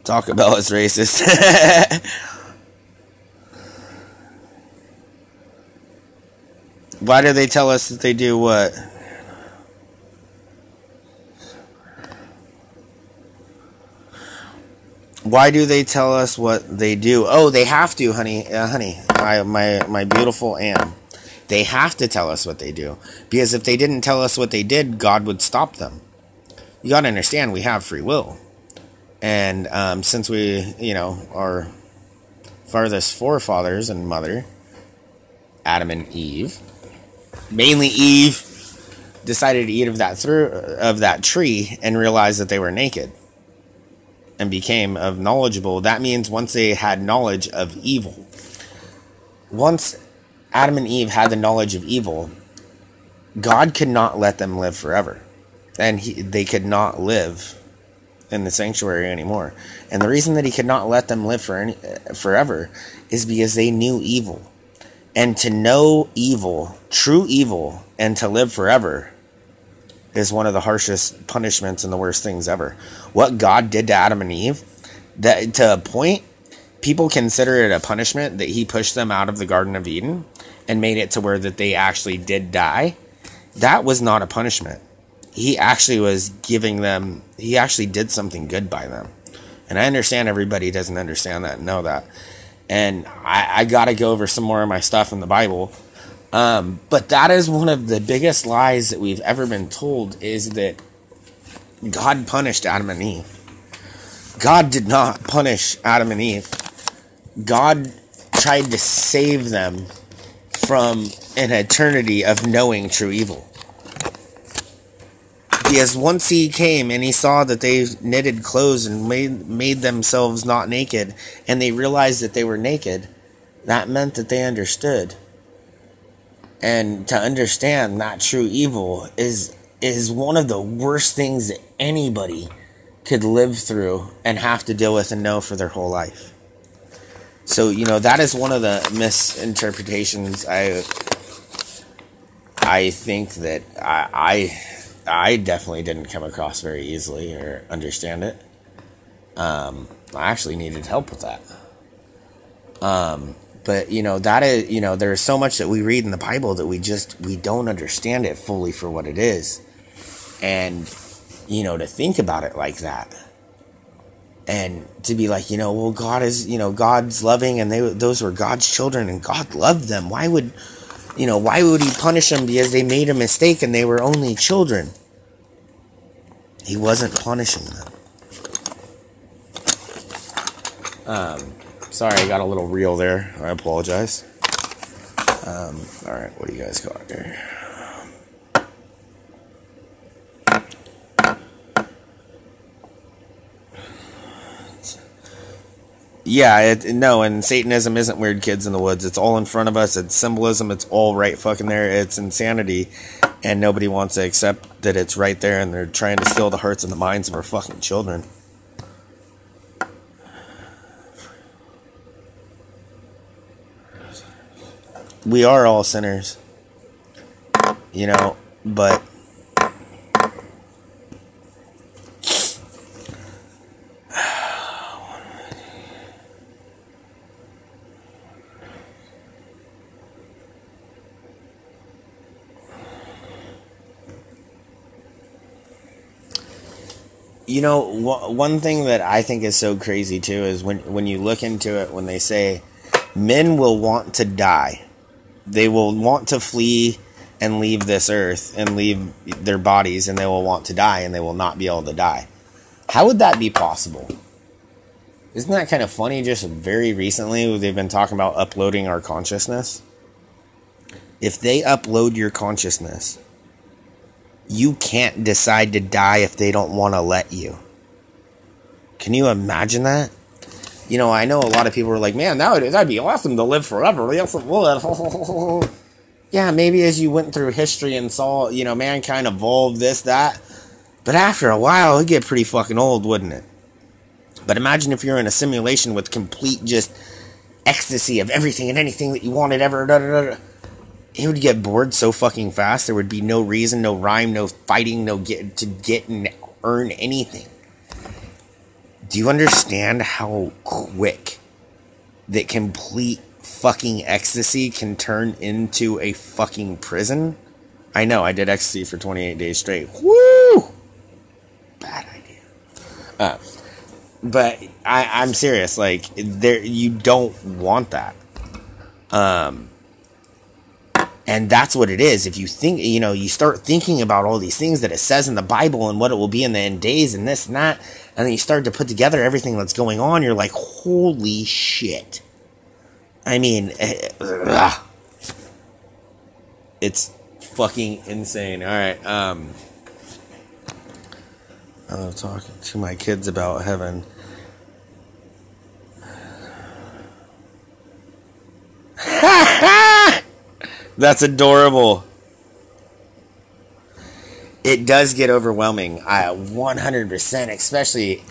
Taco Bell is racist. Why do they tell us that they do what? Why do they tell us what they do? Oh, they have to, honey. My beautiful Anne. They have to tell us what they do. Because if they didn't tell us what they did, God would stop them. You got to understand, we have free will. And since we, our farthest forefathers and mother, Adam and Eve, mainly Eve, decided to eat of that tree and realized that they were naked and became knowledgeable. That means once they had knowledge of evil, once Adam and Eve had the knowledge of evil, God could not let them live forever. And they could not live in the sanctuary anymore. And the reason that he could not let them live forever is because they knew evil. And to know evil, true evil, and to live forever is one of the harshest punishments and the worst things ever. What God did to Adam and Eve, that to a point, people consider it a punishment that he pushed them out of the Garden of Eden and made it to where that they actually did die. That was not a punishment. He actually was giving them, he actually did something good by them. And I understand everybody doesn't understand that and know that. And I got to go over some more of my stuff in the Bible. But that is one of the biggest lies that we've ever been told, is that God punished Adam and Eve. God did not punish Adam and Eve. God tried to save them from an eternity of knowing true evil. Because once he came and he saw that they knitted clothes and made themselves not naked, and they realized that they were naked, that meant that they understood. And to understand that true evil is one of the worst things that anybody could live through and have to deal with and know for their whole life. So, that is one of the misinterpretations I think that I definitely didn't come across very easily or understand it. I actually needed help with that. But, that is, there's so much that we read in the Bible that we don't understand it fully for what it is. And, to think about it like that. And to be like, well, God is, God's loving, and those were God's children and God loved them. Why would he punish them because they made a mistake and they were only children? He wasn't punishing them. Sorry, I got a little reel there. I apologize. Alright, what do you guys got here? Yeah, no, and Satanism isn't weird kids in the woods. It's all in front of us. It's symbolism. It's all right fucking there. It's insanity, and nobody wants to accept that it's right there, and they're trying to steal the hearts and the minds of our fucking children. We are all sinners, but one thing that I think is so crazy too is when you look into it, when they say men will want to die, they will want to flee and leave this earth and leave their bodies, and they will want to die and they will not be able to die. How would that be possible? Isn't that kind of funny? Just very recently, they've been talking about uploading our consciousness. If they upload your consciousness, you can't decide to die if they don't want to let you. Can you imagine that? I know a lot of people are like, man, nowadays that'd be awesome to live forever. Yeah, maybe as you went through history and saw, mankind evolve this, that. But after a while, it'd get pretty fucking old, wouldn't it? But imagine if you're in a simulation with complete just ecstasy of everything and anything that you wanted ever. It would get bored so fucking fast. There would be no reason, no rhyme, no fighting, to get and earn anything. Do you understand how quick that complete fucking ecstasy can turn into a fucking prison? I know, I did ecstasy for 28 days straight. Woo! Bad idea. But I'm serious. Like, there, you don't want that. And that's what it is. If you think, you start thinking about all these things that it says in the Bible and what it will be in the end days and this and that, and then you start to put together everything that's going on, you're like, holy shit. I mean, it's fucking insane. All right. I'm talking to my kids about heaven. That's adorable. It does get overwhelming. 100%, especially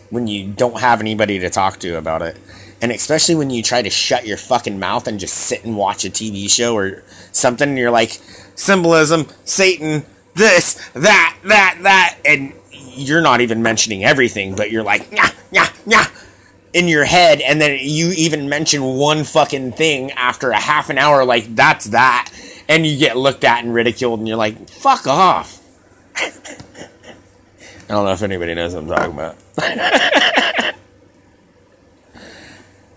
when you don't have anybody to talk to about it. And especially when you try to shut your fucking mouth and just sit and watch a TV show or something, and you're like, symbolism, Satan, this, that, and you're not even mentioning everything, but you're like, yeah, in your head, and then you even mention one fucking thing after a half an hour, like, that's that, and you get looked at and ridiculed, and you're like, fuck off. I don't know if anybody knows what I'm talking about.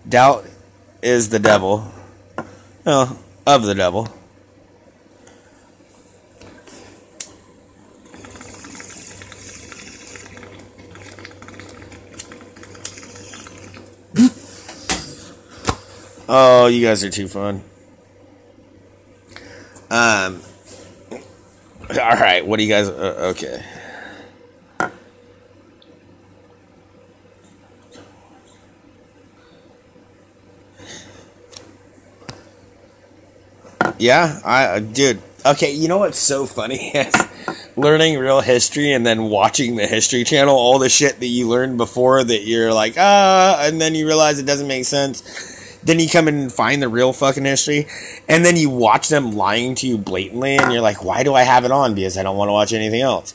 Doubt is the devil. Well, of the devil. Oh, you guys are too fun. All right, what do you guys... okay. Yeah, dude. Okay, you know what's so funny is learning real history and then watching the History Channel, all the shit that you learned before that you're like, and then you realize it doesn't make sense. Then you come and find the real fucking history, and then you watch them lying to you blatantly, and you're like, why do I have it on? Because I don't want to watch anything else.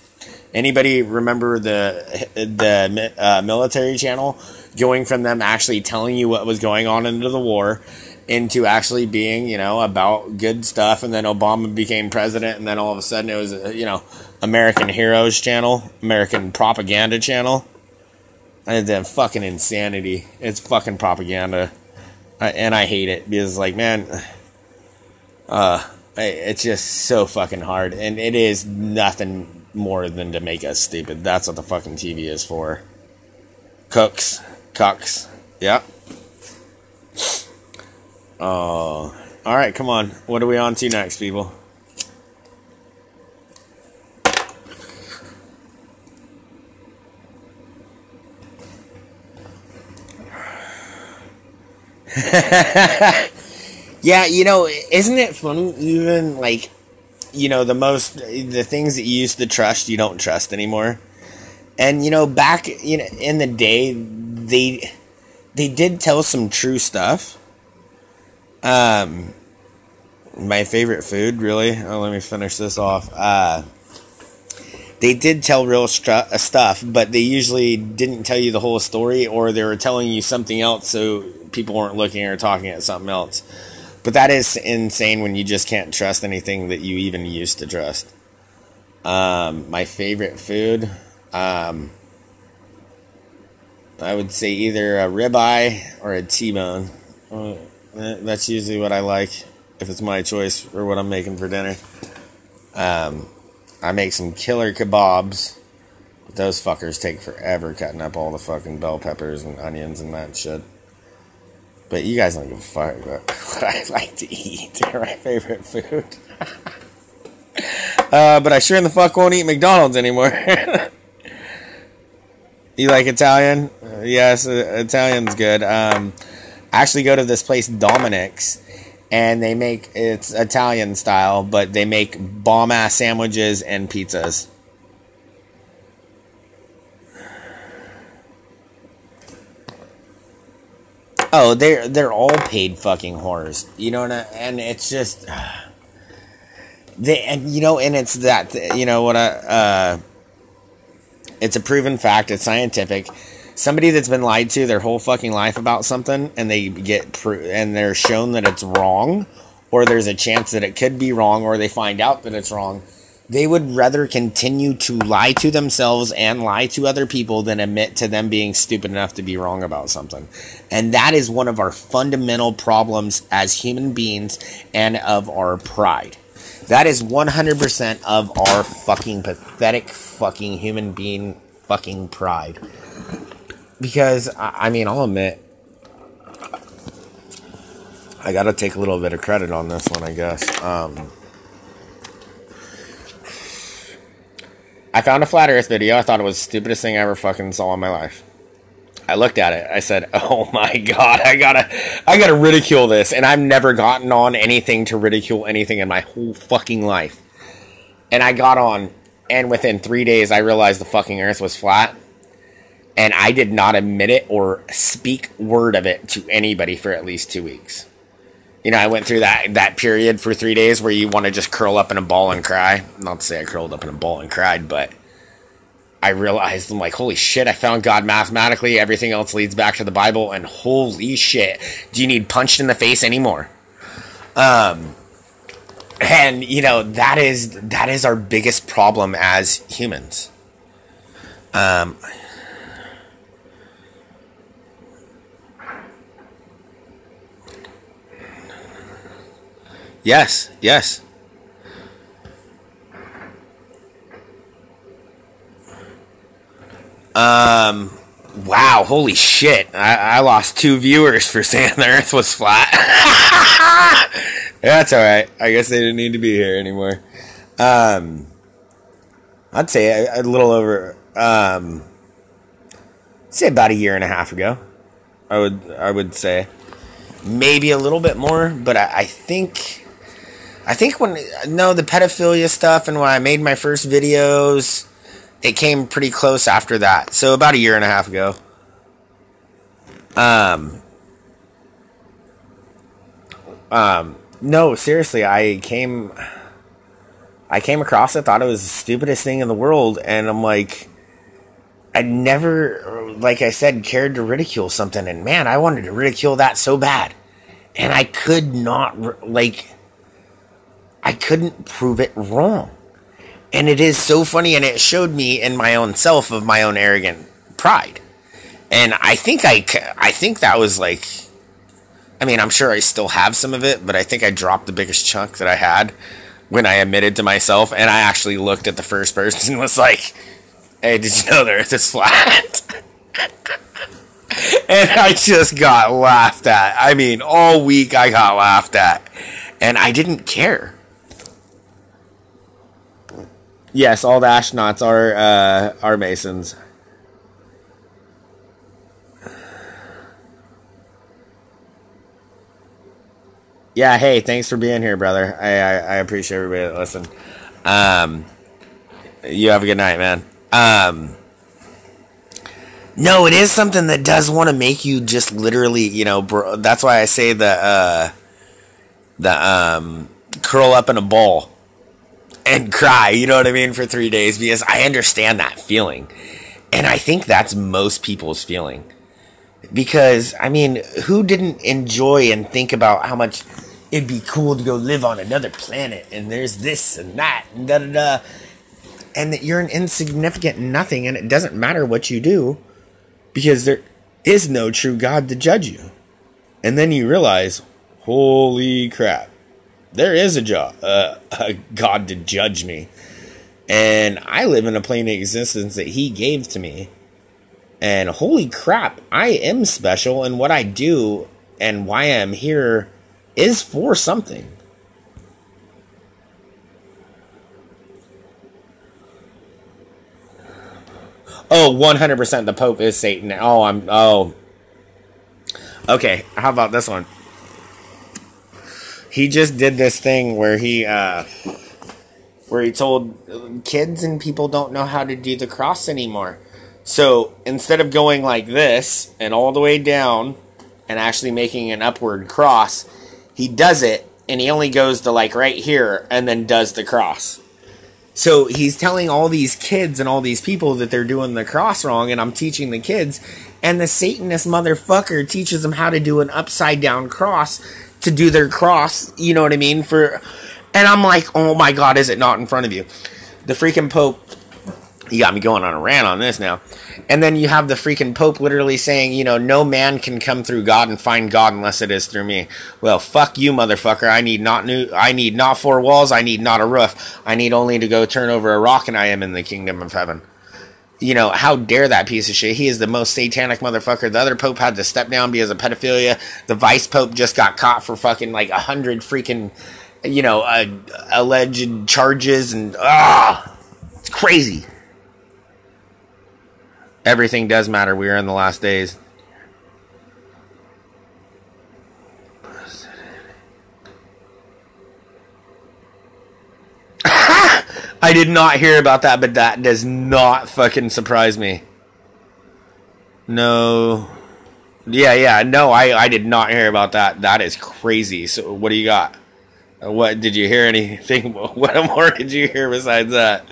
Anybody remember the military channel going from them actually telling you what was going on into the war into actually being, about good stuff, and then Obama became president, and then all of a sudden it was, American Heroes channel, American Propaganda channel. And then fucking insanity. It's fucking propaganda. And I hate it because, like, man, it's just so fucking hard. And it is nothing more than to make us stupid. That's what the fucking TV is for. Cucks. Yeah. Oh. All right, come on. What are we on to next, people? Yeah, isn't it funny? Even like, the things that you used to trust, you don't trust anymore. And back in the day, they did tell some true stuff. My favorite food, really. Oh, let me finish this off. They did tell real stuff, but they usually didn't tell you the whole story, or they were telling you something else so people weren't looking or talking at something else. But that is insane when you just can't trust anything that you even used to trust. My favorite food, I would say either a ribeye or a T-bone. That's usually what I like if it's my choice for what I'm making for dinner. I make some killer kebabs. But those fuckers take forever cutting up all the fucking bell peppers and onions and that shit. But you guys don't give a fuck about what I like to eat. They're my favorite food. But I sure in the fuck won't eat McDonald's anymore. You like Italian? Yes, Italian's good. I actually go to this place, Dominic's. And it's Italian style, but they make bomb-ass sandwiches and pizzas. Oh, they're all paid fucking whores. And it's just... and it's that, it's a proven fact, it's scientific. Somebody that's been lied to their whole fucking life about something, and they and they're shown that it's wrong, or there's a chance that it could be wrong, or they find out that it's wrong, They would rather continue to lie to themselves and lie to other people than admit to them being stupid enough to be wrong about something. And that is one of our fundamental problems as human beings and of our pride. That is 100% of our fucking pathetic fucking human being fucking pride. Because, I mean, I'll admit, I gotta take a little bit of credit on this one, I guess. I found a flat earth video. I thought it was the stupidest thing I ever fucking saw in my life. I looked at it. I said, oh my God, I gotta ridicule this. And I've never gotten on anything to ridicule anything in my whole fucking life. And I got on, and within 3 days, I realized the fucking earth was flat. And I did not admit it or speak word of it to anybody for at least 2 weeks. You know, I went through that period for 3 days where you want to just curl up in a ball and cry. Not to say I curled up in a ball and cried, but I realized, I'm like, holy shit, I found God mathematically. Everything else leads back to the Bible, and holy shit, do you need punched in the face anymore? And, you know, that is our biggest problem as humans. Yes. Wow, holy shit. I lost 2 viewers for saying the earth was flat. That's alright. I guess they didn't need to be here anymore. I'd say a little over, say about a year and a half ago. I would say. Maybe a little bit more, but I think the pedophilia stuff and when I made my first videos, it came pretty close after that. So about a year and a half ago. No, seriously, I came across it, thought it was the stupidest thing in the world, and I'm like, I never, like I said, cared to ridicule something, and man, I wanted to ridicule that so bad. And I could not, I couldn't prove it wrong. And it is so funny, and it showed me in my own self of my own arrogant pride. And I think that was like, I mean, I'm sure I still have some of it, but I think I dropped the biggest chunk that I had when I admitted to myself, and I actually looked at the first person and was like, hey, did you know the earth is flat? And I just got laughed at. I mean, all week I got laughed at. And I didn't care. Yes, all the astronauts are Masons. Yeah, hey, thanks for being here, brother. I appreciate everybody that listened. You have a good night, man. No, it is something that does want to make you just literally, you know, bro, that's why I say the curl up in a ball and cry, you know what I mean, for 3 days, because I understand that feeling. And I think that's most people's feeling. Because, I mean, who didn't enjoy and think about how much it'd be cool to go live on another planet, and there's this and that, and da-da-da, and that you're an insignificant nothing, and it doesn't matter what you do, because there is no true God to judge you. And then you realize, holy crap, there is a God to judge me. And I live in a plane of existence that he gave to me. And holy crap, I am special, and what I do and why I'm here is for something. Oh, 100% the Pope is Satan. Okay, how about this one? He just did this thing where he told kids and people don't know how to do the cross anymore. So instead of going like this and all the way down and actually making an upward cross, he does it and he only goes to like right here and then does the cross. So he's telling all these kids and all these people that they're doing the cross wrong, and I'm teaching the kids, and the Satanist motherfucker teaches them how to do an upside down cross to do their cross, you know what I mean? And I'm like, oh my God, is it not in front of you? The freaking Pope, you got me going on a rant on this now. And then you have the freaking Pope literally saying, you know, no man can come through God and find God unless it is through me. Well, fuck you, motherfucker. I need not four walls. I need not a roof. I need only to go turn over a rock and I am in the kingdom of heaven. You know, how dare that piece of shit? He is the most satanic motherfucker. The other Pope had to step down because of pedophilia. The Vice Pope just got caught for fucking like 100 freaking, you know, alleged charges and, it's crazy. Everything does matter. We are in the last days. I did not hear about that, but that does not fucking surprise me. No. Yeah, no, I did not hear about that. That is crazy. So what do you got? What, did you hear anything? What more did you hear besides that?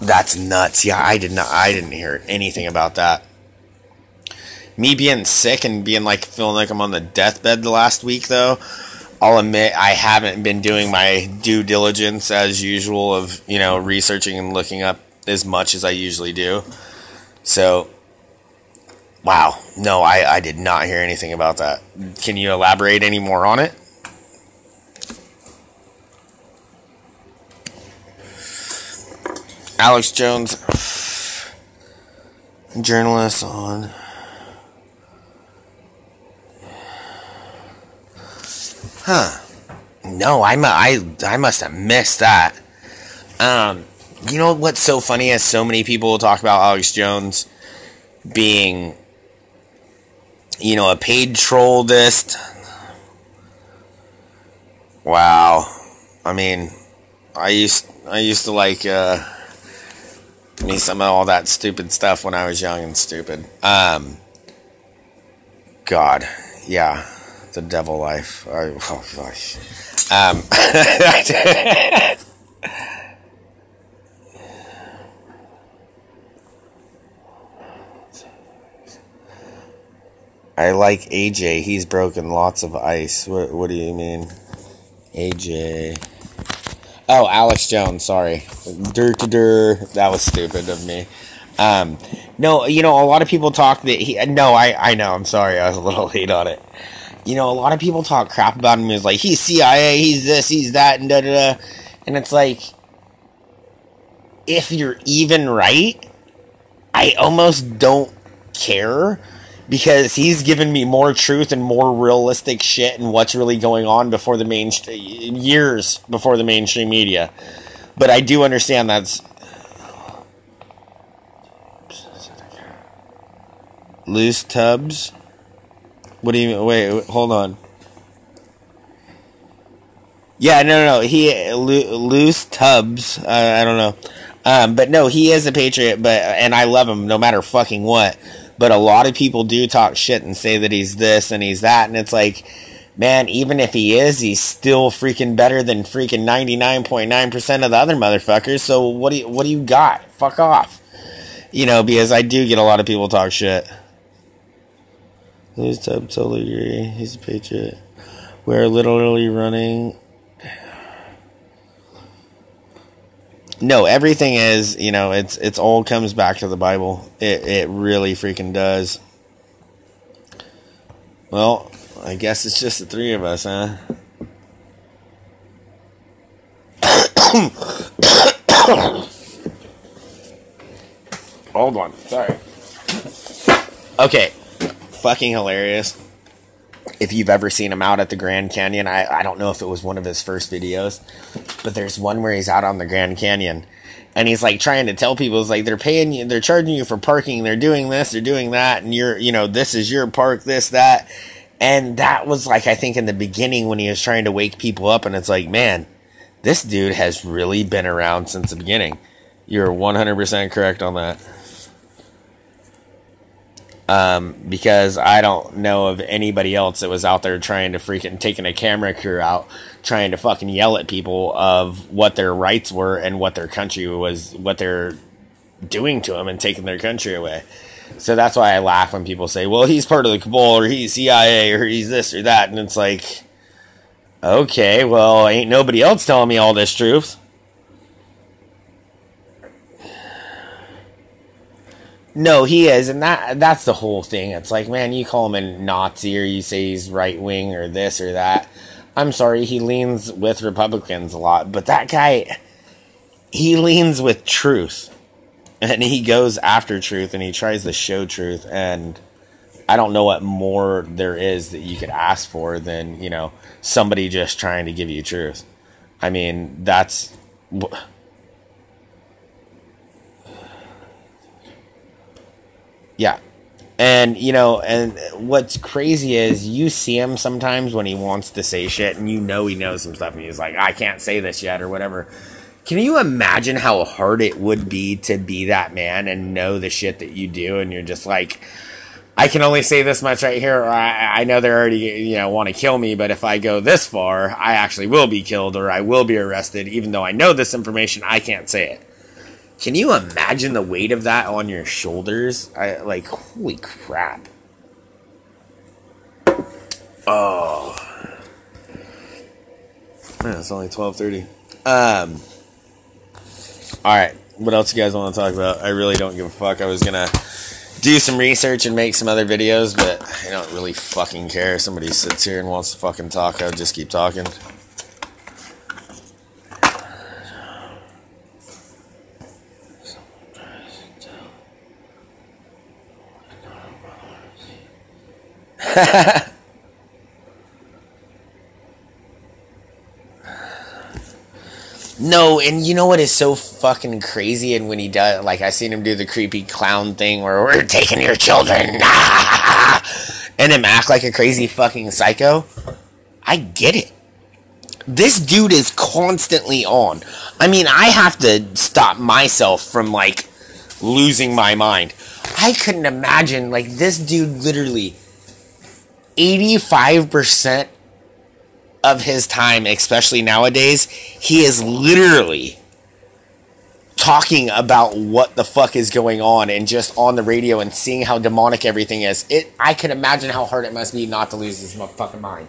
That's nuts. Yeah, I didn't hear anything about that. Me being sick and being like, feeling like I'm on the deathbed the last week, though, I'll admit I haven't been doing my due diligence as usual of, you know, researching and looking up as much as I usually do. So, wow. No, I did not hear anything about that. Can you elaborate any more on it? Alex Jones, journalist on... Huh. No, I must have missed that. You know what's so funny is so many people talk about Alex Jones being, you know, a paid trollist. Wow. I mean, I used to like me some of all that stupid stuff when I was young and stupid. God, yeah, the devil life. Oh gosh. I like AJ. He's broken lots of ice. What do you mean, AJ? Oh, Alex Jones, sorry. That was stupid of me. No, you know, a lot of people talk that he... No, I know, I'm sorry, I was a little late on it. You know, a lot of people talk crap about him as like, he's CIA, he's this, he's that, and da-da-da. And it's like, if you're even right, I almost don't care, because he's given me more truth and more realistic shit and what's really going on before the years before the mainstream media. But I do understand that's loose tubs. What do you mean? Wait, hold on. Yeah, no. He loose tubs. I don't know. But no, he is a patriot. And I love him no matter fucking what. But a lot of people do talk shit and say that he's this and he's that. And it's like, man, even if he is, he's still freaking better than freaking 99.9% of the other motherfuckers. So what do you got? Fuck off. You know, because I do get a lot of people talk shit. He's totally agree. He's a patriot. We're literally running. No, everything is, you know, it's all comes back to the Bible. It really freaking does. Well, I guess it's just the three of us, huh? Hold on, sorry. Okay, fucking hilarious. If you've ever seen him out at the Grand Canyon, I don't know if it was one of his first videos, but there's one where he's out on the Grand Canyon, and he's like trying to tell people, it's like, they're paying you, they're charging you for parking, they're doing this, they're doing that, and you're, you know, this is your park, this, that, and that was like, I think in the beginning when he was trying to wake people up, and it's like, man, this dude has really been around since the beginning. You're 100% correct on that. Because I don't know of anybody else that was out there trying to freaking taking a camera crew out, trying to fucking yell at people of what their rights were and what their country was, what they're doing to them and taking their country away. So that's why I laugh when people say, well, he's part of the cabal, or he's CIA, or he's this or that. And it's like, Okay, well, ain't nobody else telling me all this truth. No, he is, and that's the whole thing. It's like, man, you call him a Nazi or you say he's right wing or this or that. I'm sorry, he leans with Republicans a lot, but that guy, he leans with truth. And he goes after truth and he tries to show truth, and I don't know what more there is that you could ask for than, somebody just trying to give you truth. I mean, that's... Yeah. And, and what's crazy is you see him sometimes when he wants to say shit and he knows some stuff and he's like, I can't say this yet or whatever. Can you imagine how hard it would be to be that man and know the shit that you do and you're just like, I can only say this much right here, or I know they're already, want to kill me, but if I go this far, I actually will be killed or I will be arrested, even though I know this information, I can't say it. Can you imagine the weight of that on your shoulders? Holy crap. Oh. Man, it's only 12:30. Alright, what else you guys want to talk about? I really don't give a fuck. I was gonna do some research and make some other videos, but I don't really fucking care. If somebody sits here and wants to fucking talk, I'll just keep talking. No, and you know what is so fucking crazy? And when he does, I seen him do the creepy clown thing where we're taking your children, and him act like a crazy fucking psycho. I get it. This dude is constantly on. I mean, I have to stop myself from, losing my mind. I couldn't imagine, this dude literally 85% of his time, especially nowadays, he is literally talking about what the fuck is going on and just on the radio and seeing how demonic everything is. I can imagine how hard it must be not to lose his fucking mind.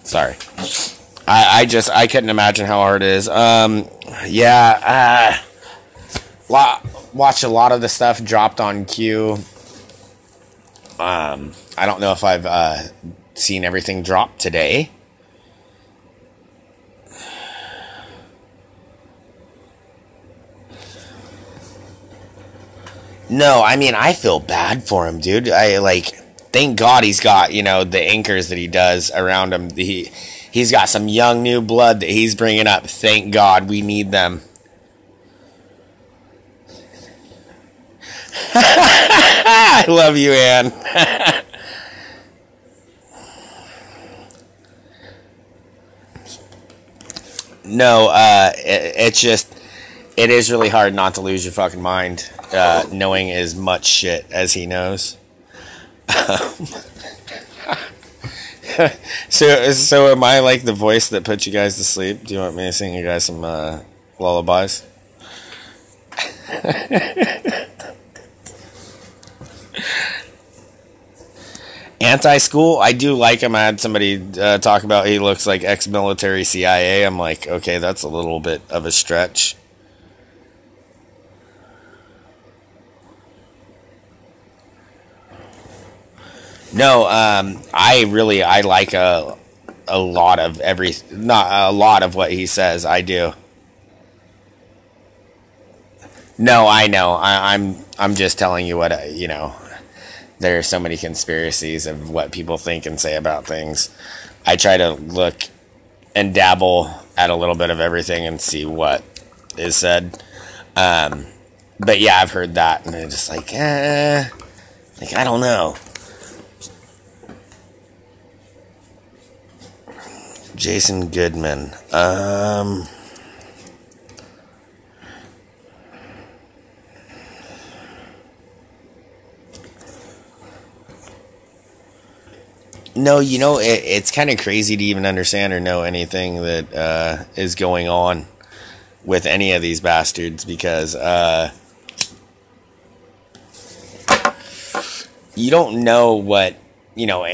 Sorry. I couldn't imagine how hard it is. Watch a lot of the stuff dropped on Q. I don't know if I've seen everything drop today. No, I mean, I feel bad for him, dude. Thank God he's got, the anchors that he does around him. He's got some young new blood that he's bringing up. Thank God, we need them. I love you, Ann. No, it's just, it is really hard not to lose your fucking mind, knowing as much shit as he knows. So am I like the voice that put you guys to sleep? Do you want me to sing you guys some lullabies? Anti-school, I do like him. I had somebody talk about he looks like ex-military CIA. I'm like, okay, that's a little bit of a stretch. No, I like a lot of not a lot of what he says. I do. No, I know. I'm just telling you what there are so many conspiracies of what people think and say about things. I try to look and dabble at a little bit of everything and see what is said. But yeah, I've heard that, and I'm just I don't know. Jason Goodman. No, it's kind of crazy to even understand or know anything that is going on with any of these bastards because you don't know what, you know,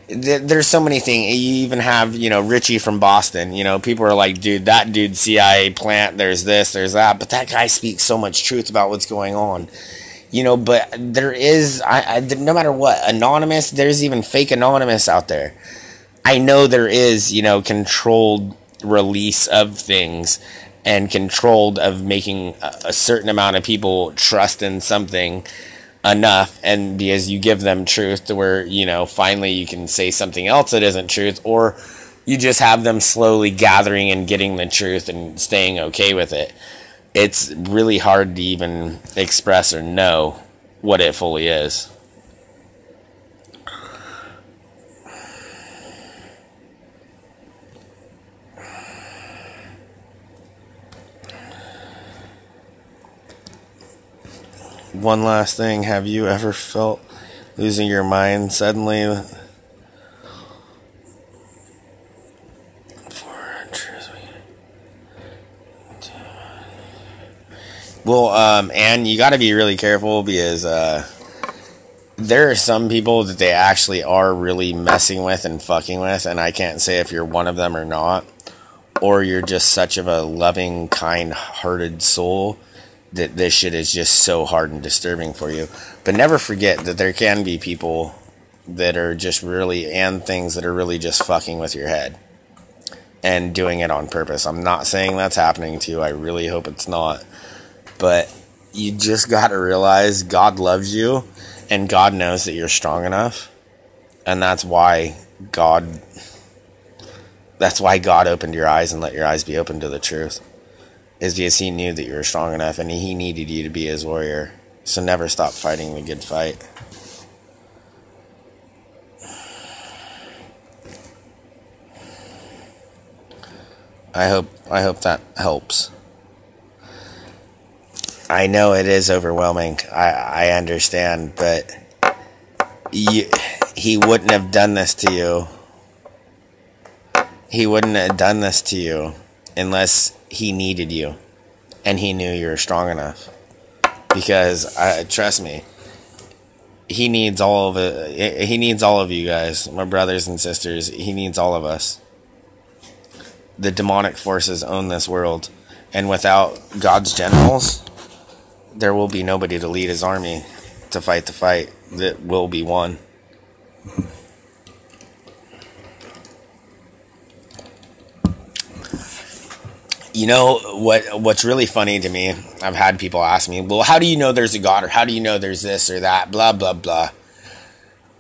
there's so many things. You even have, you know, Richie from Boston. You know, people are like, dude, that dude CIA plant, there's this, there's that. But that guy speaks so much truth about what's going on. You know, but there is, no matter what, anonymous, there's even fake anonymous out there. I know there is, you know, controlled release of things and controlled of making a certain amount of people trust in something enough, and because you give them truth to where, you know, finally you can say something else that isn't truth, or you just have them slowly gathering and getting the truth and staying okay with it. It's really hard to even express or know what it fully is. One last thing, have you ever felt losing your mind suddenly? Well, and you got to be really careful because there are some people that they actually are really messing with and fucking with, and I can't say if you're one of them or not, or you're just such of a loving, kind-hearted soul that this shit is just so hard and disturbing for you. But never forget that there can be people that are just really, and things that are really just fucking with your head and doing it on purpose. I'm not saying that's happening to you. I really hope it's not. But you just got to realize God loves you, and God knows that you're strong enough. And that's why God opened your eyes and let your eyes be open to the truth. Is because he knew that you were strong enough, and he needed you to be his warrior. So never stop fighting the good fight. I hope that helps. I know it is overwhelming. I understand, but he wouldn't have done this to you. He wouldn't have done this to you unless he needed you, and he knew you were strong enough. Because trust me, he needs all of it. He needs all of you guys, my brothers and sisters. He needs all of us. The demonic forces own this world, and without God's generals, there will be nobody to lead his army to fight the fight that will be won. You know what's really funny to me? I've had people ask me, well, how do you know there's a God, or how do you know there's this or that, blah, blah, blah.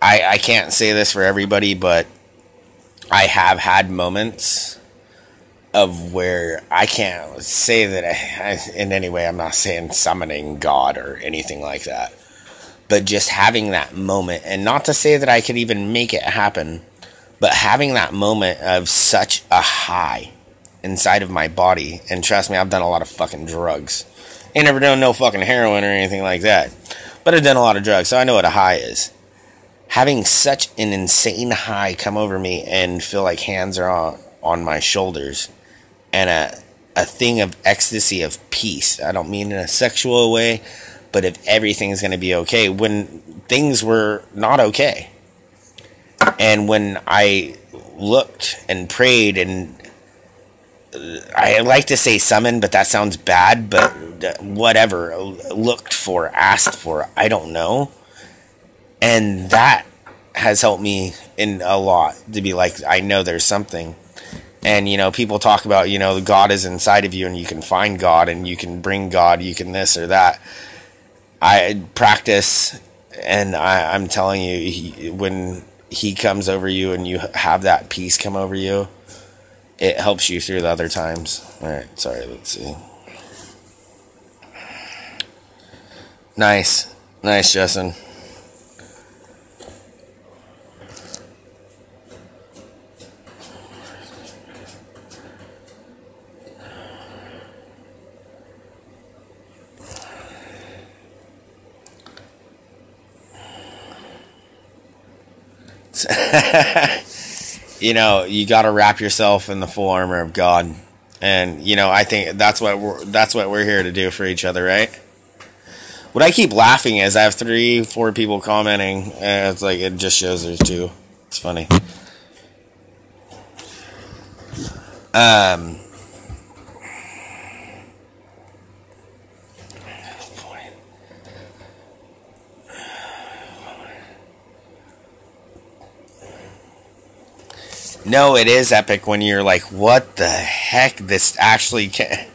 I can't say this for everybody, but I have had moments of where I can't say that in any way, I'm not saying summoning God or anything like that, but just having that moment, and not to say that I could even make it happen, but having that moment of such a high inside of my body. And trust me, I've done a lot of fucking drugs. Ain't never done no fucking heroin or anything like that, but I've done a lot of drugs, so I know what a high is. Having such an insane high come over me and feel like hands are on my shoulders, and a thing of ecstasy, of peace. I don't mean in a sexual way, but if everything's going to be okay, when things were not okay. And when I looked and prayed, and I like to say summon, but that sounds bad, but whatever, looked for, asked for, I don't know. And that has helped me in a lot, to be like, I know there's something. And, you know, people talk about, you know, God is inside of you, and you can find God, and you can bring God, you can this or that. I practice, and I'm telling you, when he comes over you and you have that peace come over you, it helps you through the other times. All right, sorry, let's see. Nice, Justin. You know, you got to wrap yourself in the full armor of God, and you know, I think that's what we're here to do for each other, right? What I keep laughing is I have 3-4 people commenting, and it's like it just shows there's 2. It's funny. No, it is epic when you're like, what the heck? This actually can.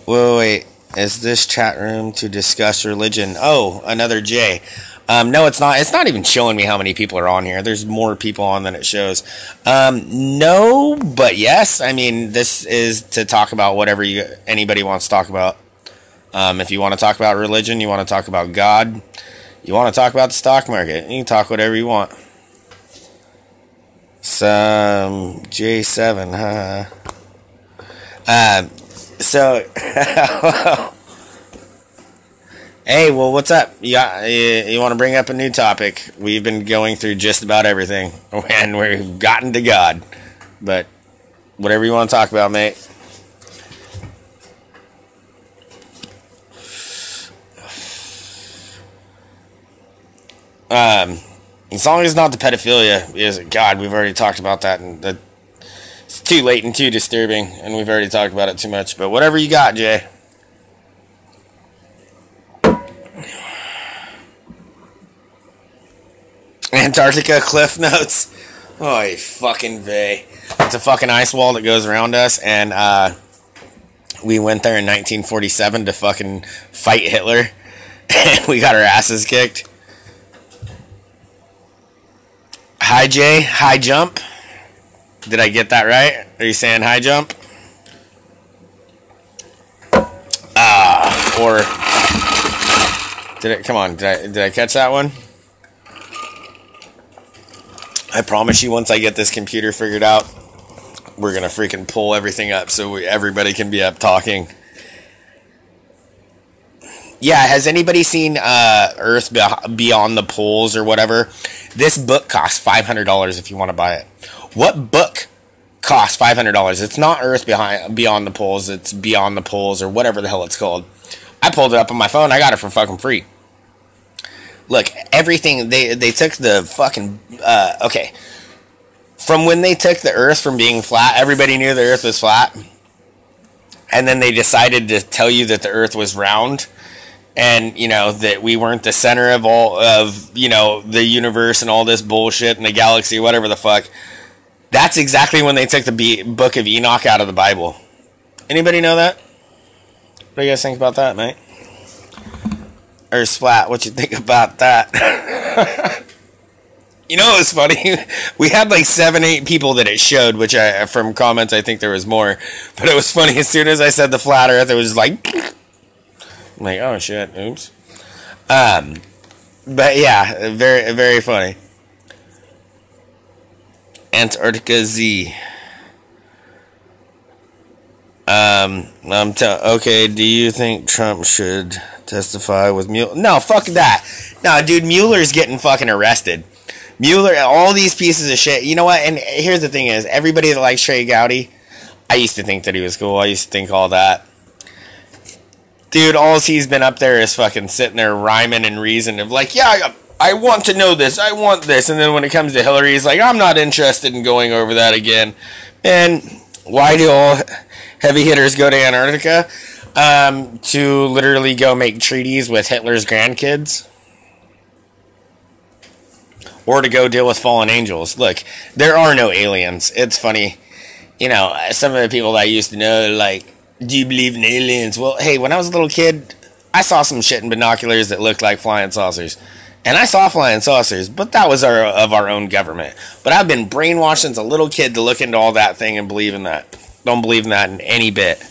Wait. Is this chat room to discuss religion? Oh, another J. No, it's not. It's not even showing me how many people are on here. There's more people on than it shows. No, but yes. I mean, this is to talk about whatever anybody wants to talk about. If you want to talk about religion, you want to talk about God, you want to talk about the stock market, you can talk whatever you want. Some J7, huh? So, hey, well, what's up? You want to bring up a new topic? We've been going through just about everything, and we've gotten to God. But whatever you want to talk about, mate. As long as it's not the pedophilia, because God, we've already talked about that, and it's too late and too disturbing, and we've already talked about it too much. But whatever you got, Jay. Antarctica cliff notes. Oh, fucking vey. It's a fucking ice wall that goes around us, and we went there in 1947 to fucking fight Hitler, and we got our asses kicked. Hi, Jay. High jump. Did I get that right? Are you saying high jump? Or did it? Come on. Did I catch that one? I promise you, once I get this computer figured out, we're gonna freaking pull everything up so everybody can be up talking. Yeah, has anybody seen Earth Beyond the Poles or whatever? This book costs $500 if you want to buy it. What book costs $500? It's not Earth Beyond the Poles. It's Beyond the Poles or whatever the hell it's called. I pulled it up on my phone. I got it for fucking free. Look, everything, they took the fucking, okay. From when they took the Earth from being flat, everybody knew the Earth was flat. And then they decided to tell you that the Earth was round. And, you know, that we weren't the center of all of, you know, the universe and all this bullshit and the galaxy, whatever the fuck. That's exactly when they took the Book of Enoch out of the Bible. Anybody know that? What do you guys think about that, mate? Earth's flat. What you think about that? You know, it was funny. We had like 7-8 people that it showed, which from comments, I think there was more. But it was funny. As soon as I said the flat Earth, it was like... I'm like, oh shit, oops. But yeah, very, very funny. Antarctica Z. Okay, do you think Trump should testify with Mueller? No, fuck that. No, dude, Mueller's getting fucking arrested. Mueller, all these pieces of shit. You know what? And here's the thing is, everybody that likes Trey Gowdy, I used to think that he was cool. I used to think all that. Dude, all he's been up there is fucking sitting there rhyming and reasoning of like, yeah, I want to know this, I want this. And then when it comes to Hillary, he's like, I'm not interested in going over that again. And why do all heavy hitters go to Antarctica? To literally go make treaties with Hitler's grandkids. Or to go deal with fallen angels. Look, there are no aliens. It's funny. You know, some of the people that I used to know, like, do you believe in aliens? Well, hey, when I was a little kid, I saw some shit in binoculars that looked like flying saucers. And I saw flying saucers, but that was of our own government. But I've been brainwashed since a little kid to look into all that thing and believe in that. Don't believe in that in any bit.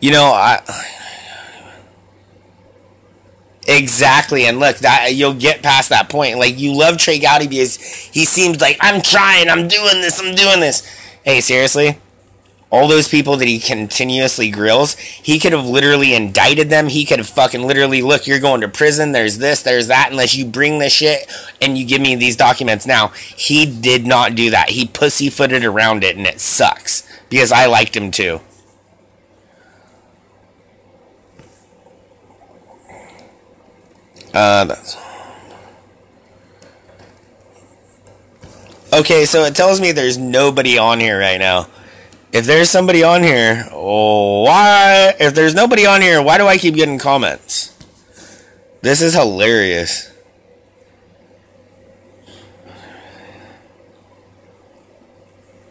You know, exactly, and look, that you'll get past that point. Like, you love Trey Gowdy because he seems like, I'm trying, I'm doing this. Hey, seriously? all those people that he continuously grills, he could have literally indicted them. He could have fucking literally, look, you're going to prison. There's this, there's that, unless you bring this shit and you give me these documents now. He did not do that. He pussyfooted around it, and it sucks because I liked him too. That's... Okay, so it tells me there's nobody on here right now. If there's somebody on here, why? If there's nobody on here, why do I keep getting comments? This is hilarious.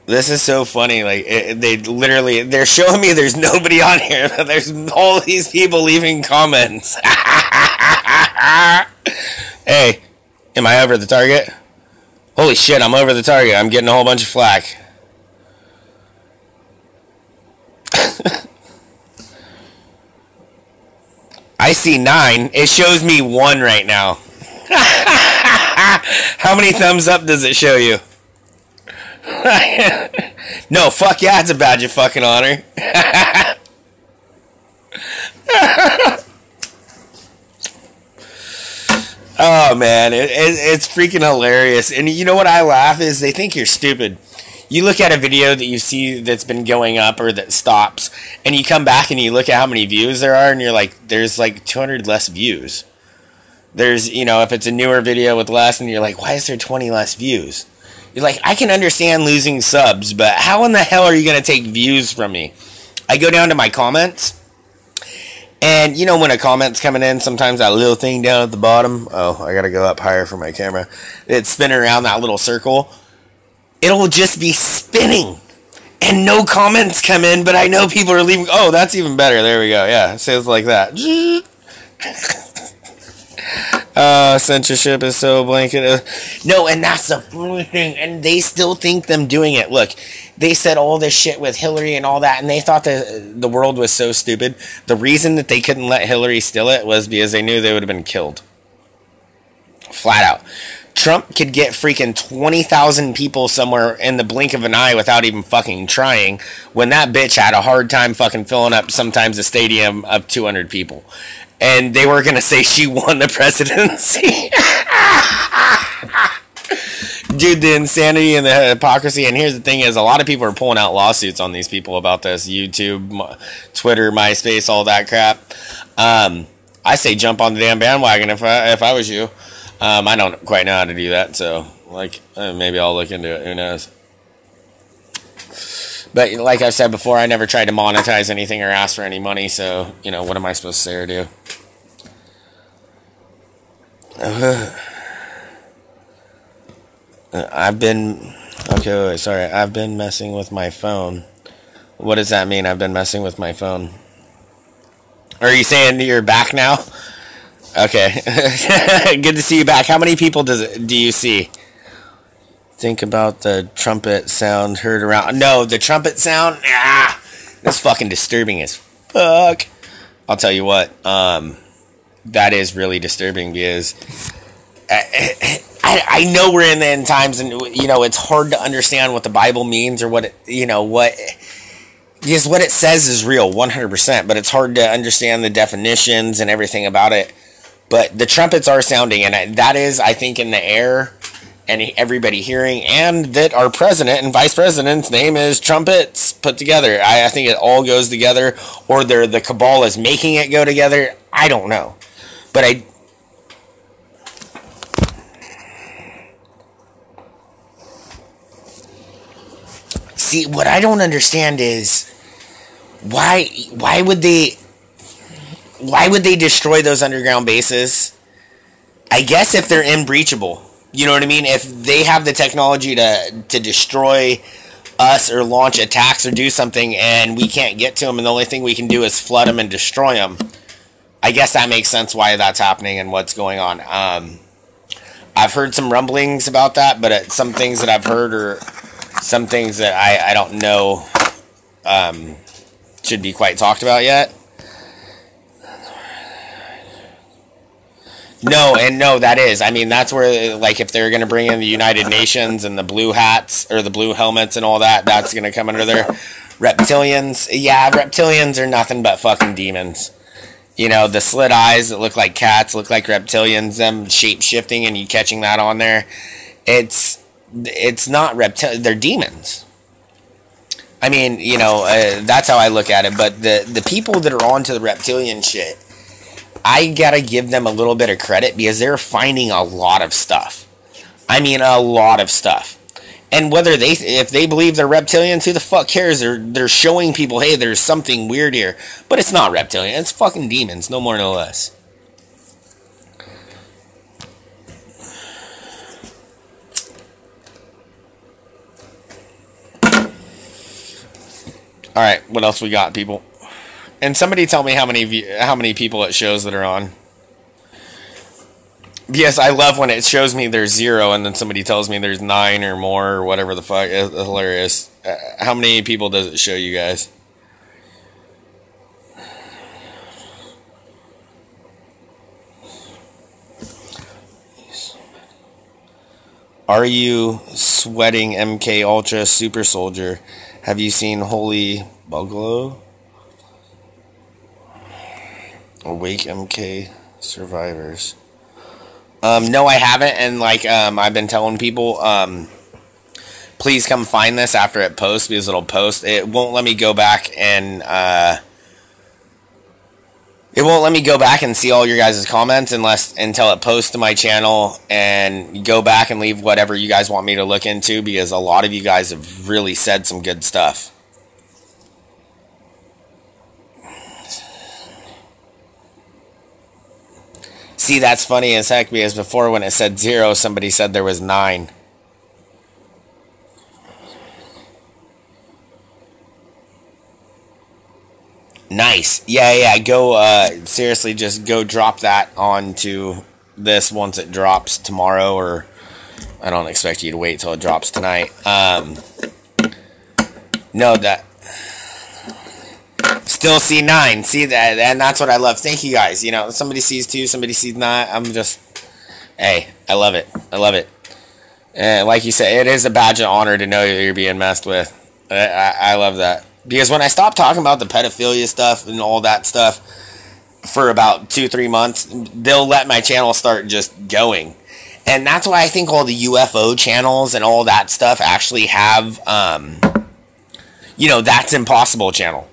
This is so funny. Like, they're showing me there's nobody on here, but there's all these people leaving comments. Hey, am I over the target? Holy shit, I'm over the target. I'm getting a whole bunch of flack. I see 9. It shows me 1 right now. How many thumbs up does it show you? No, fuck yeah, it's a badge of fucking honor. Oh man, it's freaking hilarious. And you know what I laugh is they think you're stupid. You look at a video that you see that's been going up or that stops, and you come back and you look at how many views there are, and you're like, there's like 200 less views. There's, you know, if it's a newer video with less, and you're like, why is there 20 less views? You're like, I can understand losing subs, but how in the hell are you going to take views from me? I go down to my comments, and you know when a comment's coming in, sometimes that little thing down at the bottom, oh, I got to go up higher for my camera, it's spinning around that little circle. It'll just be spinning and no comments come in, but I know people are leaving. Oh, that's even better. There we go. Yeah, it says like that. Censorship is so blanket. No, and that's the funny thing. And they still think them doing it. Look, they said all this shit with Hillary and all that, and they thought the world was so stupid. The reason that they couldn't let Hillary steal it was because they knew they would have been killed. Flat out. Trump could get freaking 20,000 people somewhere in the blink of an eye without even fucking trying, when that bitch had a hard time fucking filling up sometimes a stadium of 200 people. And they were going to say she won the presidency. Dude, the insanity and the hypocrisy. And here's the thing is, a lot of people are pulling out lawsuits on these people about this. YouTube, Twitter, MySpace, all that crap. I say jump on the damn bandwagon if I was you. I don't quite know how to do that, so maybe I'll look into it. Who knows? But like I've said before, I never tried to monetize anything or ask for any money, so you know, what am I supposed to say or do? I've been messing with my phone. What does that mean? I've been messing with my phone. Are you saying you're back now? Okay. Good to see you back. How many people do you see? Think about the trumpet sound heard around. No, the trumpet sound? That's fucking disturbing as fuck. I'll tell you what. That is really disturbing because I know we're in the end times, and you know it's hard to understand what the Bible means or what because what it says is real 100%, but it's hard to understand the definitions and everything about it. But the trumpets are sounding, and that is, I think, in the air, and everybody hearing, and that our president and vice president's name is trumpets put together. I think it all goes together, or the cabal is making it go together. I don't know. But see, what I don't understand is why would they destroy those underground bases? I guess if they're unbreachable. You know what I mean? If they have the technology to destroy us or launch attacks or do something and we can't get to them and the only thing we can do is flood them and destroy them, I guess that makes sense why that's happening and what's going on. I've heard some rumblings about that, but some things that I've heard are some things that I don't know should be quite talked about yet. No, that is. I mean, that's where, like, if they're going to bring in the United Nations and the blue hats, or the blue helmets and all that, that's going to come under there. Reptilians, yeah, reptilians are nothing but fucking demons. You know, the slit eyes that look like cats look like reptilians, them shape shifting and you catching that on there. It's not they're demons. I mean, you know, that's how I look at it. But the people that are onto the reptilian shit, I gotta give them a little bit of credit because they're finding a lot of stuff. I mean, a lot of stuff. And if they believe they're reptilians, who the fuck cares? They're showing people, hey, there's something weird here. But it's not reptilian. It's fucking demons, no more, no less. All right, what else we got, people? And somebody tell me how many people it shows that are on. Yes, I love when it shows me there's 0 and then somebody tells me there's 9 or more or whatever the fuck. It's hilarious. How many people does it show you guys? Are you sweating MK Ultra Super Soldier? Have you seen Holy Buglow? Awake MK Survivors. No, I haven't, and like I've been telling people, please come find this after it posts because it'll post. It won't let me go back and see all your guys' comments until it posts to my channel and go back and leave whatever you guys want me to look into because a lot of you guys have really said some good stuff. See, that's funny as heck because before when it said 0, somebody said there was 9. Nice. Yeah. Go, seriously, just go drop that onto this once it drops tomorrow, or I don't expect you to wait till it drops tonight. No, that... Still see 9. See that, and that's what I love. Thank you guys. You know, somebody sees 2, somebody sees 9. I'm just, hey, I love it. I love it. And like you said, it is a badge of honor to know that you're being messed with. I love that because when I stopped talking about the pedophilia stuff and all that stuff for about 2-3 months, they'll let my channel start just going, and that's why I think all the UFO channels and all that stuff actually have, you know, That's Impossible channel.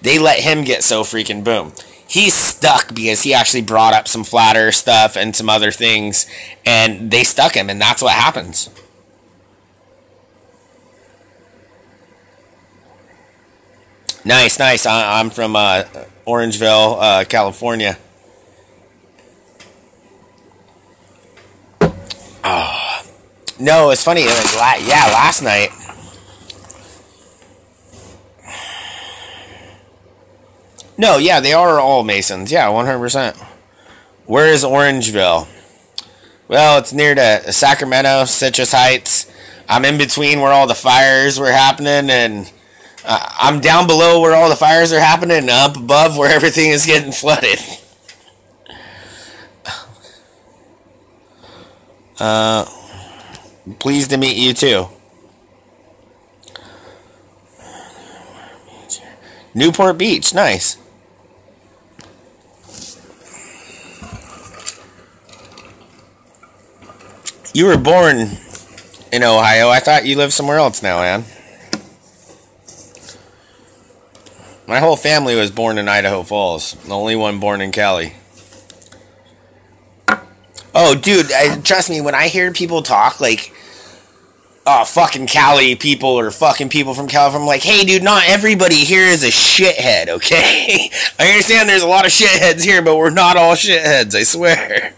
They let him get so freaking boom. He's stuck because he actually brought up some flat earth stuff and some other things, and they stuck him, and that's what happens. Nice. I'm from Orangeville, California. Oh. No, it's funny. Last night. No, yeah, they are all Masons. Yeah, 100%. Where is Orangeville? Well, it's near to Sacramento, Citrus Heights. I'm in between where all the fires were happening, and I'm down below where all the fires are happening, and up above where everything is getting flooded. Pleased to meet you too. Newport Beach, nice. You were born in Ohio. I thought you lived somewhere else now, man. My whole family was born in Idaho Falls. The only one born in Cali. Oh, dude, trust me, when I hear people talk like, oh, fucking Cali people or fucking people from California, I'm like, hey, dude, not everybody here is a shithead, okay? I understand there's a lot of shitheads here, but we're not all shitheads, I swear.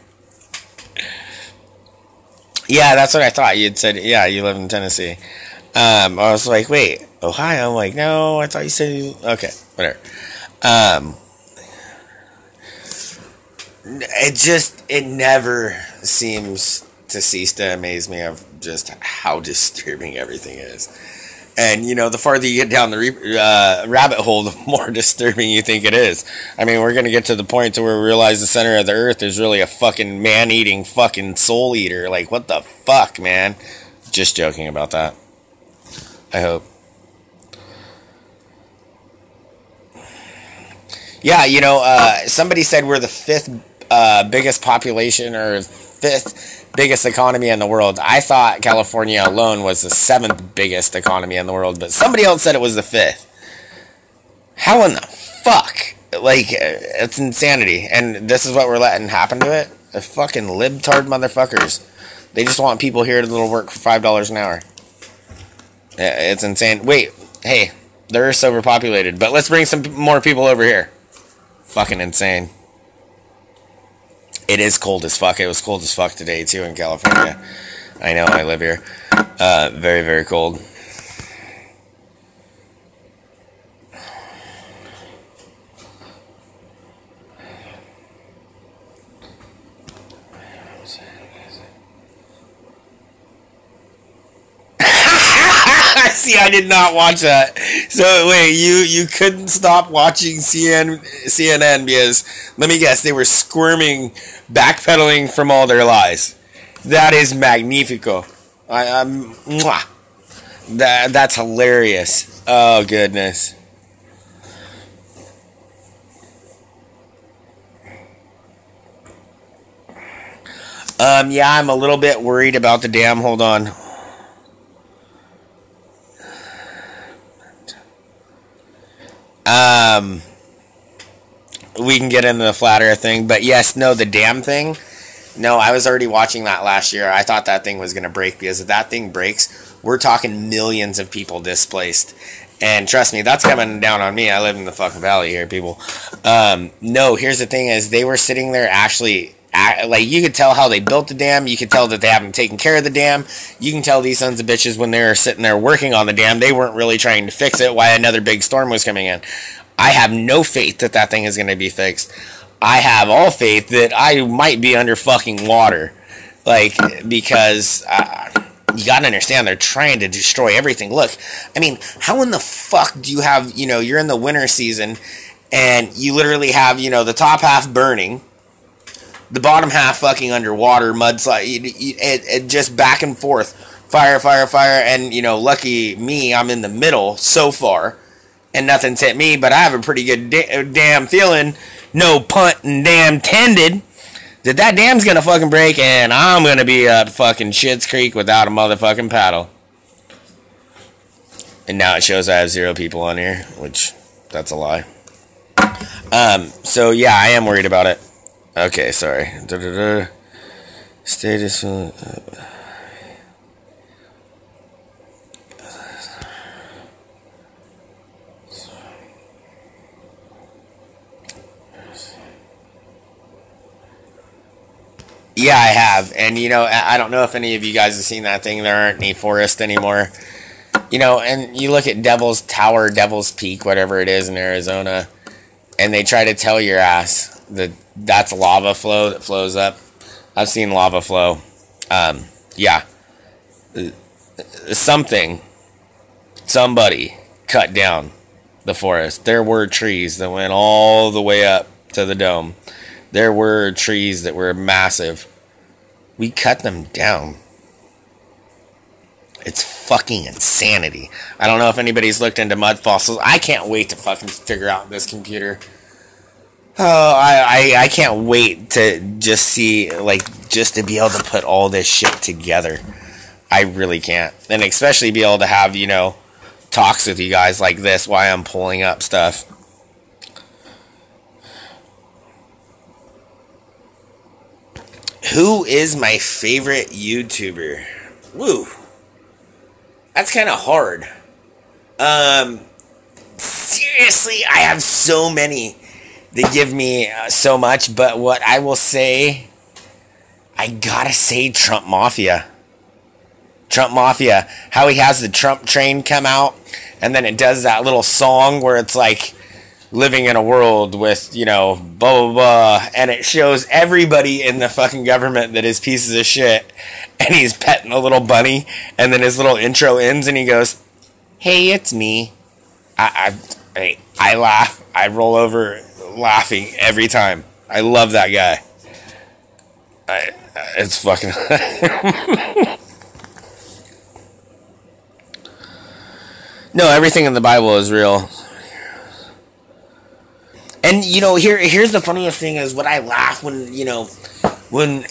Yeah, that's what I thought. You'd said, yeah, you live in Tennessee. I was like, wait, Ohio? I'm like, no, I thought you said you... Okay, whatever. It never seems to cease to amaze me of just how disturbing everything is. And, you know, the farther you get down the rabbit hole, the more disturbing you think it is. I mean, we're going to get to the point to where we realize the center of the earth is really a fucking man-eating fucking soul eater. Like, what the fuck, man? Just joking about that. I hope. Yeah, somebody said we're the fifth biggest population or fifth biggest economy in the world. I thought California alone was the seventh biggest economy in the world, but somebody else said it was the fifth. How in the fuck? Like, it's insanity. And this is what we're letting happen to it? The fucking libtard motherfuckers. They just want people here to work for $5 an hour. It's insane. Wait, hey, they're so overpopulated, but let's bring some more people over here. Fucking insane. It is cold as fuck. It was cold as fuck today, too, in California. I know, I live here. Very, very cold. See, I did not watch that. So wait, you couldn't stop watching CNN because, let me guess, they were squirming, backpedaling from all their lies. That is magnifico. I'm mwah. That's hilarious. Oh goodness. Yeah, I'm a little bit worried about the dam. Hold on. We can get into the flat earth thing, but yes, no, the dam thing. No, I was already watching that last year. I thought that thing was going to break because if that thing breaks, we're talking millions of people displaced. And trust me, that's coming down on me. I live in the fucking valley here, people. No, here's the thing is they were sitting there actually, like, you could tell how they built the dam. You could tell that they haven't taken care of the dam. You can tell these sons of bitches when they were sitting there working on the dam, they weren't really trying to fix it while another big storm was coming in. I have no faith that that thing is going to be fixed. I have all faith that I might be under fucking water. Like, because you gotta understand, they're trying to destroy everything. Look, I mean, how in the fuck do you have, you're in the winter season, and you literally have, the top half burning, the bottom half fucking underwater, mudslide, it just back and forth, fire, fire, fire, and, lucky me, I'm in the middle so far, and nothing's hit me, but I have a pretty good damn feeling, no punt and damn tended, that dam's gonna fucking break, and I'm gonna be up fucking Schitt's Creek without a motherfucking paddle. And now it shows I have 0 people on here, which, that's a lie. So yeah, I am worried about it. Okay, sorry. Status. Yeah, I have. And, I don't know if any of you guys have seen that thing. There aren't any forests anymore. And you look at Devil's Tower, Devil's Peak, whatever it is in Arizona, and they try to tell your ass that that's lava flow that flows up. I've seen lava flow. Yeah. Somebody cut down the forest. There were trees that went all the way up to the dome. There were trees that were massive. We cut them down. It's fucking insanity. I don't know if anybody's looked into mud fossils. I can't wait to fucking figure out this computer. Oh, I can't wait to just see, just to be able to put all this shit together. I really can't. And especially be able to have, talks with you guys like this while I'm pulling up stuff. Who is my favorite YouTuber? Woo. That's kind of hard. Seriously, I have so many that give me so much, but what I will say, I gotta say Trump Mafia. Trump Mafia. How he has the Trump train come out, and then it does that little song where it's like, living in a world with, blah, blah, blah, and it shows everybody in the fucking government that is pieces of shit, and he's petting a little bunny, and then his little intro ends, and he goes, hey, it's me. I laugh. I roll over laughing every time. I love that guy. It's fucking... No, everything in the Bible is real. And here's the funniest thing is what I laugh when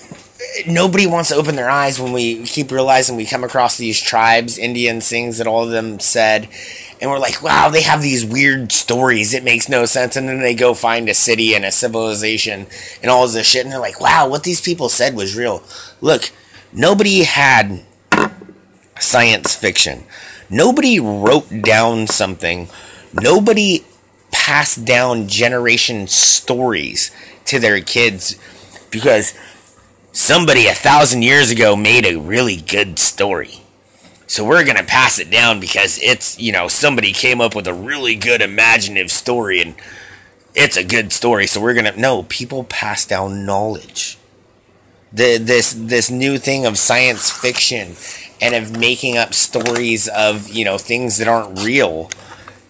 nobody wants to open their eyes when we keep realizing we come across these tribes, Indians, things that all of them said, and we're like, wow, they have these weird stories. It makes no sense. And then they go find a city and a civilization and all this shit, and they're like, wow, what these people said was real. Look, nobody had science fiction. Nobody wrote down something. Nobody passed down generation stories to their kids because somebody 1,000 years ago made a really good story. So we're going to pass it down because it's, somebody came up with a really good imaginative story and it's a good story. So we're going to, no, people pass down knowledge. This new thing of science fiction and of making up stories of, things that aren't real.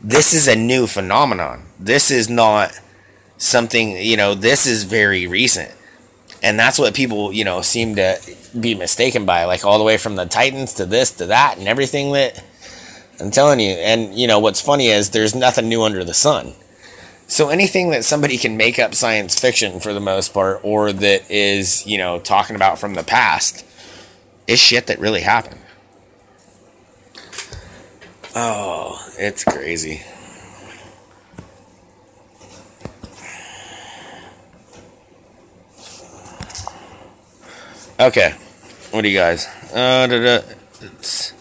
This is a new phenomenon. This is not something, this is very recent. And that's what people, seem to be mistaken by. Like all the way from the Titans to this to that and everything that I'm telling you. And, what's funny is there's nothing new under the sun. So anything that somebody can make up science fiction for the most part or that is, talking about from the past is shit that really happened. Oh, it's crazy. Okay, what do you guys? It's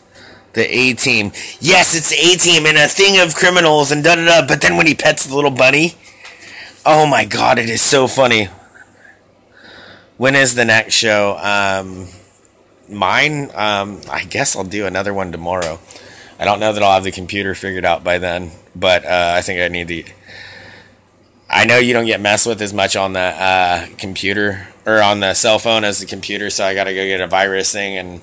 the A-Team. Yes, it's the A-Team and a thing of criminals and da-da-da, but then when he pets the little bunny, oh my god, it is so funny. When is the next show? Mine? I guess I'll do another one tomorrow. I don't know that I'll have the computer figured out by then, but I think I need to... I know you don't get messed with as much on the computer or on the cell phone as the computer, so I gotta go get a virus thing and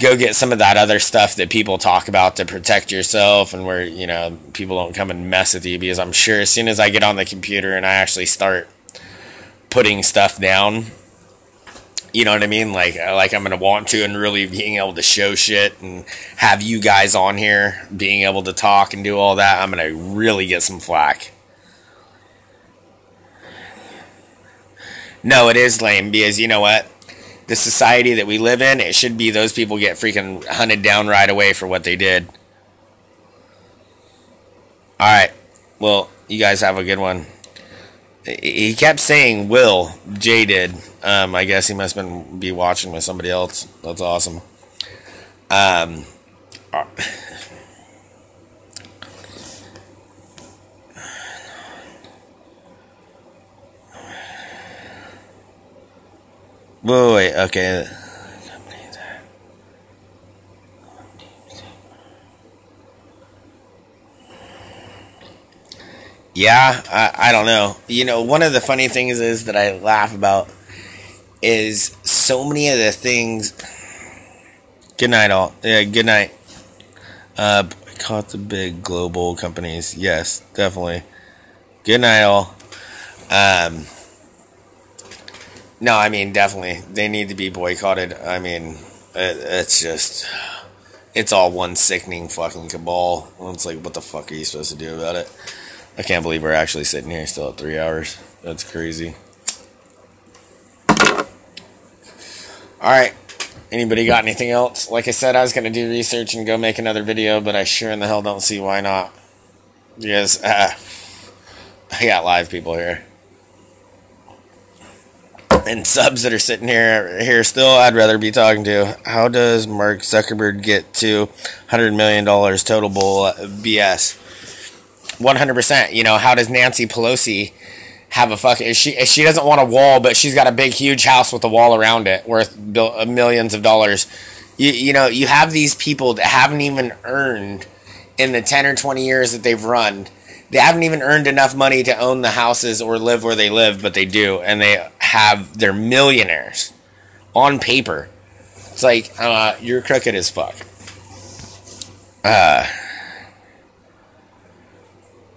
go get some of that other stuff that people talk about to protect yourself and where, people don't come and mess with you, because I'm sure as soon as I get on the computer and I actually start putting stuff down, you know what I mean? Like I'm going to want to, and really being able to show shit and have you guys on here being able to talk and do all that, I'm going to really get some flack. No, it is lame because you know what? The society that we live in, it should be those people get freaking hunted down right away for what they did. Alright. Well, you guys have a good one. He kept saying Will. Jay did. I guess he must be watching with somebody else. That's awesome. Wait, okay. Yeah, I don't know. One of the funny things is that I laugh about is so many of the things. Good night, all. Yeah, good night. Boycott the big global companies. Yes, definitely. Good night, all. No, I mean, definitely. They need to be boycotted. I mean, it's all one sickening fucking cabal. It's like, what the fuck are you supposed to do about it? I can't believe we're actually sitting here still at 3 hours. That's crazy. Alright. Anybody got anything else? Like I said, I was going to do research and go make another video, but I sure in the hell don't see why not. Because, I got live people here. And subs that are sitting here still, I'd rather be talking to. How does Mark Zuckerberg get to $100 million total bull BS? 100%. How does Nancy Pelosi have a fucking... She doesn't want a wall, but she's got a big, huge house with a wall around it worth millions of dollars. You have these people that haven't even earned in the 10 or 20 years that they've run. They haven't even earned enough money to own the houses or live where they live, but they do. And they're millionaires on paper. It's like, you're crooked as fuck.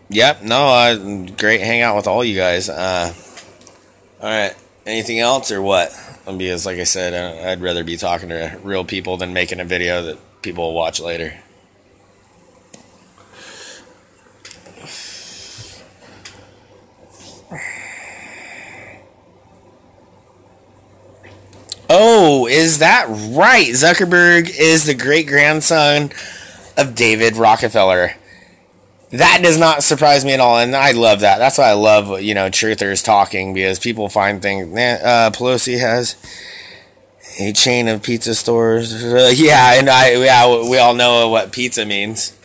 Yep, no, great hang out with all you guys. Alright, anything else or what? Because, like I said, I'd rather be talking to real people than making a video that people will watch later. Oh, is that right? Zuckerberg is the great grandson of David Rockefeller. That does not surprise me at all, and I love that. That's why I love, truthers talking, because people find things. Pelosi has a chain of pizza stores. Yeah, and we all know what pizza means.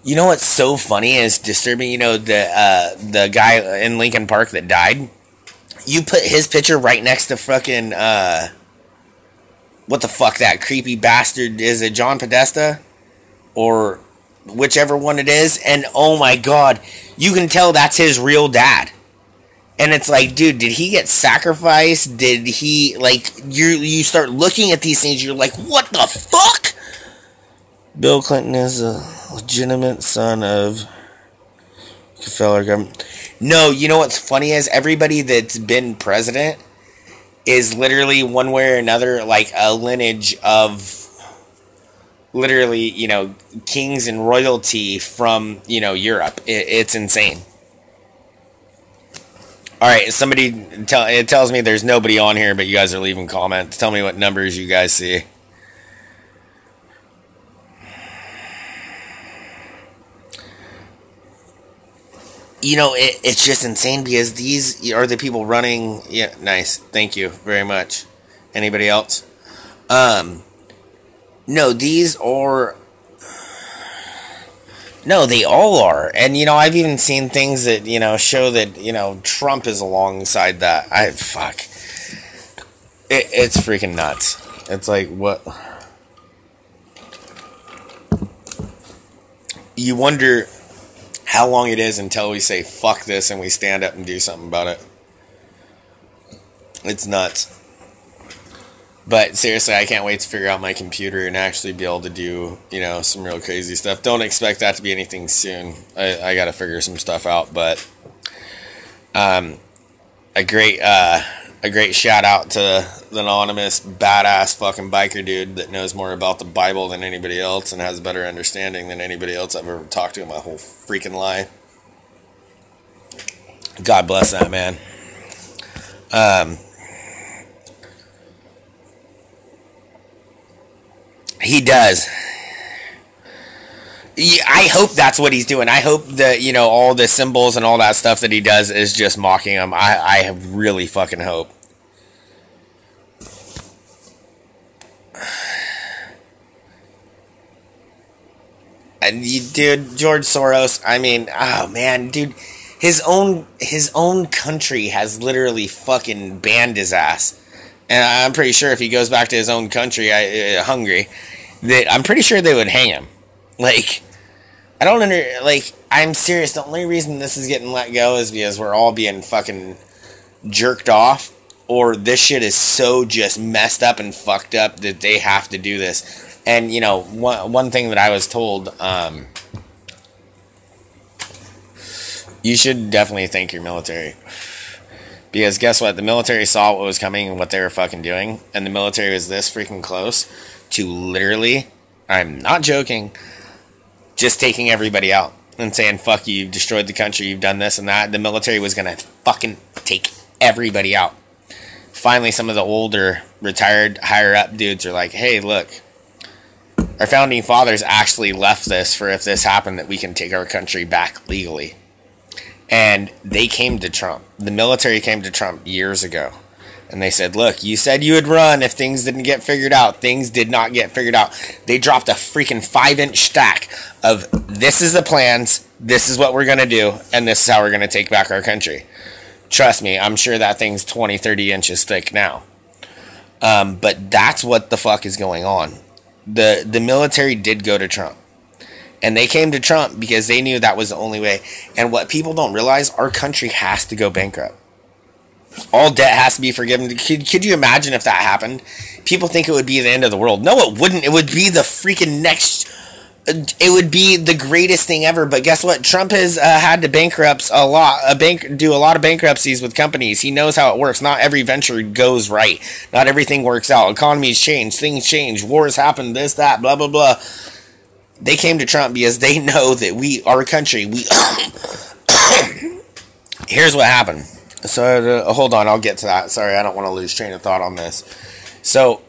You know what's so funny is disturbing? The guy in Lincoln Park that died. You put his picture right next to fucking what the fuck that creepy bastard is it? John Podesta or whichever one it is, and oh my god, you can tell that's his real dad. And it's like, dude, did he get sacrificed? Did he, like, you start looking at these things, you're like, what the fuck? Bill Clinton is a legitimate son of Rockefeller government. No, you know what's funny is everybody that's been president is literally one way or another like a lineage of literally, kings and royalty from, Europe. It's insane. All right, it tells me there's nobody on here, but you guys are leaving comments. Tell me what numbers you guys see. It's just insane because these are the people running. Yeah, nice. Thank you very much. Anybody else? No, these are. No, they all are. And, I've even seen things that, show that, Trump is alongside that. Fuck. It's freaking nuts. It's like, what? You wonder how long it is until we say, fuck this, and we stand up and do something about it. It's nuts. But seriously, I can't wait to figure out my computer and actually be able to do, some real crazy stuff. Don't expect that to be anything soon. I got to figure some stuff out. But a great shout out to the anonymous badass fucking biker dude that knows more about the Bible than anybody else and has a better understanding than anybody else I've ever talked to in my whole freaking life. God bless that man. He does. Yeah, I hope that's what he's doing. I hope that, all the symbols and all that stuff that he does is just mocking him. I really fucking hope. And dude, George Soros, I mean, oh man, dude, his own country has literally fucking banned his ass. And I'm pretty sure if he goes back to his own country, Hungary, that I'm pretty sure they would hang him. Like, I'm serious. The only reason this is getting let go is because we're all being fucking jerked off, or this shit is so just messed up and fucked up that they have to do this. And, one thing that I was told, you should definitely thank your military. Because guess what? The military saw what was coming and what they were fucking doing. And the military was this freaking close to literally, I'm not joking, just taking everybody out and saying, fuck you, you've destroyed the country, you've done this and that. The military was going to fucking take everybody out. Finally, some of the older, retired, higher up dudes are like, hey, look, our founding fathers actually left this for if this happened that we can take our country back legally. And they came to Trump. The military came to Trump years ago. And they said, look, you said you would run if things didn't get figured out. Things did not get figured out. They dropped a freaking 5-inch stack of this is the plans, this is what we're going to do, and this is how we're going to take back our country. Trust me, I'm sure that thing's 20, 30 inches thick now. But that's what the fuck is going on. The military did go to Trump. And they came to Trump because they knew that was the only way. And what people don't realize, our country has to go bankrupt. All debt has to be forgiven. Could you imagine if that happened? People think it would be the end of the world. No, it wouldn't. It would be the freaking next... It would be the greatest thing ever. But guess what? Trump has had to bankrupt a lot. Do a lot of bankruptcies with companies. He knows how it works. Not every venture goes right. Not everything works out. Economies change. Things change. Wars happen. This, that, blah, blah, blah. They came to Trump because they know that our country, here's what happened. So, hold on, I'll get to that. Sorry, I don't want to lose train of thought on this. So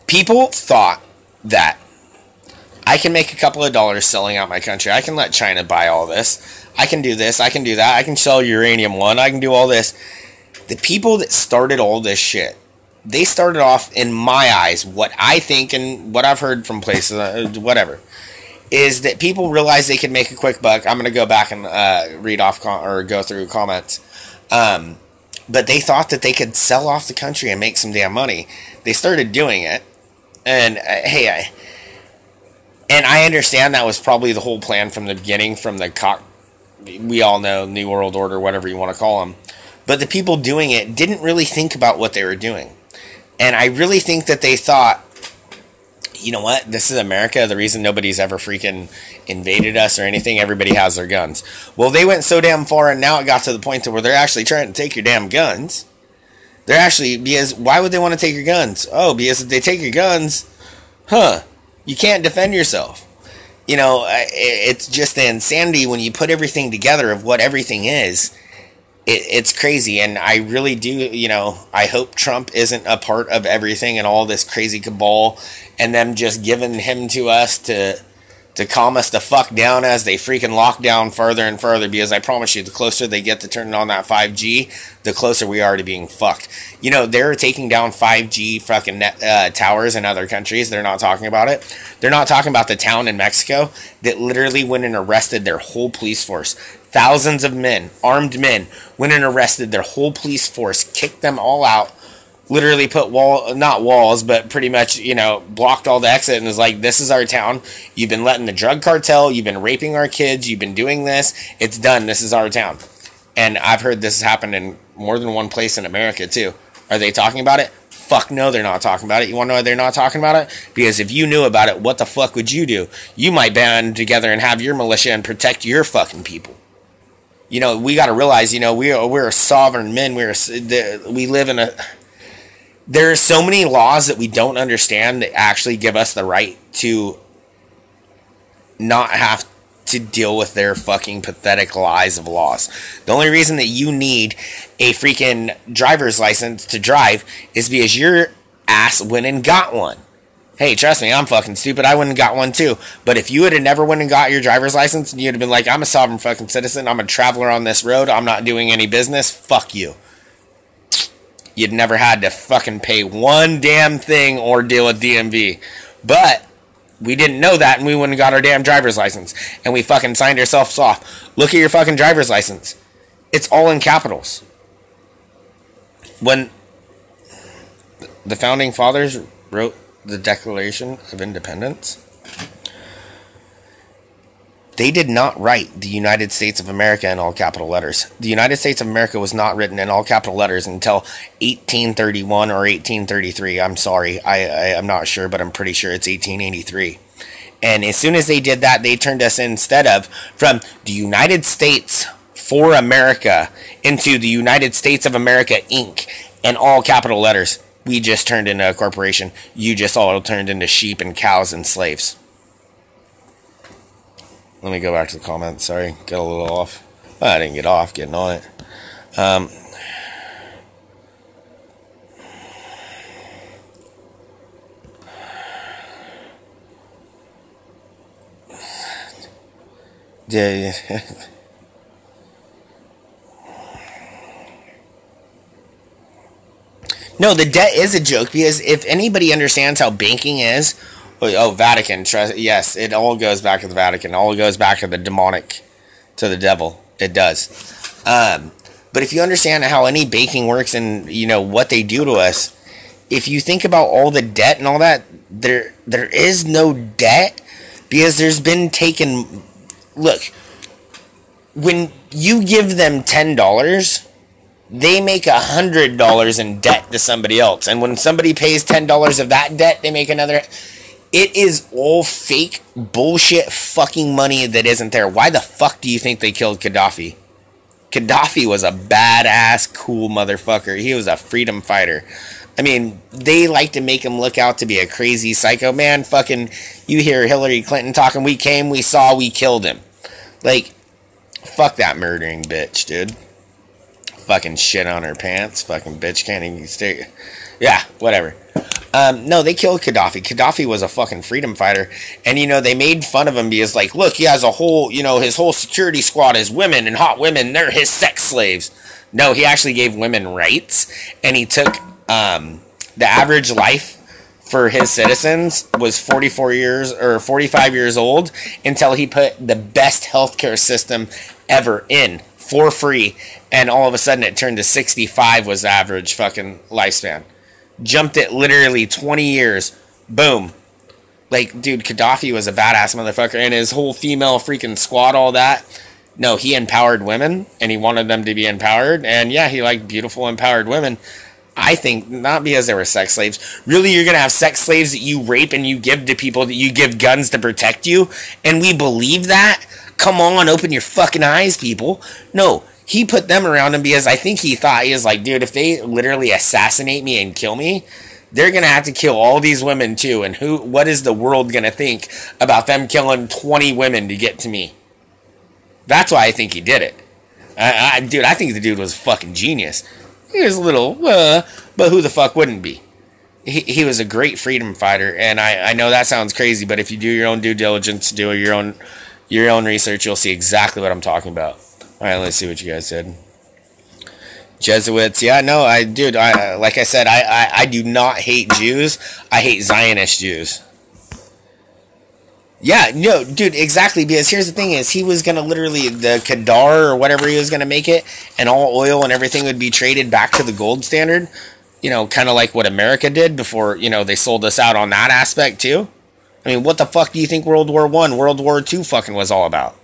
people thought that I can make a couple of dollars selling out my country. I can let China buy all this. I can do this. I can do that. I can sell uranium one. I can do all this. The people that started all this shit, they started off, in my eyes, what I think and what I've heard from places, whatever, is that people realized they could make a quick buck. I'm going to go back and read off or go through comments. But they thought that they could sell off the country and make some damn money. They started doing it. And, and I understand that was probably the whole plan from the beginning, from the we all know, New World Order, whatever you want to call them. But the people doing it didn't really think about what they were doing. And I really think that they thought, you know what, this is America. The reason nobody's ever freaking invaded us or anything, everybody has their guns. Well, they went so damn far, and now it got to the point to where they're actually trying to take your damn guns. They're actually, because why would they want to take your guns? Oh, because if they take your guns, you can't defend yourself. You know, it's just the insanity when you put everything together of what everything is. It's crazy, and I really do, you know, I hope Trump isn't a part of everything and all this crazy cabal and them just giving him to us to calm us the fuck down as they freaking lock down further and further, because I promise you, the closer they get to turning on that 5G, the closer we are to being fucked. You know, they're taking down 5G fucking towers in other countries. They're not talking about it. They're not talking about the town in Mexico that literally went and arrested their whole police force. Thousands of men, armed men, went and arrested their whole police force, kicked them all out, literally put not walls, but pretty much, you know, blocked all the exit and was like, this is our town. You've been letting the drug cartel, you've been raping our kids, you've been doing this. It's done. This is our town. And I've heard this has happened in more than one place in America, too. Are they talking about it? Fuck no, they're not talking about it. You want to know why they're not talking about it? Because if you knew about it, what the fuck would you do? You might band together and have your militia and protect your fucking people. You know, we got to realize, you know, we're sovereign men. We live in a... There are so many laws that we don't understand that actually give us the right to not have to deal with their fucking pathetic lies of laws. The only reason that you need a freaking driver's license to drive is because your ass went and got one. Hey, trust me, I'm fucking stupid. I went and got one too. But if you would have never went and got your driver's license, and you'd have been like, I'm a sovereign fucking citizen, I'm a traveler on this road, I'm not doing any business, fuck you. You'd never had to fucking pay one damn thing or deal with DMV. But we didn't know that, and we went and got our damn driver's license. And we fucking signed ourselves off. Look at your fucking driver's license. It's all in capitals. When the Founding Fathers wrote the Declaration of Independence, they did not write the United States of America in all capital letters. The United States of America was not written in all capital letters until 1831 or 1833. I'm sorry. I'm not sure, but I'm pretty sure it's 1883. And as soon as they did that, they turned us, instead of from the United States for America into the United States of America, Inc. in all capital letters. We just turned into a corporation. You just all turned into sheep and cows and slaves. Let me go back to the comments. Sorry, got a little off. Well, I didn't get off, getting on it. Yeah. No, the debt is a joke, because if anybody understands how banking is, Vatican, yes, it all goes back to the Vatican. All goes back to the demonic, to the devil. It does. But if you understand how any banking works and, you know, what they do to us, if you think about all the debt and all that, there is no debt, because there's been taken... Look, when you give them $10... they make $100 in debt to somebody else. And when somebody pays $10 of that debt, they make another. It is all fake bullshit fucking money that isn't there. Why the fuck do you think they killed Gaddafi? Gaddafi was a badass, cool motherfucker. He was a freedom fighter. I mean, they like to make him look out to be a crazy psycho. Man, fucking, you hear Hillary Clinton talking, we came, we saw, we killed him. Like, fuck that murdering bitch, dude. fucking shit on her pants. Fucking bitch can't even stay. Yeah, whatever. No, they killed Gaddafi. Gaddafi was a fucking freedom fighter. And, they made fun of him because, like, look, he has a whole, his whole security squad is women and hot women. They're his sex slaves. No, he actually gave women rights. And he took the average life for his citizens was 44 years or 45 years old until he put the best healthcare system ever in for free. And all of a sudden it turned to 65 was the average fucking lifespan. Jumped it literally 20 years. Boom. Like, dude, Gaddafi was a badass motherfucker. And his whole female freaking squad, all that. No, he empowered women. And he wanted them to be empowered. And yeah, he liked beautiful, empowered women. I think not because they were sex slaves. Really, you're going to have sex slaves that you rape and you give to people that you give guns to protect you? And we believe that? Come on, open your fucking eyes, people. No. He put them around him because I think he thought, he was like, dude, if they literally assassinate me and kill me, they're going to have to kill all these women too. And what is the world going to think about them killing 20 women to get to me? That's why I think he did it. Dude, I think the dude was a fucking genius. He was a little, but who the fuck wouldn't be? He was a great freedom fighter. And I know that sounds crazy, but if you do your own due diligence, do your own research, you'll see exactly what I'm talking about. All right, let's see what you guys said. Jesuits, yeah, no, like I said, I do not hate Jews. I hate Zionist Jews. Yeah, no, dude, exactly, because here's the thing is, he was going to literally, the Qadar or whatever he was going to make it, and all oil and everything would be traded back to the gold standard, kind of like what America did before, they sold us out on that aspect too. I mean, what the fuck do you think World War I, World War II fucking was all about?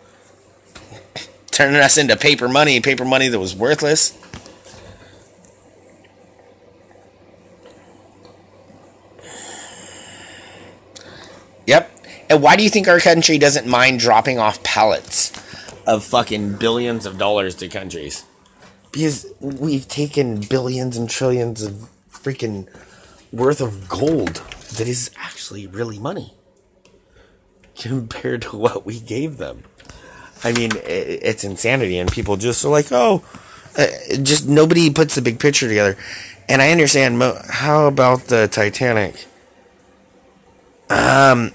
Turning us into paper money that was worthless. Yep. And why do you think our country doesn't mind dropping off pallets of fucking billions of dollars to countries? Because we've taken billions and trillions of freaking worth of gold that is actually really money compared to what we gave them. I mean, it's insanity, and people just are like, just nobody puts the big picture together. And I understand, how about the Titanic? I've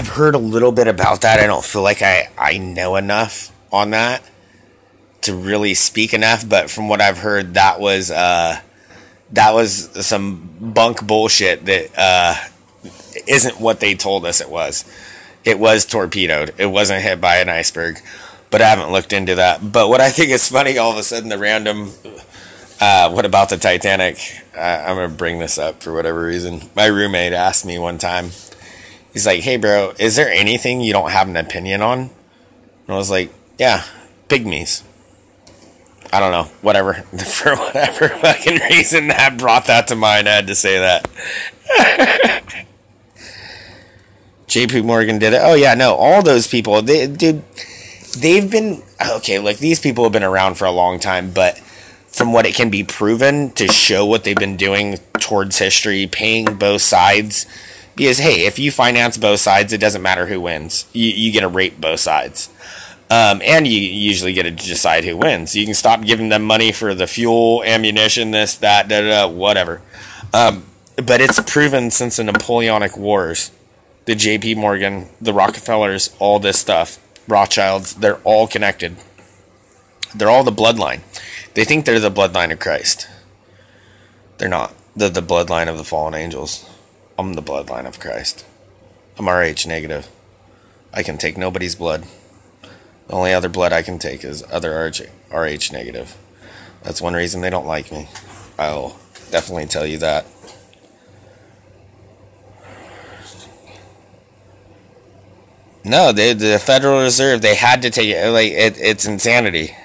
heard a little bit about that. I don't feel like I know enough on that to really speak enough, but from what I've heard, that was some bunk bullshit that, isn't what they told us it was. It was torpedoed. It wasn't hit by an iceberg. But I haven't looked into that. But what I think is funny, all of a sudden, the random, what about the Titanic? I'm going to bring this up for whatever reason. My roommate asked me one time, he's like, hey, bro, is there anything you don't have an opinion on? And I was like, yeah, pygmies. I don't know, whatever. For whatever fucking reason that brought that to mind, I had to say that. JP Morgan did it. Oh, yeah, no, all those people, they've been, okay, like, these people have been around for a long time, but from what it can be proven to show what they've been doing towards history, paying both sides, because, hey, if you finance both sides, it doesn't matter who wins. You get to rape both sides. And you usually get to decide who wins. You can stop giving them money for the fuel, ammunition, this, that, whatever. But it's proven since the Napoleonic Wars, the J.P. Morgan, the Rockefellers, all this stuff, Rothschilds, they're all connected. They're all the bloodline. They think they're the bloodline of Christ. They're not. They're the bloodline of the fallen angels. I'm the bloodline of Christ. I'm RH negative. I can take nobody's blood. The only other blood I can take is other RH negative. That's one reason they don't like me. I'll definitely tell you that. No, the Federal Reserve, they had to take it. Like, it's insanity.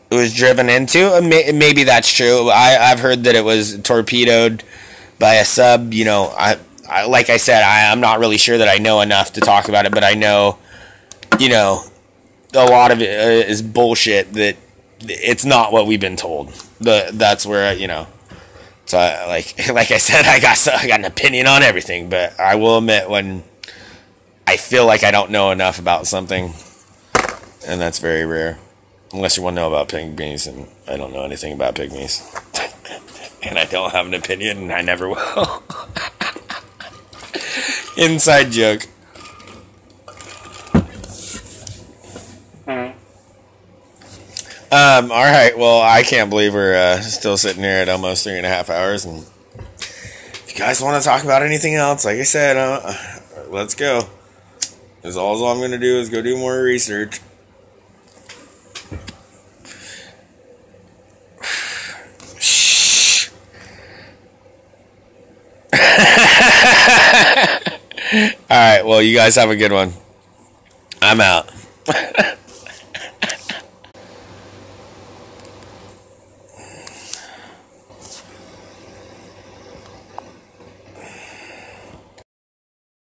It was driven into? Maybe that's true. I've heard that it was torpedoed by a sub. Like I said, I'm not really sure that I know enough to talk about it, but I know, a lot of it is bullshit, that it's not what we've been told. That's where, so like I said, I got an opinion on everything, but I will admit, when I feel like I don't know enough about something, and that's very rare. Unless you want to know about pygmies, and I don't know anything about pygmies. And I don't have an opinion, and I never will. Inside joke. Alright, well, I can't believe we're still sitting here at almost 3.5 hours, and if you guys want to talk about anything else, like I said, let's go. Because all I'm going to do is go do more research. Alright, well, you guys have a good one. I'm out.